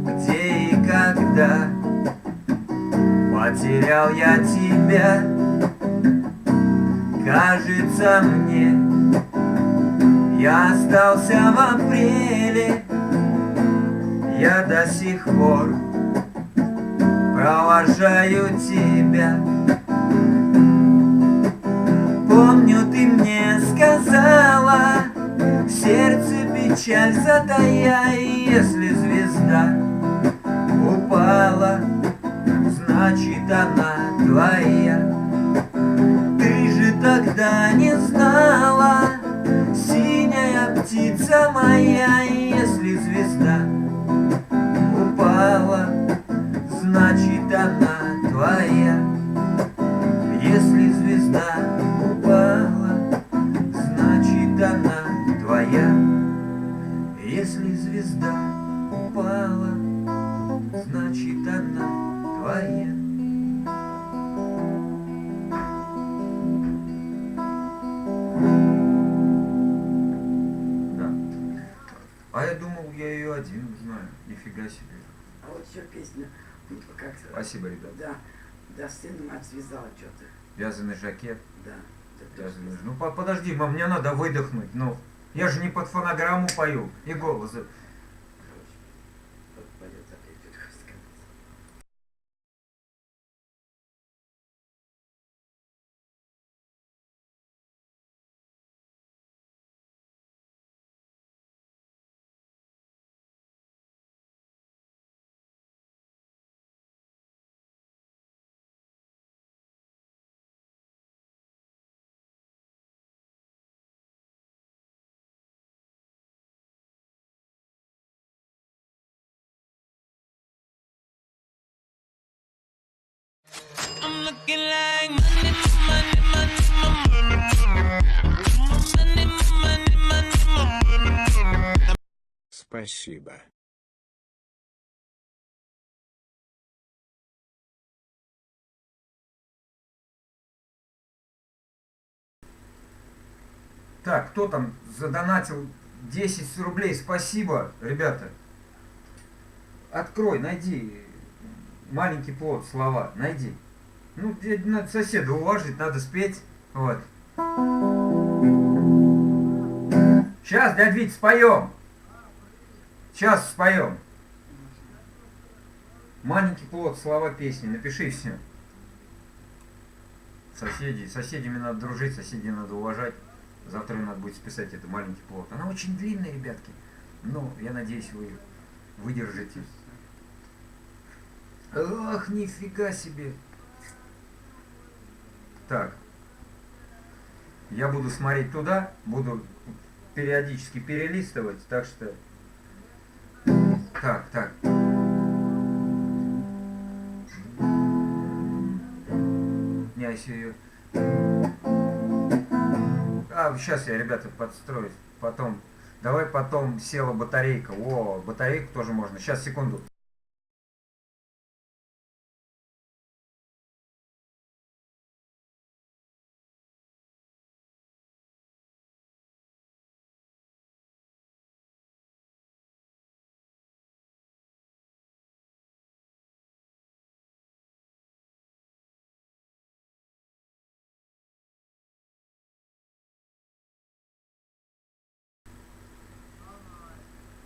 S1: где и когда потерял я тебя. Кажется мне, я остался в апреле. Я до сих пор провожаю тебя. Помню, ты мне сказала, в сердце печаль затая, и если звезда упала, значит она твоя. Ты же тогда не знала, синяя птица моя, если звезда упала, значит она твоя. Если звезда упала, значит она твоя. Если звезда упала, значит она твоя. Да. А я думал, я ее один знаю. Нифига себе.
S6: А вот еще песня, как
S1: Спасибо, ребят.
S6: да, да, сына мать связала что-то.
S1: Вязаный жакет.
S6: Да.
S1: Вязаный. Ну подожди, мам, мне надо выдохнуть. Ну, я же не под фонограмму пою. И голос.
S6: Короче, вот пойдет опять что-то сказать.
S8: I'm looking like money, money, money, money.
S3: Спасибо.
S1: Так, кто там задонатил 10 рублей? Спасибо, ребята. Открой, найди маленький плод, слова, найди. Ну, надо соседа уважить, надо спеть. Вот. Сейчас, дядь Вить, споем. Сейчас споем. Маленький плод, слова песни, напиши все. Соседями надо дружить, соседей надо уважать. Завтра надо будет списать это маленький плод. Она очень длинная, ребятки. Но я надеюсь, вы выдержите. Ах, нифига себе. Так. Я буду смотреть туда, буду периодически перелистывать, так что... Так. Не, если ее... сейчас я, ребята, подстроюсь. Потом. Давай потом села батарейка. О, батарейку тоже можно. Сейчас, секунду.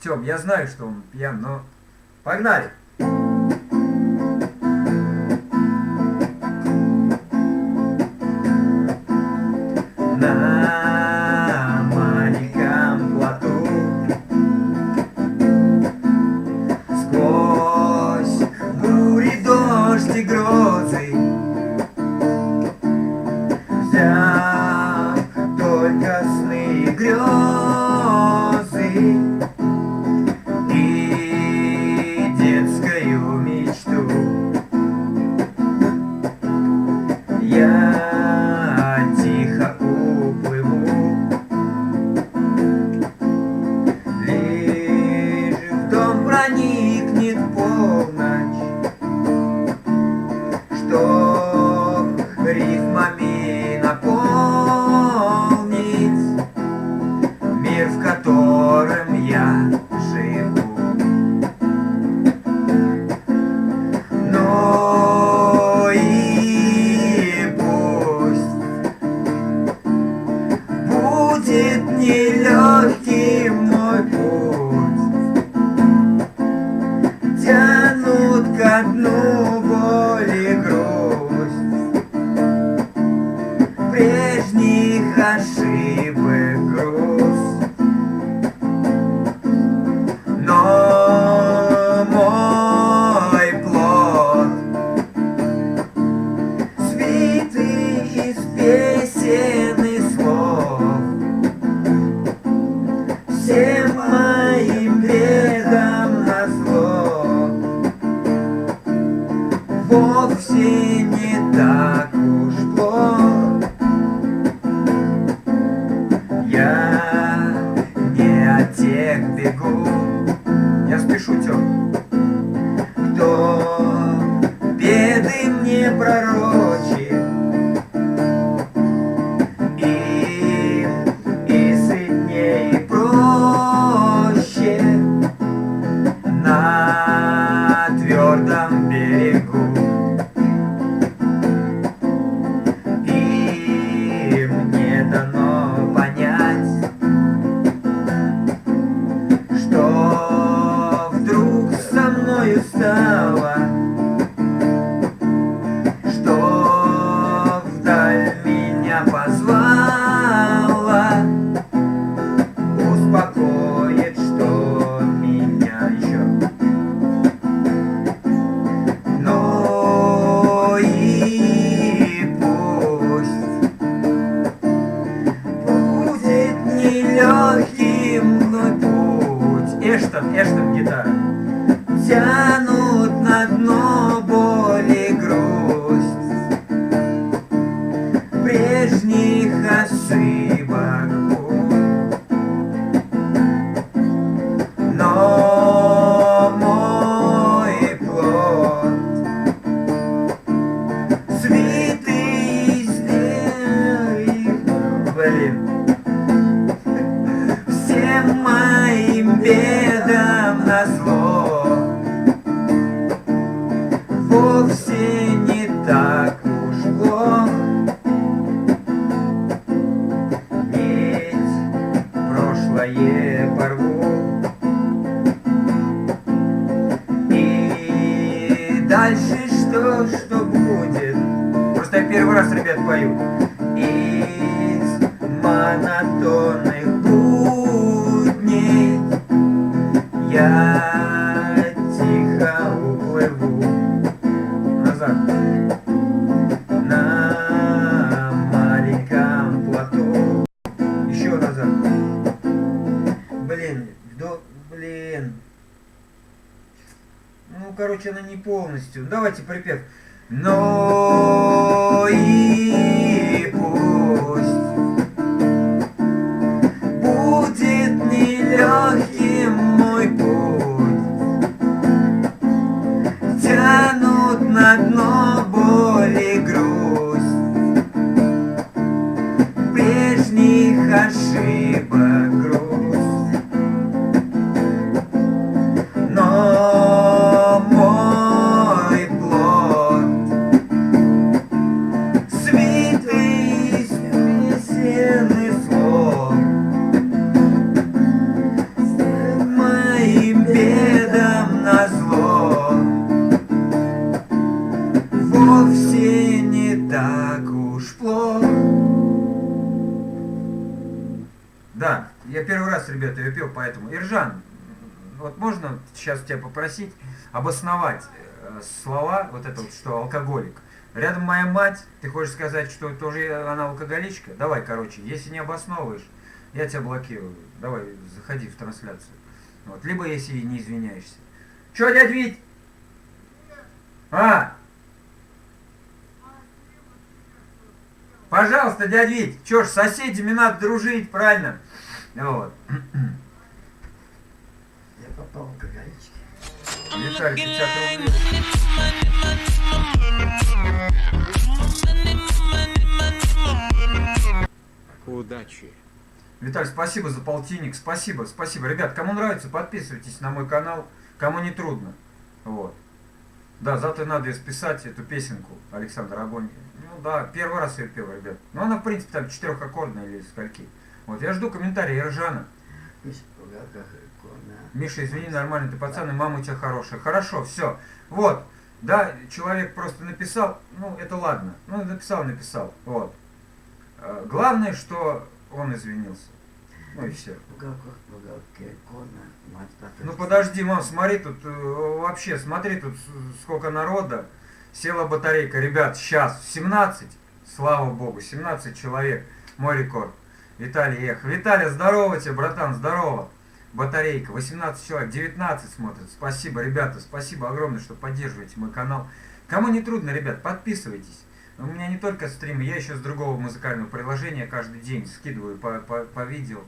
S1: Тём, я знаю, что он пьян, но... Погнали! На маленьком плоту сквозь бури, дождь и грозы взяв только сны и грезы и детскую мечту. Я тихо уплыву, лишь в дом проникнет полночь, что рифмами наполнить мир, в котором я живу. Но и пусть будет нелегким мой путь, тянут ко дну боль и грусть прежних ошибок груз. Но мой плод свитый из песен и слов, всем моим бедам назло, вовсе не так уж плох. Я не от тех бегу, я спешу, Тём, кто беды мне пророчит, и сытнее, и проще на твердом берегу. И мне дано понять, что вдруг со мною стало, что вдаль меня позвала, успокоит, что меня еще. Но вовсе не так уж плохо. Ведь прошлое порву и дальше что будет? Просто я первый раз, ребят, пою. Из монотонных будней я тихо уплыву назад на маленьком плоту. Еще назад. Блин. Ну, короче, она не полностью. Давайте припев. Но и пусть будет нелегким мой путь, тянут на дно боль и грусть, прежних ошибок грусть. Но мой плод свитый из песен и слов, моим бедам назло, вовсе не так уж плохо. Да, я первый раз, ребята, ее пел, поэтому. Иржан, вот можно сейчас тебя попросить обосновать слова, вот это вот, что алкоголик. Рядом моя мать, ты хочешь сказать, что тоже она алкоголичка? Давай, короче, если не обосновываешь, я тебя блокирую. Давай, заходи в трансляцию. Вот. Либо если не извиняешься. Че, дядь Вить? Пожалуйста, дядь Вить, чё ж, с соседями надо дружить, правильно? Вот.
S6: Я попал в алкоголички.
S1: Виталий, 50 рублей.
S3: Удачи.
S1: Виталий, спасибо за полтинник, спасибо. Ребят, кому нравится, подписывайтесь на мой канал, кому не трудно. Вот. Да, завтра надо списать эту песенку Александра Огонь. Ну да, первый раз ее пел, ребят. Ну она, в принципе, там 4-аккордная или скольки. Вот, я жду комментарии Иржана. Миша, извини, нормально, ты пацан, и мама у тебя хорошая. Хорошо, все. Вот. Да, человек просто написал, ну это ладно. Ну, написал. Вот. Главное, что он извинился. Ну и все. Ну подожди, мам, смотри, тут вообще, смотри, тут сколько народа. Села батарейка. Ребят, сейчас 17, слава богу, 17 человек. Мой рекорд. Виталий, Виталий, здорово тебе, братан, здорово. Батарейка, 18 человек, 19 смотрят. Спасибо, ребята, спасибо огромное, что поддерживаете мой канал. Кому не трудно, ребят, подписывайтесь. У меня не только стримы, я еще с другого музыкального приложения каждый день скидываю по видео.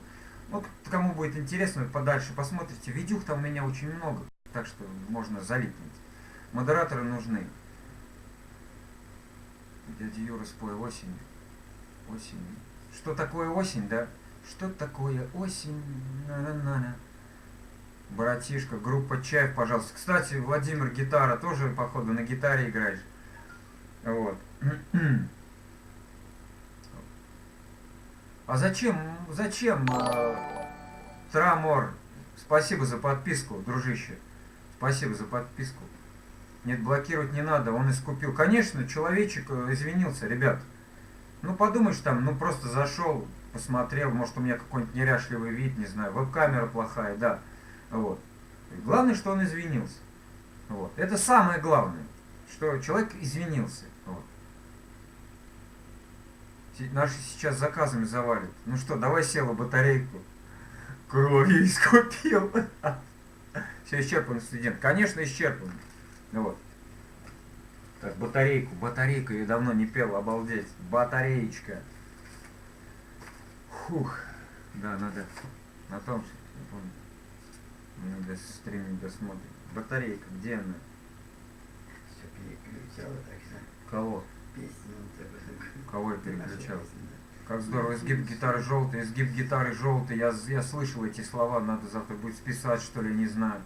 S1: Вот кому будет интересно, подальше посмотрите. Видюх там у меня очень много, так что можно залипнуть. Модераторы нужны. Дядя Юра, спой осень. Осень. Что такое осень, да? Что такое осень? На-на-на-на. Братишка, группа Чаев, пожалуйста. Кстати, Владимир, гитара, тоже, походу, на гитаре играешь. Вот. А зачем, Трамор, спасибо за подписку, дружище. Спасибо за подписку. Нет, блокировать не надо, он искупил. Конечно, человечек извинился, ребят. Ну, подумаешь там, ну, просто зашел, посмотрел, может, у меня какой-нибудь неряшливый вид, не знаю, веб-камера плохая, да. Вот. И главное, что он извинился. Вот. Это самое главное, что человек извинился. Вот. Наши сейчас заказами завалят. Ну что, давай села батарейку. Кровью искупил. Все, исчерпан, студент. Конечно, исчерпан. Вот. Так, батарейку я давно не пел, обалдеть. Батареечка. Фух. Да, надо на том, что не помню. Надо стрим не досмотрим. Батарейка, где она?
S6: Все переключала, так что
S1: Кого?
S6: песню.
S1: Кого я переключал? Как здорово, изгиб гитары желтый, я слышал эти слова, надо завтра будет списать, что ли, не знаю.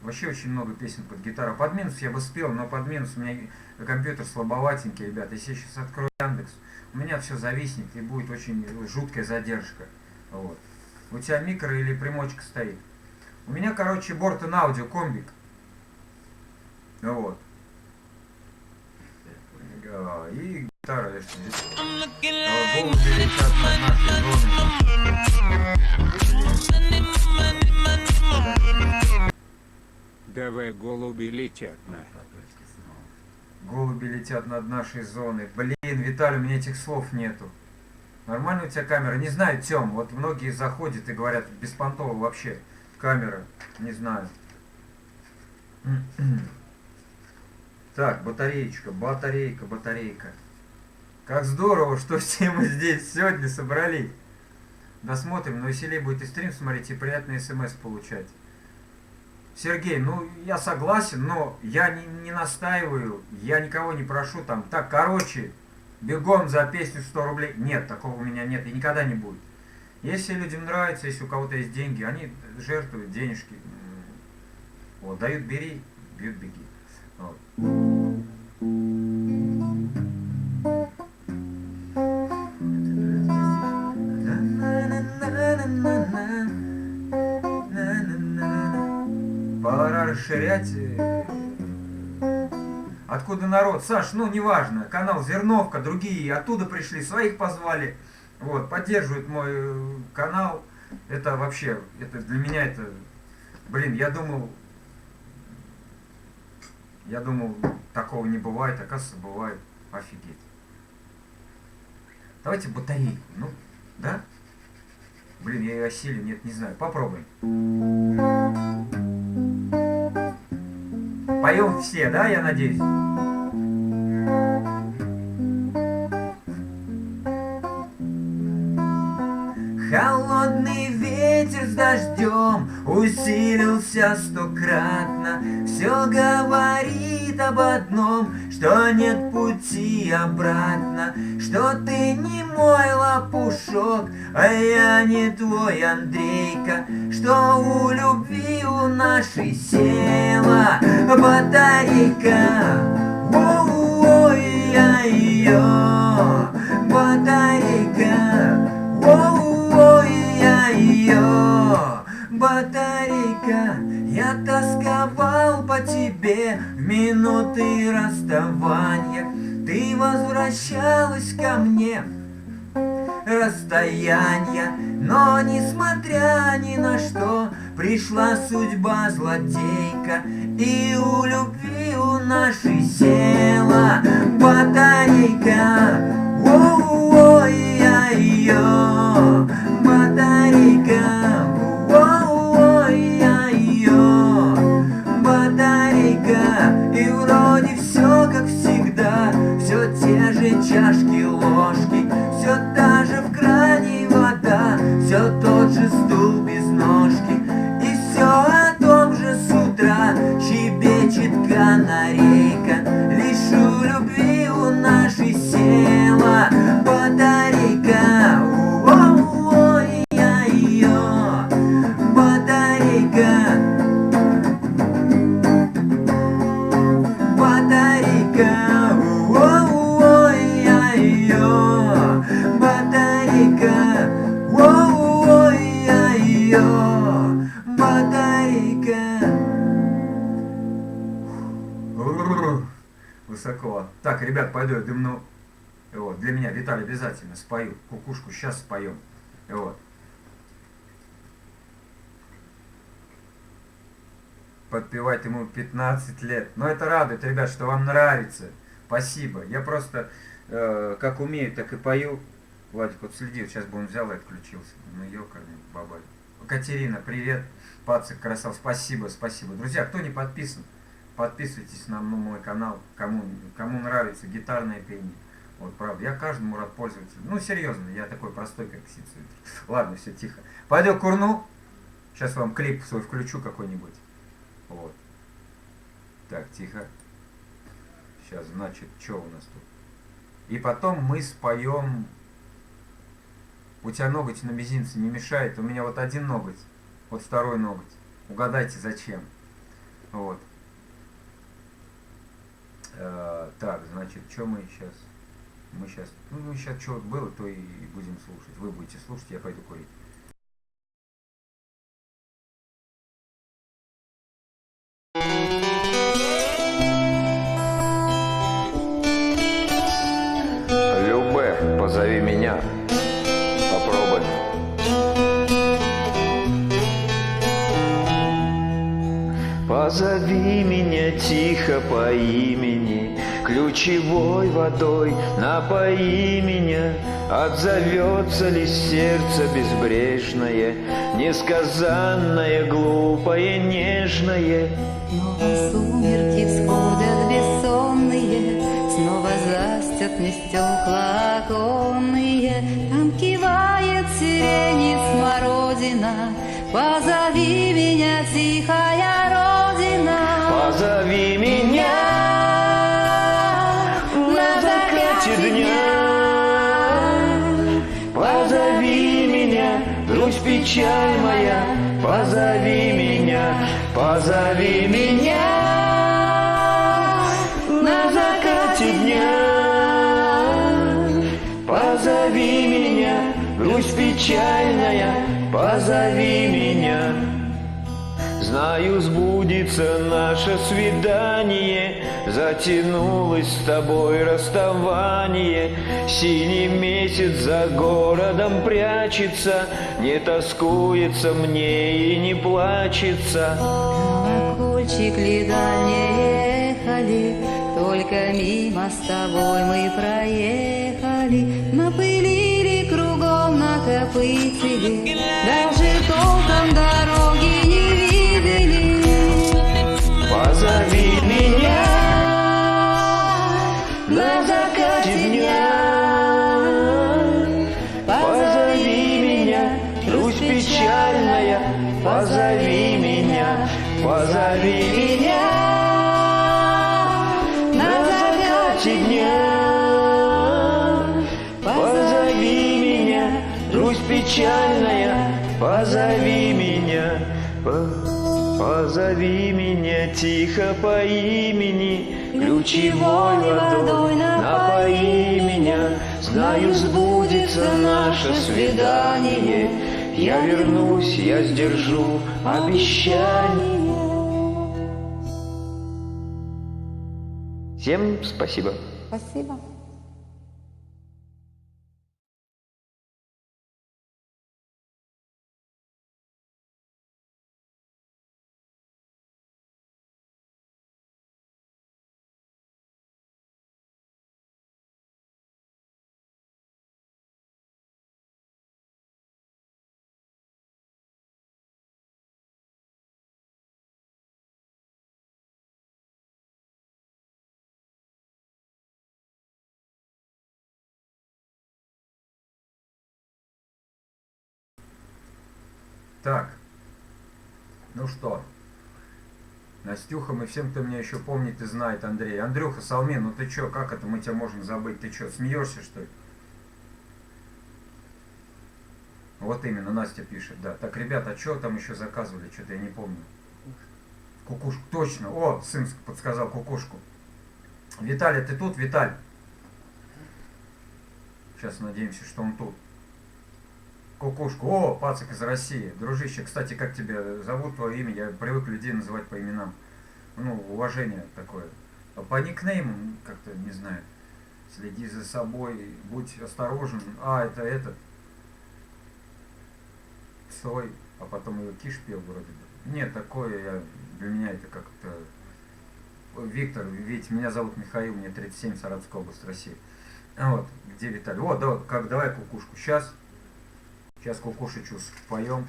S1: Вообще очень много песен под гитару. Под минус я бы спел, но под минус у меня компьютер слабоватенький, ребята. Если я сейчас открою Яндекс, у меня все зависнет и будет очень жуткая задержка. Вот. У тебя микро или примочка стоит? У меня, короче, Бортон аудио комбик. Вот. И гитара, я что здесь. Голуби летят над нашей зоной.
S3: Давай голуби летят на.
S1: Голуби летят над нашей зоной. Блин, Виталий, у меня этих слов нету. Нормально у тебя камера? Не знаю, Тём. Вот многие заходят и говорят, беспонтово вообще камера. Не знаю. Так, батарейка. Как здорово, что все мы здесь сегодня собрались. Досмотрим, но веселее будет и стрим смотреть, и приятные смс получать. Сергей, ну я согласен, но я не настаиваю, я никого не прошу там. Так, короче, бегом за песню 100 рублей. Нет, такого у меня нет и никогда не будет. Если людям нравится, если у кого-то есть деньги, они жертвуют денежки. Вот, дают бери, бьют беги. Вот. Пора расширять. Откуда народ? Саш, ну неважно. Канал Зерновка, другие оттуда пришли, своих позвали. Вот, поддерживают мой канал. Это вообще, это для меня это... Блин, я думал, такого не бывает, оказывается, бывает. Офигеть. Давайте батарейку, ну, да? Блин, я ее осилю, нет, не знаю. Попробуем. Поем все, да, я надеюсь? Холодный ветер с дождем усилился стократно. Все говорит об одном, что нет пути обратно, что ты не мой лопушок, а я не твой Андрейка, что у любви у нашей села батарейка. Ой, я ее батарейка. Ой, я ее батарейка. Я тосковал по тебе в минуты расставания. Ты возвращалась ко мне расстояние, но несмотря ни на что пришла судьба злодейка, и у любви у нашей села батарейка. Ой, я ее батарейка. Ой, я ее батарейка. И вроде все как всегда, все те же чашки, ложки, все та же в кране вода, все тот же стул без ножки, и все о том же с утра щебечет канарейка. Лишь у любви у нашей села батарейка. Ой, я ее батарейка. Батарейка. Ой, я ее батарейка. Ой, я ее батарейка. Высоко. Так, ребят, пойду я дымну. Вот, для меня Виталий обязательно спою. Кукушку сейчас споем. Вот. Подпевать ему 15 лет. Но это радует, ребят, что вам нравится. Спасибо. Я просто как умею, так и пою. Владик, вот следи, сейчас бы он взял и отключился. Ну, ёкарный бабай. Катерина, привет. Пацик, красав. Спасибо, спасибо. Друзья, кто не подписан, подписывайтесь на мой канал. Кому нравится гитарное пение. Вот, правда, я каждому рад пользователю. Ну, серьезно, я такой простой, как Сицуит. Ладно, все, тихо. Пойду курну. Сейчас вам клип свой включу какой-нибудь. Вот. Так, тихо. Сейчас, значит, что у нас тут? И потом мы споем. У тебя ноготь на мизинце не мешает. У меня вот один ноготь. Вот второй ноготь. Угадайте, зачем? Вот. Так, значит, что мы сейчас? Мы сейчас, ну сейчас что вот было, то и будем слушать. Вы будете слушать, я пойду курить.
S5: Любэ, позови меня. Попробуй. Позови меня тихо по имени, ключевой водой напои меня. Отзовется ли сердце безбрежное, несказанное, глупое, нежное?
S7: Снова сумерки всходят бессонные, снова застят мне стекла оконные. Там кивает сирень и смородина, позови меня, тихая родина.
S5: Позови меня на закате дня. Позови меня, грусть, печаль моя. Позови меня, позови меня на закате дня. Позови меня, грусть печальная. Позови меня. Знаю, сбудется наше свидание, затянулось с тобой расставание. Синий месяц за городом прячется, не тоскуется мне и не плачется.
S7: Колокольчик дальние ехали, только мимо с тобой мы проехали. Напылили кругом, накопытили, даже толком дороги не видели.
S5: Позови меня на закате дня. Позови меня, грусть печальная. Позови меня, позови меня на закате дня. Позови меня, грусть печальная. Позови меня, позови меня тихо по имени, ключевой водой напои меня. Знаю, сбудется наше свидание, я вернусь, я сдержу обещание. Всем спасибо.
S7: Спасибо.
S1: Так, ну что, Настюхам и всем, кто меня еще помнит и знает, Андрей. Андрюха, Салмин, ну ты че, как это мы тебя можем забыть? Ты че, смеешься, что ли? Вот именно, Настя пишет, да. Так, ребята, а что там еще заказывали? Что-то я не помню. Кукушку, точно. О, сын подсказал кукушку. Виталий, ты тут, Виталь? Сейчас надеемся, что он тут. Кукушку. О, пацак из России. Дружище, кстати, как тебя зовут, твое имя? Я привык людей называть по именам. Ну, уважение такое. А по никнейму, как-то, не знаю. Следи за собой, будь осторожен. А, это этот. Цой. А потом ее Киш пел вроде бы. Нет, такое для меня это как-то... Виктор, ведь меня зовут Михаил, мне 37, Саратовская область, Россия. Вот, где Виталий? О, давай кукушку. Сейчас кукушечку споем.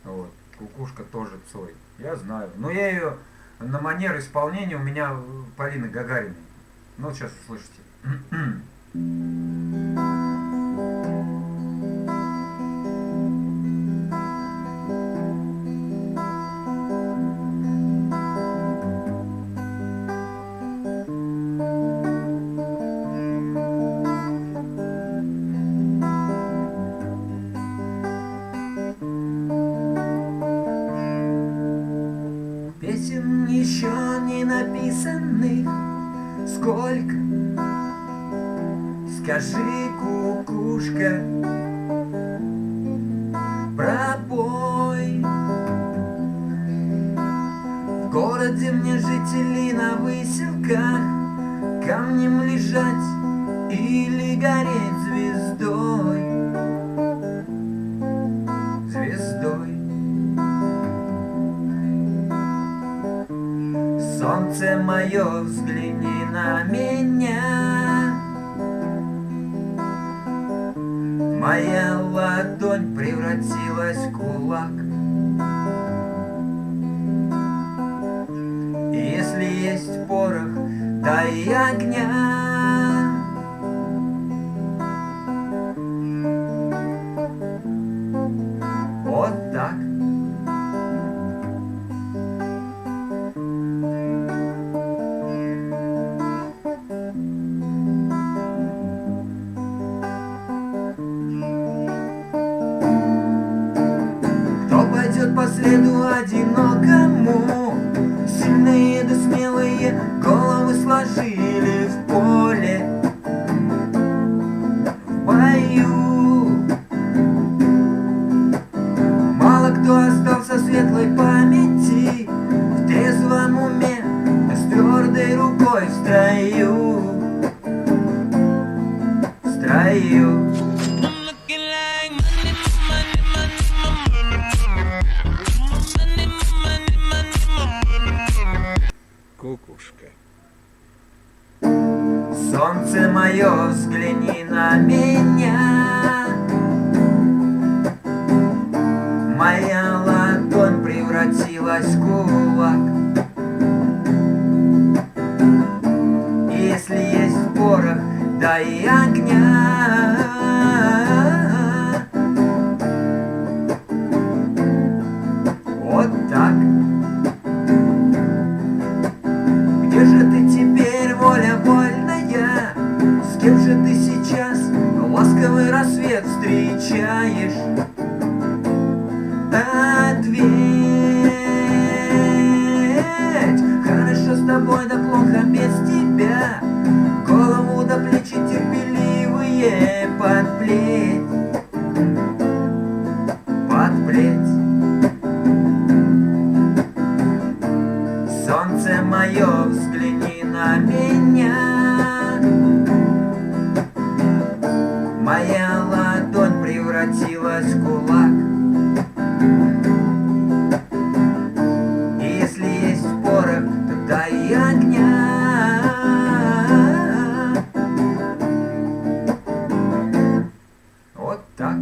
S1: Вот. Кукушка тоже Цой. Я знаю. Но я ее на манер исполнения у меня Полины Гагариной. Ну вот сейчас услышите. Сколько? Скажи, кукушка, пробой. В городе мне жители на выселках, камнем лежать или гореть звездой. Звездой. Солнце мое, взгляни на меня. Моя ладонь превратилась в кулак. Если есть порох, дай огня. Вот так. Кто пойдет по следу одинокому? Сильные да смелые головы сложили в поле, в бою. Мало кто остался в светлой памяти, в трезвом уме, да с твердой рукой в строю. В строю.
S3: Кукушка.
S1: Солнце мое, взгляни на меня. Моя ладонь превратилась в кулак. Если есть порох, дай огня. Вот так. Где же ты теперь, воля вольная? С кем же ты сейчас ласковый рассвет встречаешь? Ответь. Хорошо с тобой, да плохо без тебя. Голову до плечи терпеливые подплеть. Подплеть. Солнце мое, взгляни на меня. Моя ладонь превратилась в кулак. И если есть порох, то дай огня. Вот так.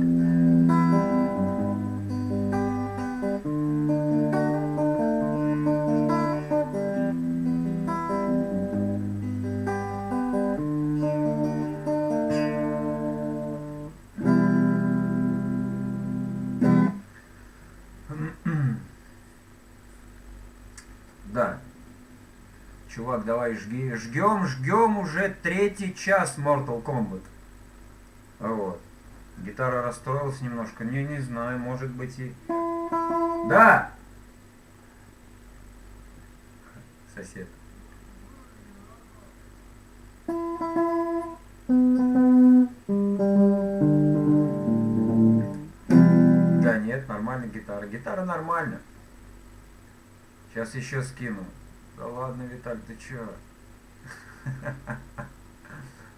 S1: Да. Чувак, давай жги. Жгем уже 3-й час Mortal Kombat. Вот. Гитара расстроилась немножко. Не знаю, может быть и... Да! Сосед. Да нет, нормально гитара. Гитара нормально. Сейчас еще скину. Да ладно, Виталь, ты чё?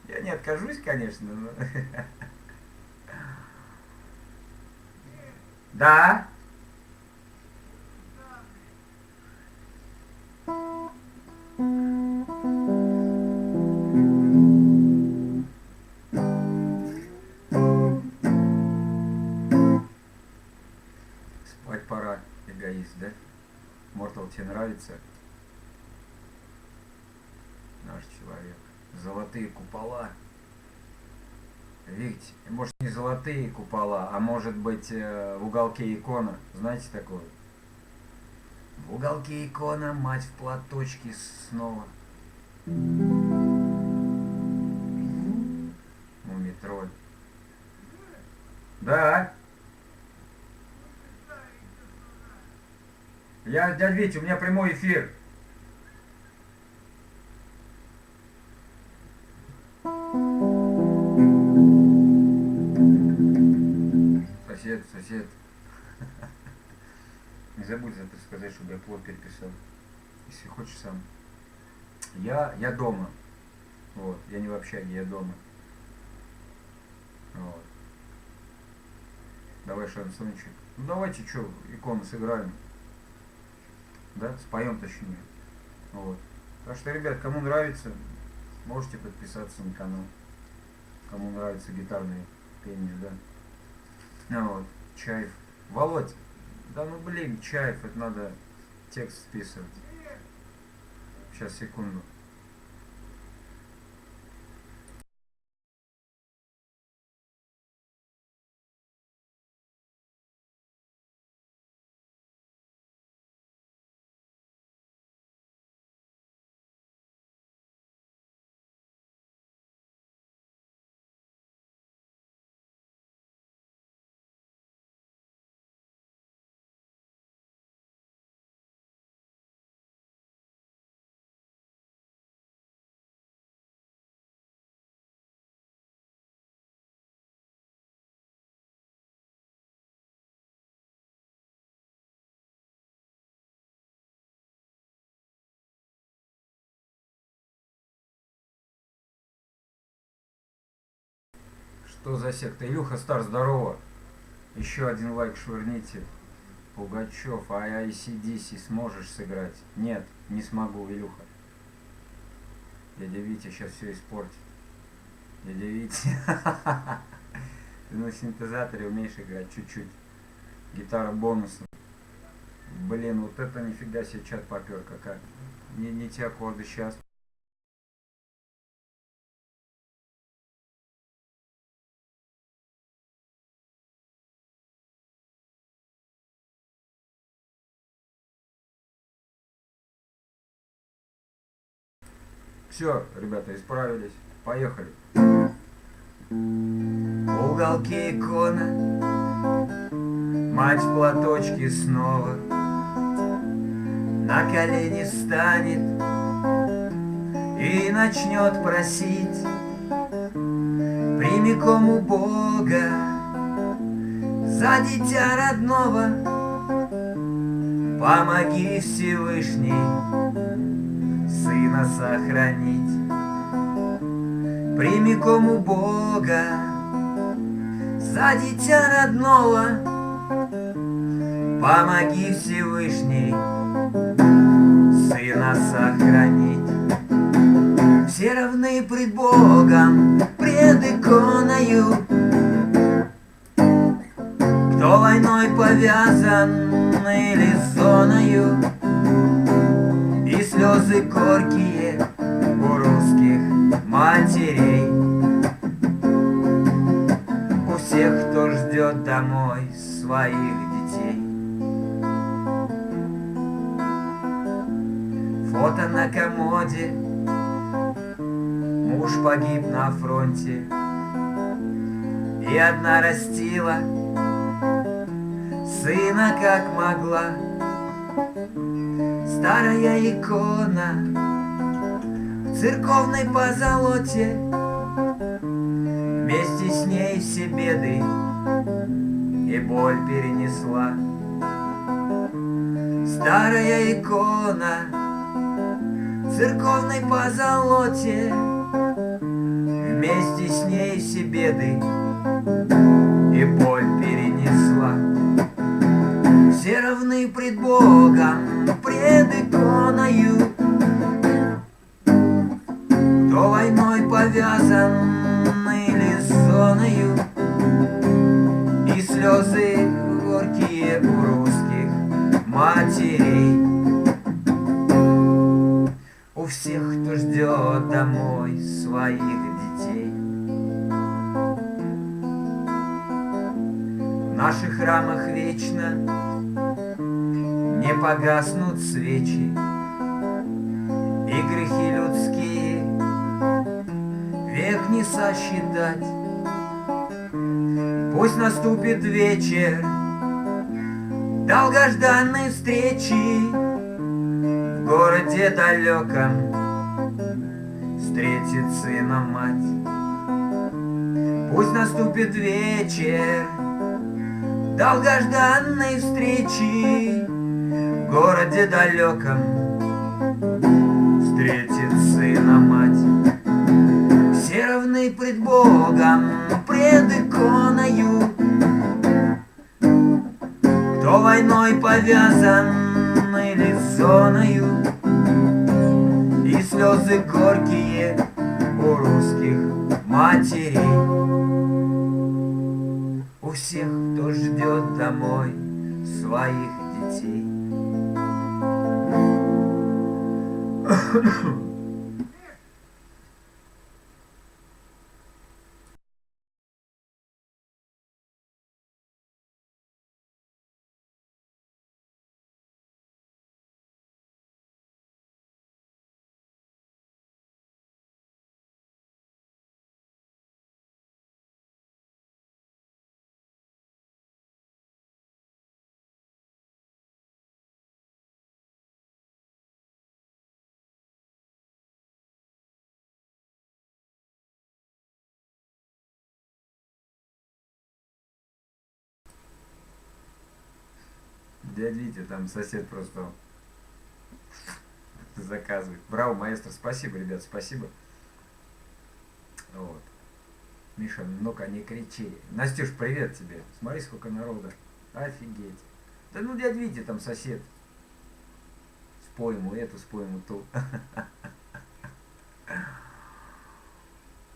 S1: Я не откажусь, конечно, но... Да? Спать пора, эгоист, да? Mortal тебе нравится? Наш человек. Золотые купола. Видите, может не золотые купола, а может быть в уголке икона. Знаете такое? В уголке икона, мать в платочке снова. Мумитроль. Да. Дядя Витя, у меня прямой эфир. сосед. Не забудь завтра сказать, чтобы я плод переписал. Если хочешь сам. Я дома. Вот. Я не в общаге, я дома. Вот. Давай шансончик. Ну давайте что, икону сыграем. Да? Споем точнее. Вот. Так что, ребят, кому нравится, можете подписаться на канал. Кому нравится гитарное пение, да. Ну вот, Чаев. Володь, да ну блин, Чаев, это надо текст списывать. Сейчас, секунду. Что за секта? Илюха Стар, здорово. Еще один лайк швырните. Пугачев, а ICDC сможешь сыграть? Нет, не смогу, Илюха. Дядя Витя сейчас все испортит. Дядя Витя. Ты на синтезаторе умеешь играть чуть-чуть. Гитара бонусом. Блин, вот это нифига себе чат попер какая. Не те аккорды сейчас. Все, ребята, исправились. Поехали. Уголки икона, мать в платочке снова на колени станет и начнет просить прямиком у Бога за дитя родного. Помоги, Всевышний, сына сохранить. Прямиком у Бога за дитя родного. Помоги, Всевышний, сына сохранить. Все равны пред Богом, пред иконою. Кто войной повязан или зоною, и слезы горькие у русских матерей. У всех, кто ждет домой своих детей. Фото на комоде, муж погиб на фронте, и одна растила сына как могла. Старая икона в церковной позолоте, вместе с ней все беды и боль перенесла. Старая икона в церковной позолоте, вместе с ней все беды и боль перенесла. Все равны пред Богом, пред иконою. Кто войной повязан или зоною, и слезы горькие у русских матерей. У всех, кто ждет домой своих детей. В наших храмах вечно не погаснут свечи, и грехи людские век не сосчитать. Пусть наступит вечер долгожданной встречи в городе далеком, встретит сына мать. Пусть наступит вечер долгожданной встречи в городе далеком встретит сына мать. Все равны пред Богом, пред иконою, кто войной повязан или зоною, и слезы горькие у русских матерей. У всех, кто ждет домой своих детей. Дядя Витя, там сосед просто заказывает. Браво, маэстро, спасибо, ребят, спасибо. Вот. Миша, ну-ка не кричи. Настюш, привет тебе. Смотри, сколько народа. Офигеть. Да ну, дядя Витя, там сосед. Спой ему эту, спой ему ту.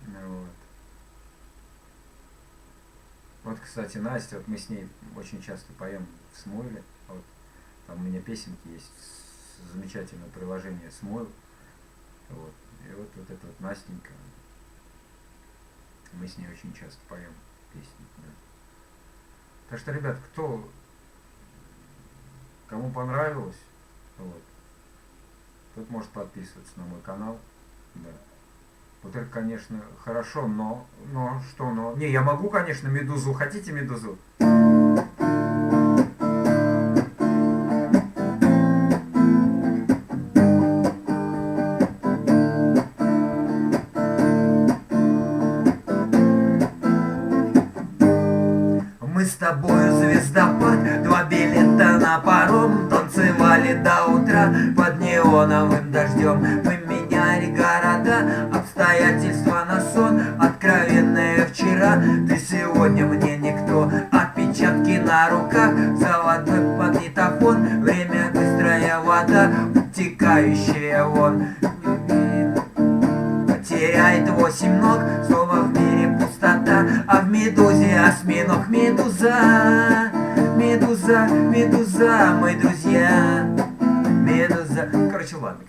S1: Вот. Вот, кстати, Настя, вот мы с ней очень часто поем в Смойле. Вот. Там у меня песенки есть, замечательное приложение Смойл. Вот. И вот это вот Настенька. Мы с ней очень часто поем песни. Да. Так что, ребят, кому понравилось, вот, тот может подписываться на мой канал. Да. Вот это, конечно, хорошо, но что, но... Не, я могу, конечно, Медузу. Хотите Медузу? Мы с тобою звездопад, 2 билета на паром, танцевали до утра под неоновым дождем. Мы меняли города, обстоятельства на сон, откровенное вчера. Ты сегодня мне никто, отпечатки на руках, золотой магнитофон, время быстрая вода, утекающая вон. Теряет 8 ног, снова в мире пустота, а в Медузе осьминог. Медуза, Медуза, Медуза, мы друзья. Медуза. Короче, ладно,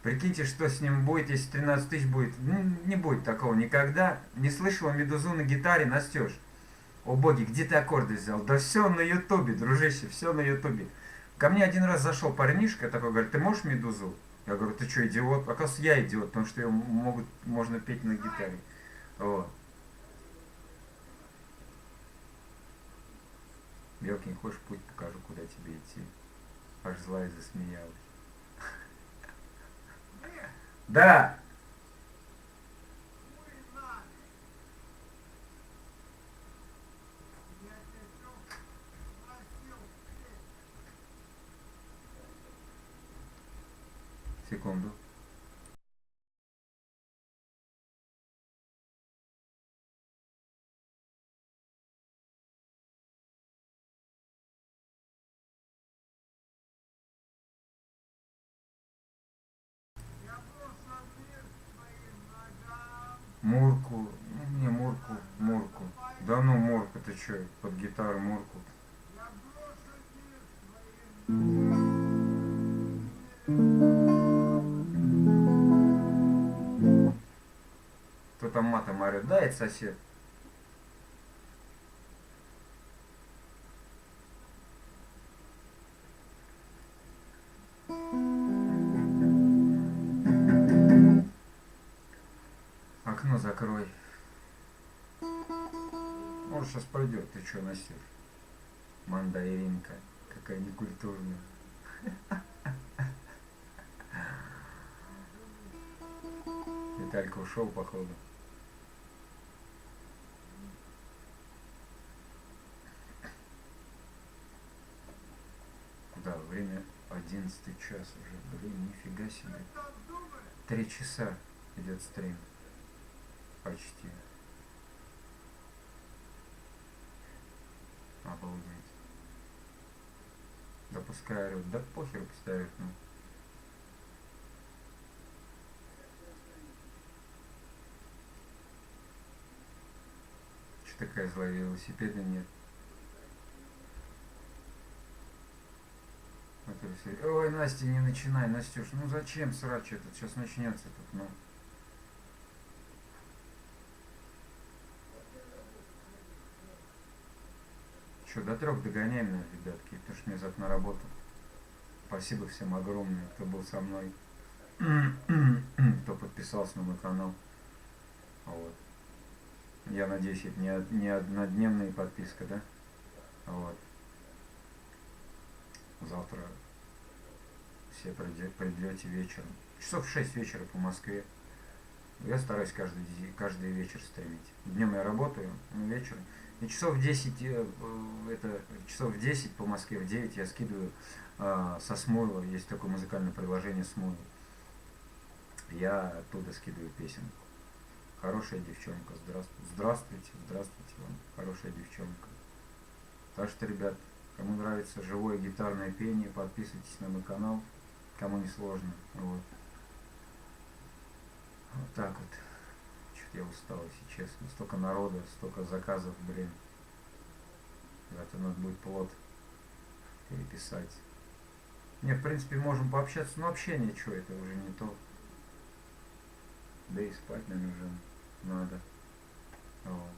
S1: Прикиньте, что с ним будет, если 13 тысяч будет. Не будет такого никогда. Не слышала Медузу на гитаре, Настеж. О боги, где ты аккорды взял? Да все на ютубе, дружище, все на ютубе. Ко мне один раз зашел парнишка такой, говорит, ты можешь Медузу? Я говорю, ты что, идиот? Оказывается, я идиот, потому что ее можно петь на гитаре. Вот. Белкин, хочешь путь покажу, куда тебе идти? Аж злая засмеялась. Да! Секунду. Мурку, не Мурку. Да ну, Мурку, ты чё, под гитару Мурку. Кто там матом орёт? Да, это сосед. Окно закрой. Может, сейчас пойдет. Ты что, Настюш? Манда Иринка. Какая некультурная. Виталька ушел, походу. 11 час уже. Блин, нифига себе. 3 часа идет стрим. Почти. Обалдеть. Да пускай орёт. Да похер пускай орёт, ну. Чё такая злая, велосипеда нет? Это все. Ой, Настя, не начинай, Настюш, ну зачем срач этот? Сейчас начнется тут, ну. Что, до 3 догоняем, наверное, ребятки, потому что мне завтра на работу. Спасибо всем огромное, кто был со мной, кто подписался на мой канал. Вот. Я надеюсь, это не однодневная подписка, да? Вот. Завтра все придете вечером. Часов в 6 вечера по Москве. Я стараюсь каждый вечер стримить. Днем я работаю, но вечером. И часов в 10, часов в 10 по Москве, в 9 я скидываю со Смуила. Есть такое музыкальное приложение Смуил. Я оттуда скидываю песенку. Хорошая девчонка, здравствуйте вам, хорошая девчонка. Так что, ребят, кому нравится живое гитарное пение, подписывайтесь на мой канал, кому не сложно. Вот так вот. Что-то я устал, если честно. Столько народа, столько заказов, блин. Завтра надо будет плот переписать. Не, в принципе, можем пообщаться, но общение, что это уже не то. Да и спать, наверное, уже надо. Вот.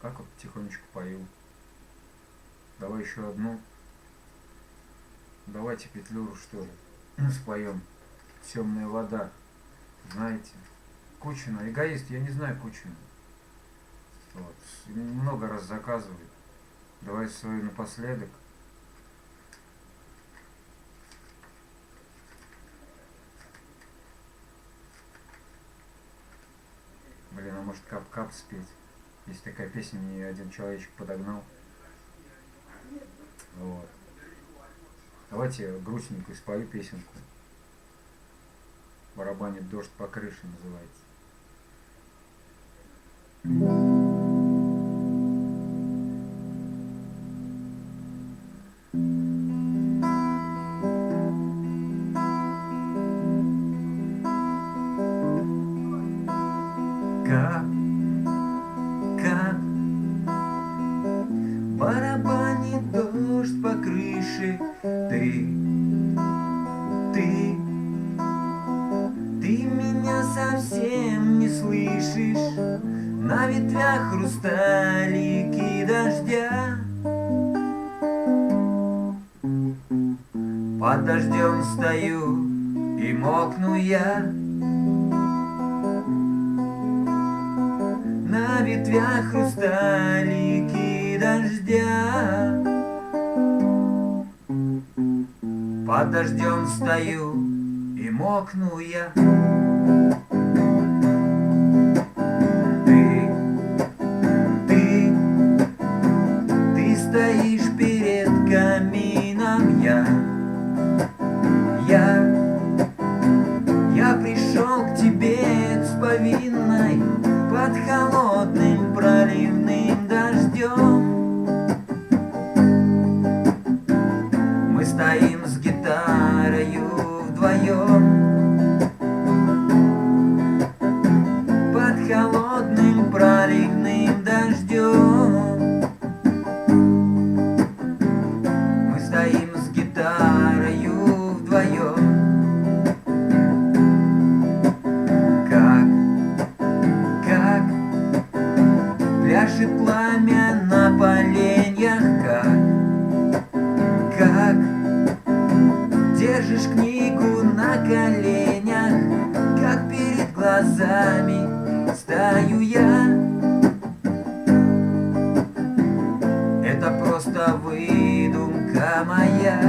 S1: Как вот потихонечку пою. Давай еще одну. Давайте петлюру, что ли, споем. Темная вода. Знаете? Кучина. Эгоист, я не знаю Кучина. Вот. Много раз заказывают. Давай свою напоследок. Блин, а может кап-кап спеть? Есть такая песня, мне один человечек подогнал. Вот. Давайте грустненькую спою песенку. Барабанит дождь по крыше называется. Кап, кап, барабанит дождь по крыше. Ты меня совсем не слышишь. На ветвях хрусталики дождя. Под дождем стою и мокну я. На ветвях хрусталики дождя. Под дождем стою и мокну я. Ты стоишь перед камином, я пришел к тебе с повинной под холодным проливным дождем. Мы стоим с гитарою вдвоем под холодным проливным дождем. Мы стоим с гитарою вдвоем. Пляшет пламя на поленьях, как держишь книгу на коленях, как перед глазами стою я. Это просто выдумка моя,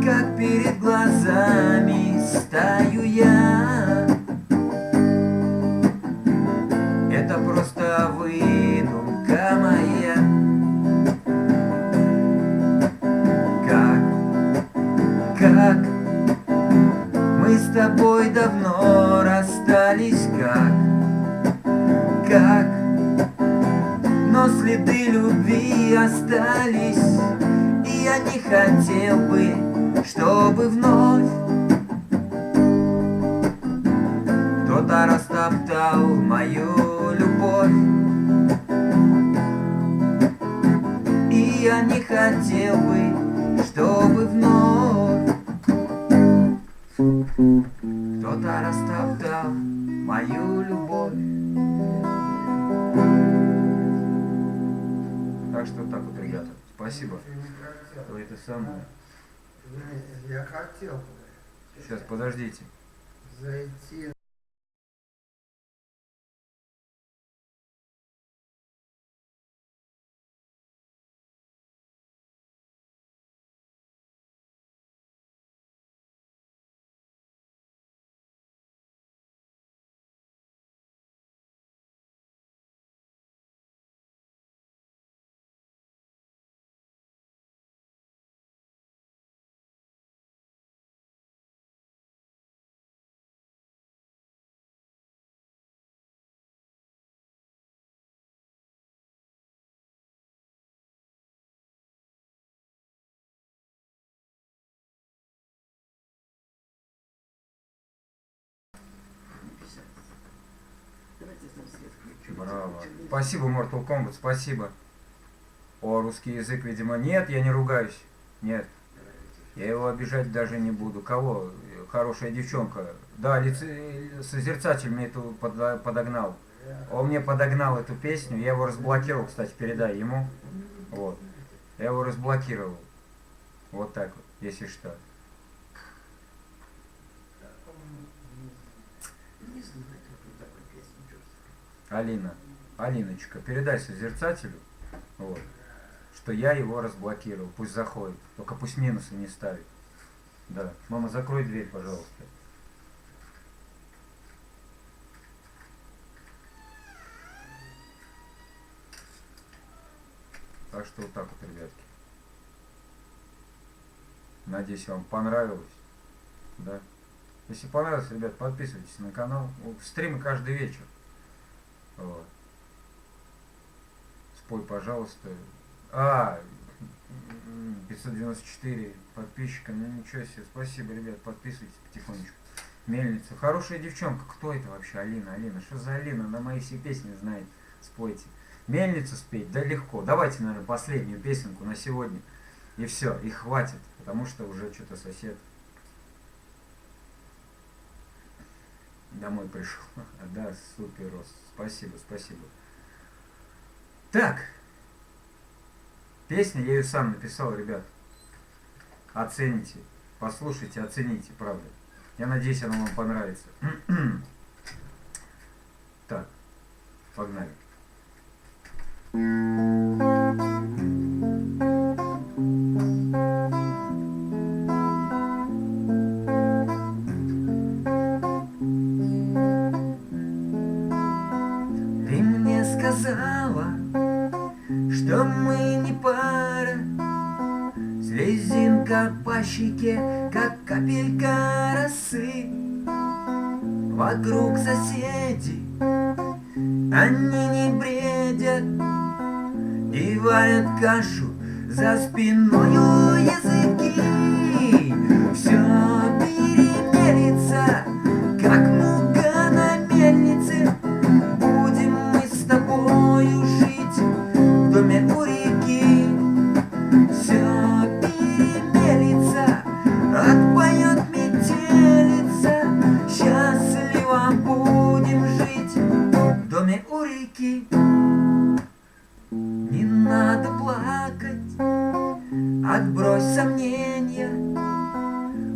S1: как перед глазами стою расстались, и я не хотел бы, чтобы вновь кто-то растоптал мою любовь. И я не хотел бы, чтобы вновь кто-то растоптал мою любовь. Так что так вот, ребята. Спасибо. Вы это самое.
S6: Я хотел бы
S1: Сейчас, подождите.
S6: зайти.
S1: Браво. Спасибо, Mortal Kombat, спасибо. О, русский язык, видимо, нет, я не ругаюсь. Нет. Я его обижать даже не буду. Кого? Хорошая девчонка. Да, созерцатель мне эту подогнал. Он мне подогнал эту песню. Я его разблокировал, кстати, передай ему. Вот. Я его разблокировал. Вот так вот, если что. Алина, Алиночка, передай созерцателю, вот, что я его разблокировал. Пусть заходит. Только пусть минусы не ставит. Да. Мама, закрой дверь, пожалуйста. Так что вот так вот, ребятки. Надеюсь, вам понравилось. Да. Если понравилось, ребят, подписывайтесь на канал. Стримы каждый вечер. Вот. Спой, пожалуйста. 594 подписчика. Ну ничего себе. Спасибо, ребят. Подписывайтесь потихонечку. Мельница. Хорошая девчонка. Кто это вообще? Алина. Алина. Что за Алина? Она мои все песни знает. Спойте. Мельницу спеть? Да легко. Давайте, наверное, последнюю песенку на сегодня. И все. И хватит. Потому что уже что-то сосед домой пришел. Да, супер, Рос. Спасибо, спасибо. Так. Песня, я ее сам написал, ребят. Оцените. Послушайте, оцените, правда. Я надеюсь, она вам понравится. Так. Погнали. Сказала, что мы не пара. Слезинка по щеке, как капелька росы. Вокруг соседи, они не бредят и варят кашу за спиною языки. Все перемелится, как мука на мельнице. Будем мы с тобою жить в доме у реки. Все перемелится, отпоет метелица. Счастливо будем жить в доме у реки. Не надо плакать, отбрось сомнения.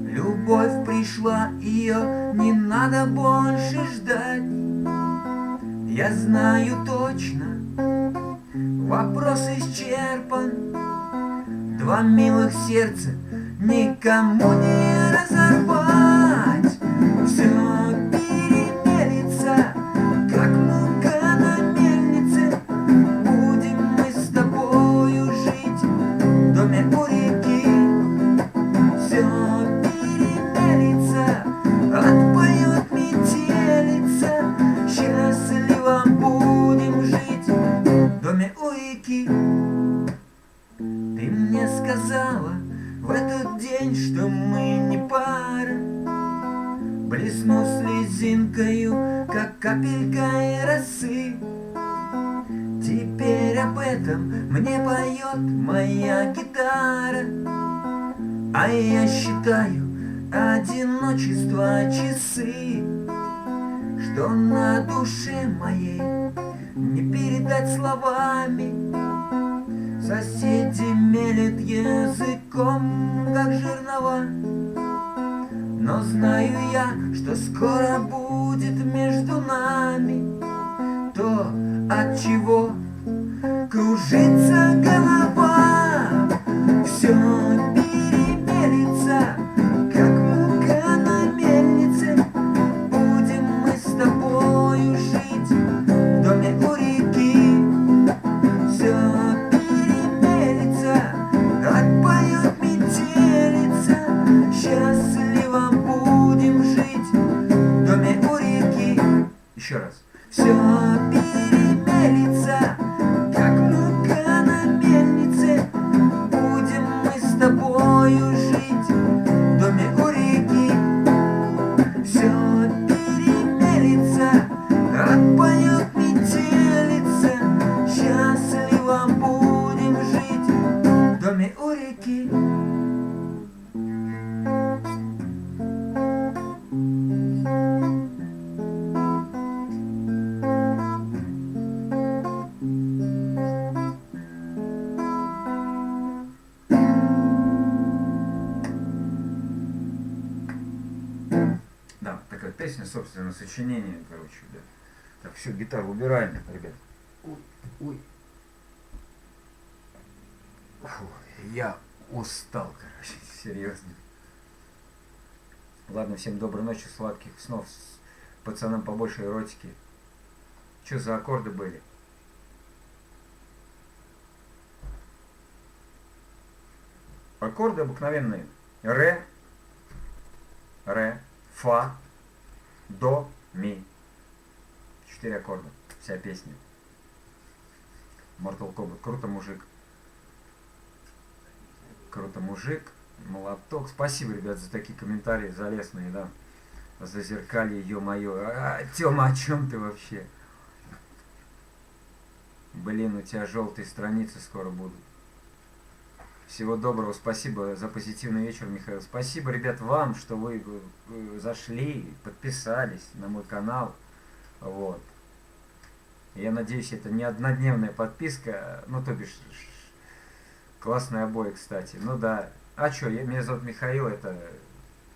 S1: Любовь пришла, ее не надо больше ждать. Я знаю точно, вопрос исчерпан. Два милых сердца никому не разорвать. Все перемелится, как мука на мельнице. Будем мы с тобою жить в доме у реки. Все перемелится, отпоет метелица. Счастливо будем жить в доме у реки. день, что мы не пара. Блесну слезинкою, как капелькой росы. Теперь об этом мне поет моя гитара. А я считаю одиночество часы, что на душе моей не передать словами. Соседи мелят языком, как жернова. Но знаю я, что скоро будет между нами то, от чего кружится голова. Все перемелится, как мука на мельнице. Будем мы с тобою жить в доме у реки. Все перемелится, отпоет метелица. Счастливо будем жить в доме у реки. Еще раз. Все перемелится, как мука на мельнице. Будем мы с тобою жить в доме у реки. Все перемелится, отпоет метелица. Счастливо будем жить в доме у реки. Да, такая песня, собственно, сочинение, короче, да. Так, все, гитару убираем, ребят.
S6: Ой,
S1: Фу, я устал, короче, серьезно. Ладно, всем доброй ночи, сладких снов, пацанам побольше эротики. Что за аккорды были? Аккорды обыкновенные. Ре, фа, до, ми. 4 аккорда. Вся песня. Mortal Kombat. Круто, мужик. Круто, мужик. Молоток. Спасибо, ребят, за такие комментарии залезные, да. Зазеркалье, ё-моё. Тёма, о чем ты вообще? Блин, у тебя желтые страницы скоро будут. Всего доброго, спасибо за позитивный вечер, Михаил. Спасибо, ребят, вам, что вы зашли, подписались на мой канал. Вот. Я надеюсь, это не однодневная подписка. Ну, то бишь, классные обои, кстати. Ну да. А чё, меня зовут Михаил, это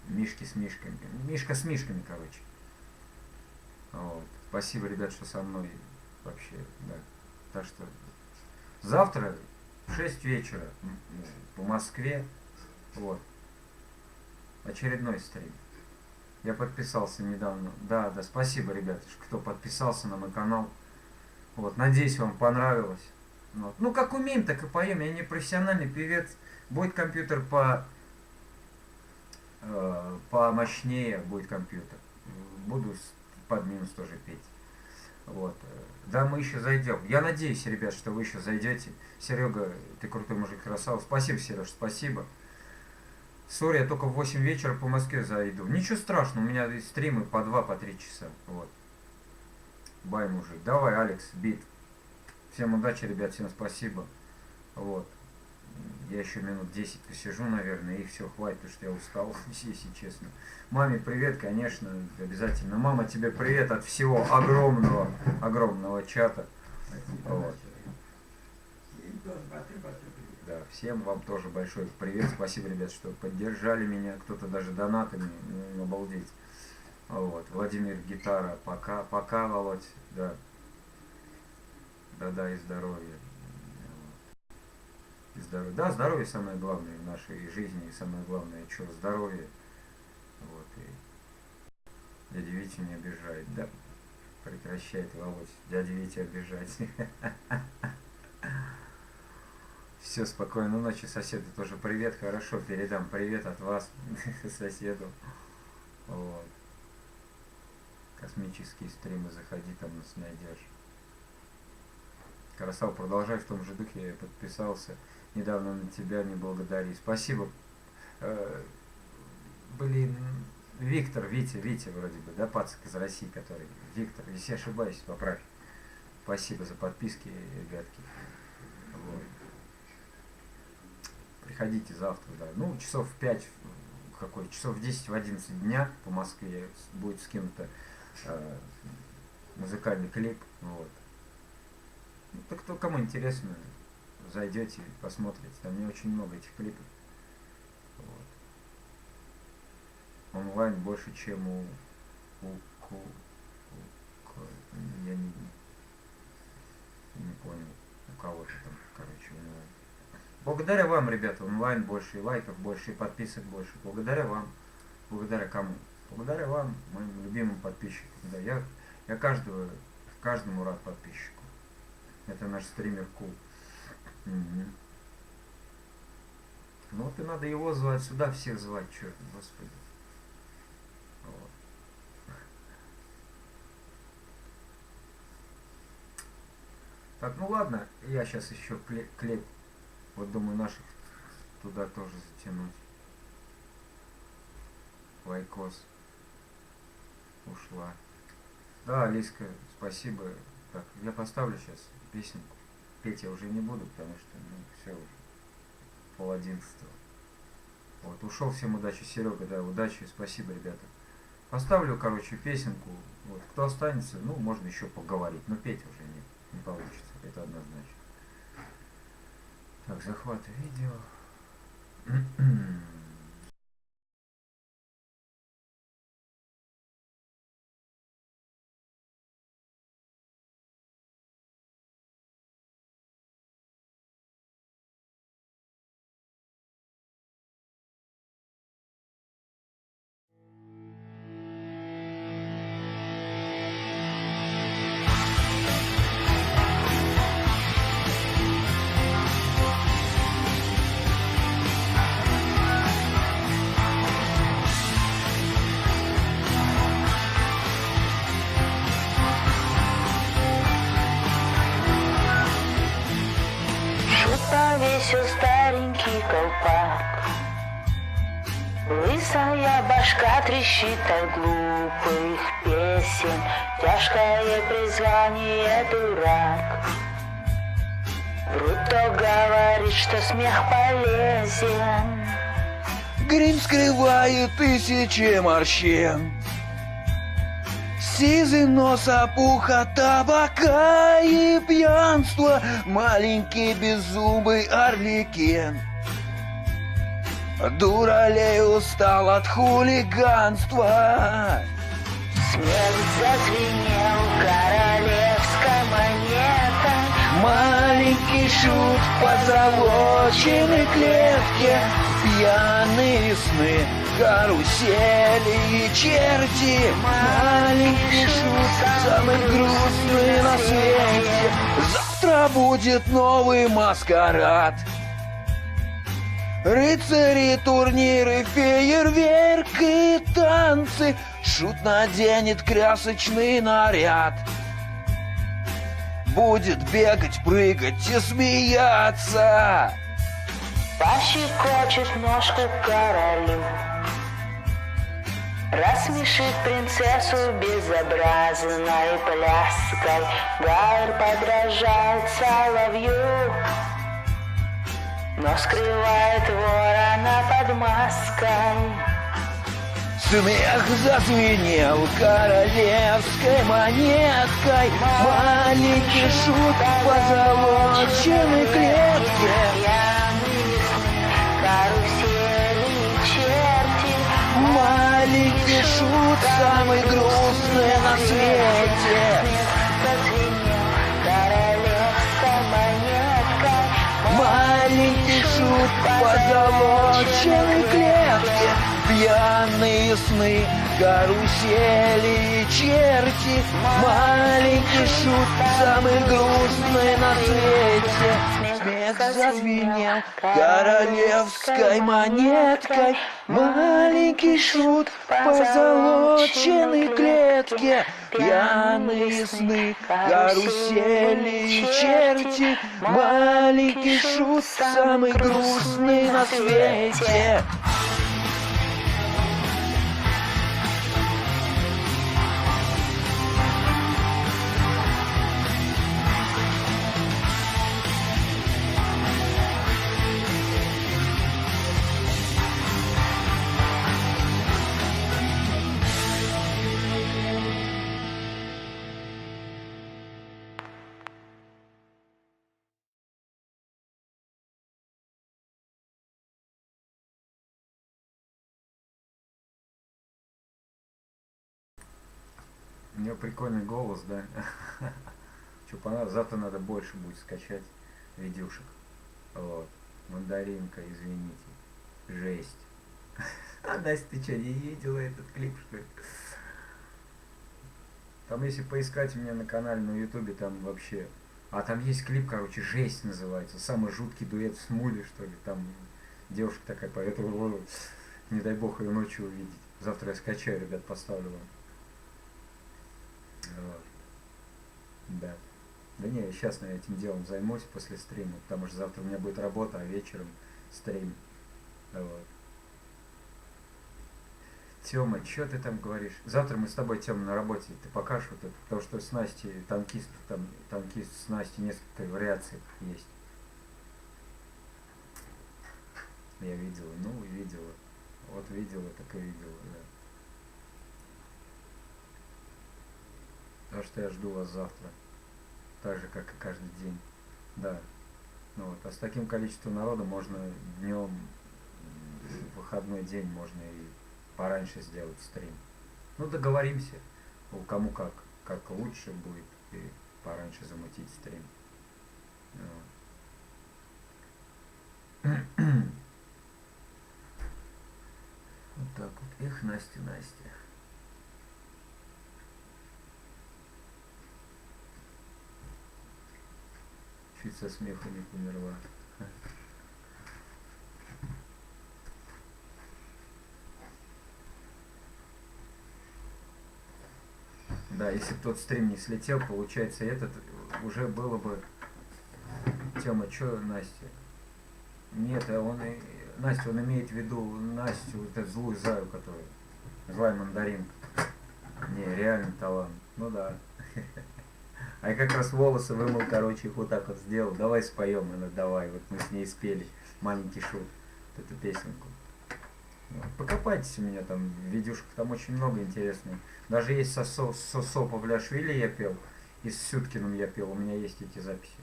S1: Мишки с Мишками. Мишка с Мишками, короче. Вот. Спасибо, ребят, что со мной вообще, да. Так что завтра в 6 вечера по Москве, вот, очередной стрим. Я подписался недавно. Да, спасибо, ребята, кто подписался на мой канал. Вот, надеюсь, вам понравилось. Вот. Ну, как умеем, так и поем. Я не профессиональный певец. Будет компьютер помощнее, будет компьютер. Буду под минус тоже петь. Вот. Да, мы еще зайдем. Я надеюсь, ребят, что вы еще зайдете. Серега, ты крутой мужик, красава. Спасибо, Сереж, спасибо. Сори, я только в 8 вечера по Москве зайду. Ничего страшного, у меня стримы по 2-3 часа. Вот. Бай, мужик. Давай, Алекс, бит. Всем удачи, ребят, всем спасибо. Вот. Я еще минут 10 посижу, наверное, и все, хватит, потому что я устал, если честно. Маме привет, конечно, обязательно. Мама, тебе привет от всего огромного чата. Вот. Да, всем вам тоже большой привет. Спасибо, ребят, что поддержали меня. Кто-то даже донатами, ну, обалдеть. Вот. Владимир, гитара, пока, Володь, да. Да, и здоровья. И здоровье. Да, здоровье самое главное в нашей жизни, и самое главное, что здоровье. Вот, и дядя Витя не обижает, да. Прекращает, Володь, дядя Витя обижать. Все, спокойной ночи, соседу тоже привет, хорошо, передам привет от вас соседу. Вот. Космические стримы, заходи, там нас найдешь. Красава, продолжай в том же духе, я подписался. Недавно на тебя не благодари. Спасибо, блин, Витя вроде бы, да, пацак из России, который, Виктор, если я ошибаюсь, поправь. Спасибо за подписки, ребятки. Вот. Приходите завтра, да. Ну, часов в 5, часов в 10, в 11 дня по Москве будет скинуто музыкальный клип. Вот. Ну, так кто, кому интересно, зайдете, посмотрите. Там не очень много этих клипов. Вот. Онлайн больше, чем я не понял, у кого-то там, короче, онлайн. Благодаря вам, ребята, онлайн больше, и лайков больше, и подписок больше. Благодаря вам. Благодаря кому? Благодаря вам, моим любимым подписчикам. Да, я каждому рад подписчику. Это наш стример Кул. Угу. Ну вот и надо его звать, сюда всех звать, черт, господи. Вот. Так, ну ладно, я сейчас еще клип, вот думаю, наших туда тоже затянуть. Лайкос. Ушла. Да, Алиска, спасибо. Так, я поставлю сейчас песенку. Петь я уже не буду, потому что, все уже 10:30. Вот, ушел, всем удачи, Серега, да, удачи, спасибо, ребята. Поставлю, короче, песенку. Вот, кто останется, ну, можно еще поговорить, но петь уже не получится, это однозначно. Так, захват видео.
S8: Повесил старенький колпак, лысая башка трещит от глупых песен, тяжкое призвание дурак. Врут, то говорит, что смех полезен.
S5: Грим скрывает тысячи морщин, сизый нос, опуха табака и пьянство, маленький беззубый орликин. Дуралей устал от хулиганства.
S8: Смех зазвенел королевской монетой.
S5: Маленький шут в позолоченной клетке, пьяные сны, карусели и черти. Маленький шут, самый грустный на свете. Завтра будет новый маскарад. Рыцари, турниры, фейерверк и танцы. Шут наденет красочный наряд. Будет бегать, прыгать и смеяться.
S8: Пощекочет ножку королю, рассмешит принцессу безобразной пляской. Гайр подражает соловью, но скрывает ворона под маской.
S5: Смех зазвенел королевской монеткой. Маленький шут в позолоченной клетке.
S8: Пьяные сны, карусели и черти.
S5: Маленький шут, самый грустный на свете.
S8: Зазвенел королевской монеткой.
S5: Маленький шут в позолоченной клетке. Пьяные сны, карусели и черти. Маленький шут, самый грустный на свете. Смех зазвенел королевской монеткой. Маленький шут в позолоченной клетке. Пьяные сны, карусели и черти. Маленький шут, самый грустный на свете.
S1: У нее прикольный голос, да? Что понравилось? Завтра надо больше будет скачать видюшек. Вот. Мандаринка, извините. Жесть. А, Настя, ты что, не видела этот клип, что ли? Там, если поискать у меня на канале на ютубе, там вообще... А там есть клип, короче, «Жесть» называется. Самый жуткий дуэт с Мули, что ли. Там девушка такая поет. Не дай бог ее ночью увидеть. Завтра я скачаю, ребят, поставлю вам. Вот. Да. Да не, сейчас я этим делом займусь после стрима, потому что завтра у меня будет работа, а вечером стрим. Вот. Тёма, что ты там говоришь? Завтра мы с тобой, Тёма, на работе, ты покажешь вот это, потому что с Настей, танкист с Настей несколько вариаций есть. Я видела, ну, видела. Вот видела, так и видела, да. Так что я жду вас завтра. Так же, как и каждый день. Да. Ну вот. А с таким количеством народа можно днем, в выходной день можно и пораньше сделать стрим. Ну, договоримся. У кому как лучше будет и пораньше замутить стрим. Вот. Вот так вот. Эх, Настя. Чуть со смеху не померла. Да, если бы тот стрим не слетел, получается, этот уже было бы... Тёма, чё, Настя? Нет, Настя, он имеет в виду Настю, вот эту злую заю, которая... Злая мандаринка. Не, реальный талант. Ну да. А я как раз волосы вымыл, короче, их вот так вот сделал. Давай споем, она давай. Вот мы с ней спели «Маленький шут», вот эту песенку. Вот. Покопайтесь у меня там в видюшках, там очень много интересного. Даже есть Сосо Павлиашвили я пел, и с Сюткиным я пел, у меня есть эти записи.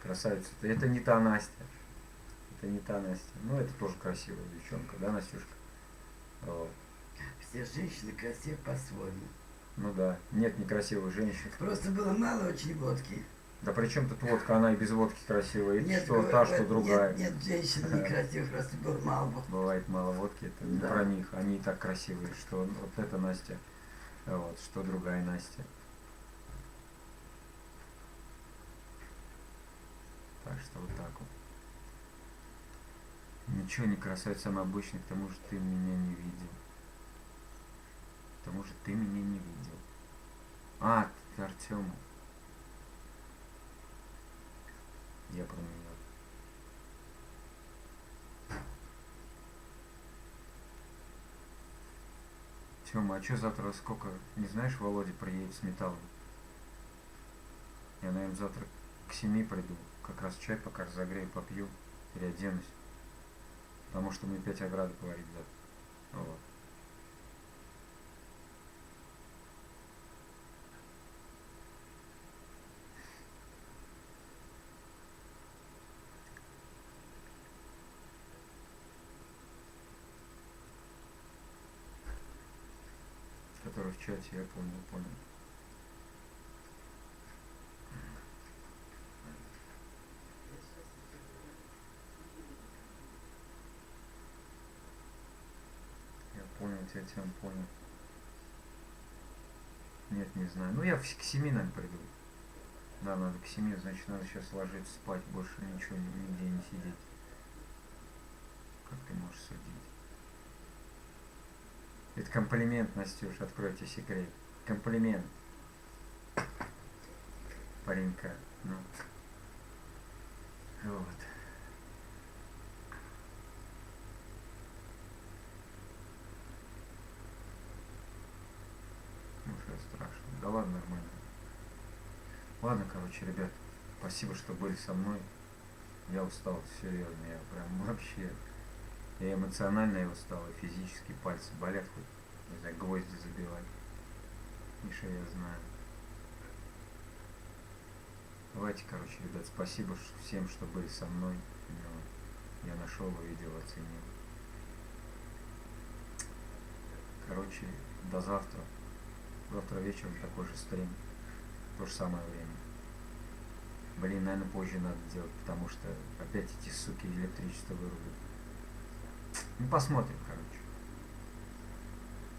S1: Красавица. Это не та Настя. Это не та Настя. Ну, это тоже красивая девчонка, да, Настюшка? Вот.
S6: Все женщины красивы по-своему.
S1: Ну да, нет некрасивых женщин.
S6: Просто было мало очень водки.
S1: Да при чем тут водка, она и без водки красивая, и
S6: Нет,
S1: что та, что другая.
S6: Нет женщин некрасивых, просто было мало водки.
S1: Бывает мало водки, это не
S6: Да.
S1: про них, они и так красивые, что вот эта Настя, вот, что другая Настя. Так что вот так вот. Ничего не красавица, самый обычный, к тому же ты меня не видел. К тому же ты меня не видел. А, ты Артема. Я про нее. Тёма, а чё завтра сколько? Не знаешь, Володя приедет с металлом? Я, наверное, завтра к 7 приду. Как раз чай пока разогрею, попью, переоденусь. Потому что мы 5 оградок варить завтра. Вот. Который в чате, я понял. Я понял тебя, Тем, понял. Нет, не знаю. Ну, я к 7, наверное, приду. Да, надо к 7, значит, надо сейчас ложиться спать, больше ничего, нигде не сидеть. Как ты можешь судить? Это комплимент, Настюш, откройте секрет. Комплимент. Паренька, ну. Вот. Ну что страшно. Да ладно, нормально. Ладно, короче, ребят, спасибо, что были со мной. Я устал, серьезно, я прям вообще... Я эмоционально я устал, и физически пальцы болят, хоть, не знаю, гвозди забивать. Миша, я знаю. Давайте, короче, ребят, спасибо всем, что были со мной. Я нашел, увидел, оценил. Короче, До завтра. Завтра вечером такой же стрим. В то же самое время. Блин, наверное, позже надо делать, потому что опять эти суки электричество вырубят. Ну, посмотрим, короче.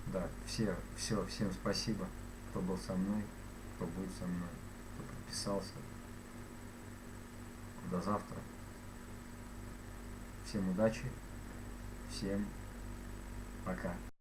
S1: Да, всем спасибо, кто был со мной, кто будет со мной, кто подписался. До завтра. Всем удачи. Всем пока.